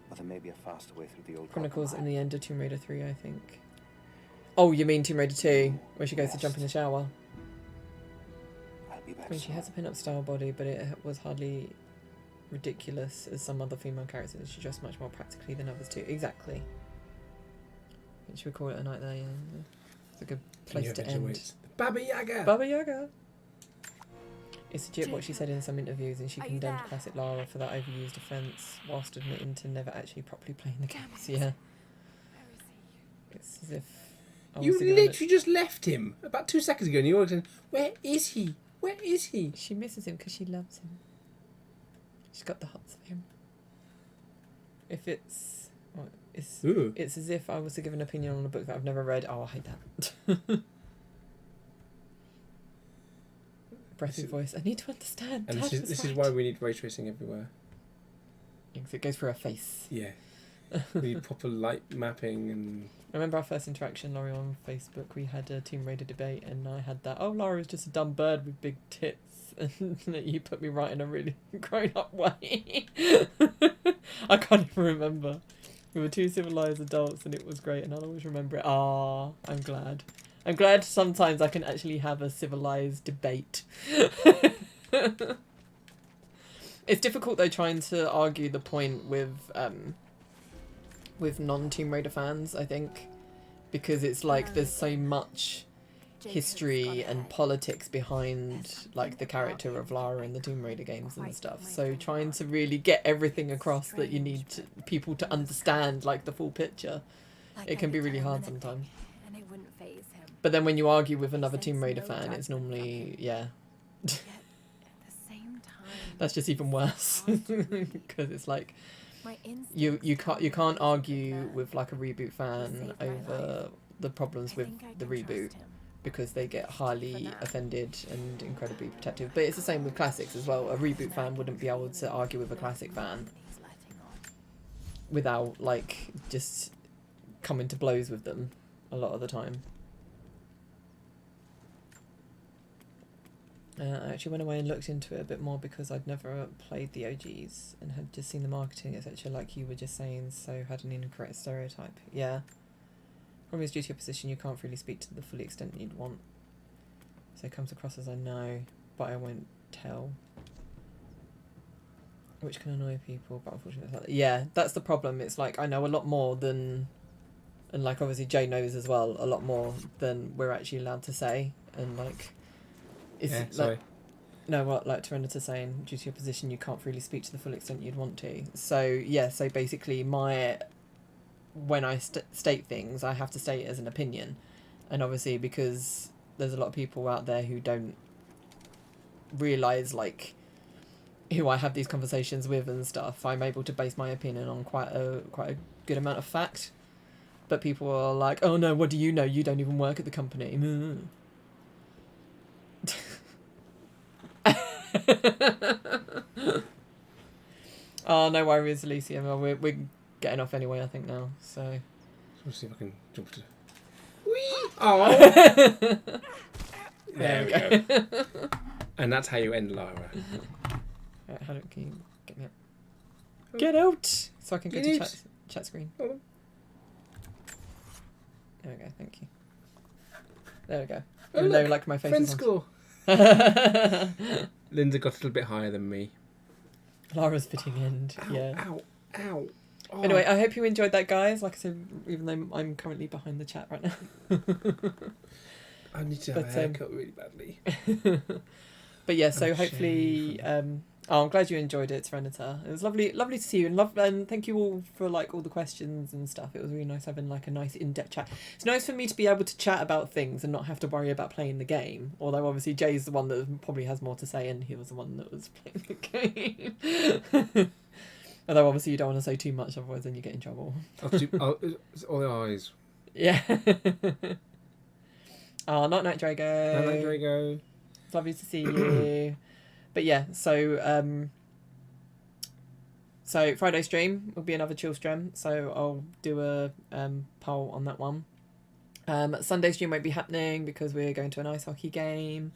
But there may be a faster way through the old Chronicles in copper the end of Tomb Raider 3, I think. Oh, you mean Tomb Raider 2, where she goes to jump in the shower? mine. I'll be back I mean, she soon. has a pin-up style body, but it was hardly ridiculous as some other female characters. She dressed much more practically than others too. Exactly. Should we call it a night there? Yeah. It's a good place to end. Baba Yaga. Baba Yaga. It's legit what she said in some interviews, and she Are you condemned there? classic Lara for that overused offence, whilst admitting to never actually properly playing the Damn games. it. Yeah, Where is he? it's as if I You was given it- literally just left him about 2 seconds ago, and you were saying, "Where is he? Where is he?" She misses him because she loves him. She's got the hots for him. If it's, well, Ooh. it's as if I was to give an opinion on a book that I've never read. Oh, I hate that. Breathy voice. I need to understand. And Dad this was is right. why we need ray tracing everywhere. Because it goes through her face. Yeah. We need proper light mapping and. I remember our first interaction, Laurie, on Facebook. We had a Tomb Raider debate, and I had that. Oh, Laurie was just a dumb bird with big tits, and you put me right in a really grown-up way. I can't even remember. We were two civilized adults, and it was great, and I'll always remember it. Ah, I'm glad. I'm glad sometimes I can actually have a civilized debate. It's difficult though trying to argue the point with non-Tomb Raider fans, I think, because it's like there's so much history and politics behind like the character of Lara in the Tomb Raider games and stuff. So trying to really get everything across that you need people to understand like the full picture, it can be really hard sometimes. And it wouldn't faze him. But then when you argue with another Sense Tomb Raider no fan, it's judgment from normally, me. yeah. Yet, at the same time, That's just even worse. Because it's like, my you instincts tell me can't he isn't argue the man with like a reboot who fan saved my over life. the problems I with think I the can trust reboot. him. Because they get For highly now. offended and incredibly protective. But it's the same with classics as well. A reboot fan wouldn't be able to argue with a classic fan He's letting on. without, like, just coming to blows with them a lot of the time. I actually went away and looked into it a bit more because I'd never played the OGs and had just seen the marketing, etc., like you were just saying, so had an incorrect stereotype. Yeah. Probably is due to your position, you can't really speak to the full extent you'd want. So it comes across as I know, but I won't tell. Which can annoy people, but unfortunately it's like, yeah, that's the problem. It's like I know a lot more than, and like obviously Jay knows as well, a lot more than we're actually allowed to say. And like, it's Yeah, like, sorry. no, what like Tyranita saying, due to your position, you can't really speak to the full extent you'd want to. So yeah, so basically when I state things, I have to state it as an opinion. And obviously because there's a lot of people out there who don't realise, like, who I have these conversations with and stuff, I'm able to base my opinion on quite a good amount of fact. But people are like, oh no, what do you know? You don't even work at the company. Oh, no worries, Alicia. Well, we're getting off anyway, I think, now. So Let's see if I can jump to... Whee! Oh! There we go. And that's how you end Lara. Right, can you get me up? Get out! So I can go Get to out. chat screen. Oh. There we go, thank you. There we go. Oh, Even though, look, like, my face friend is on. score. Linda got a little bit higher than me. Lara's fitting end, Ow, yeah. Ow, ow. Oh. Anyway, I hope you enjoyed that, guys. Like I said, even though I'm currently behind the chat right now. I need to have a haircut really badly. But yeah, so Oh, hopefully, I'm glad you enjoyed it, Serenita. It was lovely to see you, and thank you all for like all the questions and stuff. It was really nice having like a nice in-depth chat. It's nice for me to be able to chat about things and not have to worry about playing the game. Although obviously Jay's the one that probably has more to say, and he was the one that was playing the game. Although obviously you don't want to say too much, otherwise then you get in trouble. It's all the eyes. Yeah. Oh, not Night Drago. Not Night Drago. It's lovely to see you. But yeah, so Friday stream will be another chill stream, so I'll do a poll on that one. Sunday stream won't be happening because we're going to an ice hockey game.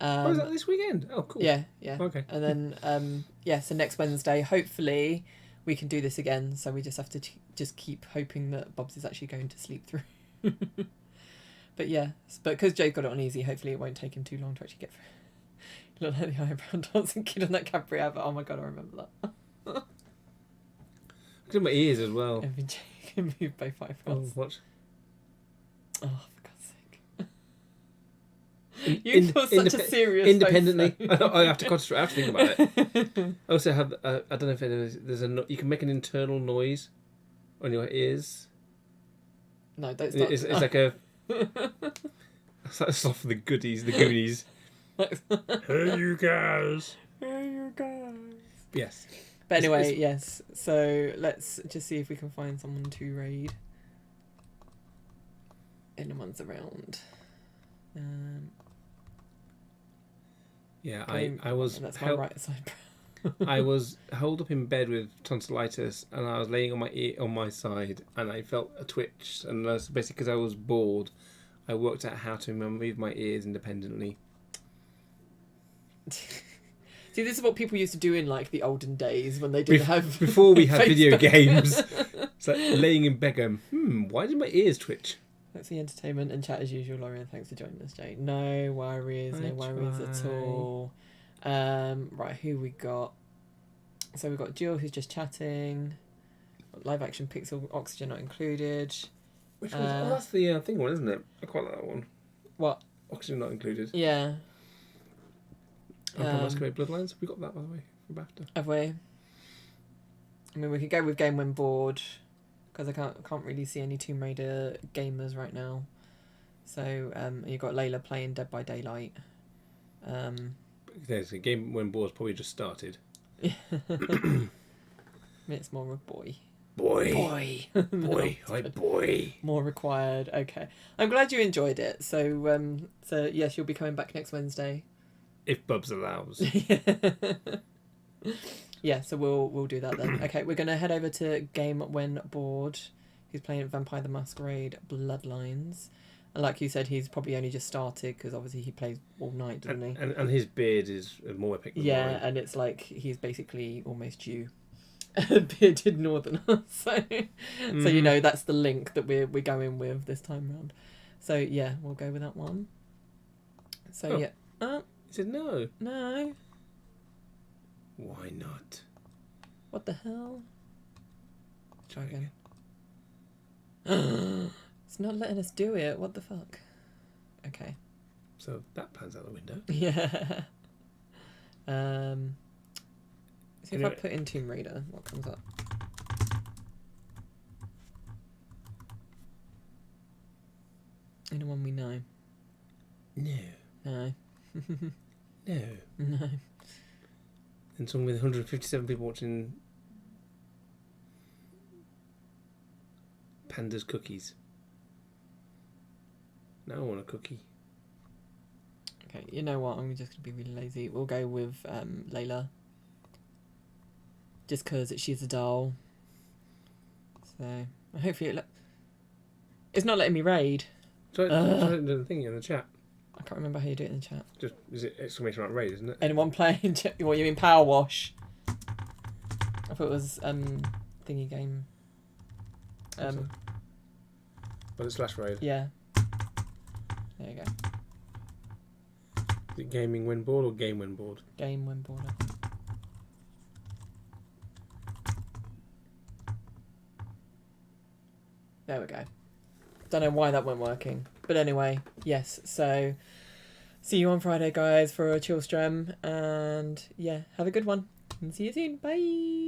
Is that this weekend? Oh, cool. Yeah. Okay. And then so next Wednesday, hopefully we can do this again. So we just have to just keep hoping that Bob's is actually going to sleep through. But yeah, but because Jay got it on easy, hopefully it won't take him too long to actually get through. You look like the eyebrow dancing kid on that Cadbury advert. Oh my god, I remember that. Look at my ears as well. Every Jay can move both eyebrows. Oh, what? Oh, for God's sake. You feel such a serious independently. face, I have to concentrate. I have to think about it. I also have. I don't know if there's you can make an internal noise on your ears. No, don't start. It's like a. It's like stuff for the goodies, the Goonies. Hey, you guys. Hey, you guys. Yes. But anyway, yes. So let's just see if we can find someone to raid. Anyone's around. Yeah, I was. That's my right side. I was held up in bed with tonsillitis, and I was laying on my ear on my side, and I felt a twitch, and that's basically because I was bored. I worked out how to move my ears independently. See, this is what people used to do in like the olden days when they didn't have before we had video Facebook. games. It's like laying in bed going, why did my ears twitch? That's the entertainment and chat as usual, Lauren. Thanks for joining us, Jay. No worries at all. Right, who we got? So we've got Jill, who's just chatting. Live action pixel oxygen not included. Which one? Oh, that's the thing one, isn't it? I quite like that one. What? Oxygen not included. Yeah. Masquerade Bloodlines. We got that, by the way, for BAFTA. Have we? I mean, we could go with Game When Bored, because I can't really see any Tomb Raider gamers right now. So you've got Layla playing Dead by Daylight. There's a game when boar's probably just started. It's more of boy. Boy. Boy. More required. Okay. I'm glad you enjoyed it. So yes, you'll be coming back next Wednesday. If Bubs allows. Yeah, so we'll do that then. Okay, we're gonna head over to Game When Bored. He's playing Vampire the Masquerade Bloodlines. And like you said, he's probably only just started because obviously he plays all night, doesn't he? And his beard is more epic than mine. And it's like he's basically almost Jew. Bearded northerner. So you know that's the link that we're going with this time round. So yeah, we'll go with that one. So yeah. He said no. No. Why not? What the hell? Try again. It's not letting us do it. What the fuck? Okay. So that pans out the window. Yeah. See if I put in Tomb Raider, what comes up? Anyone we know? No. No. No. No. And someone with 157 people watching Panda's Cookies. Now I want a cookie. Okay, you know what? I'm just going to be really lazy. We'll go with Layla. Just because she's a doll. So, hopefully it's not letting me raid. Try the thing in the chat. I can't remember how you do it in the chat. Just is it exclamation mark raid, isn't it? Anyone playing? What you mean Power Wash? I thought it was thingy game. Was it slash raid? Yeah. There you go. Is it gaming when bored or game when bored? Game when bored, I think. There we go. Don't know why that wasn't working. But anyway, yes. So, see you on Friday, guys, for a chill stream. And, yeah, have a good one. And see you soon. Bye.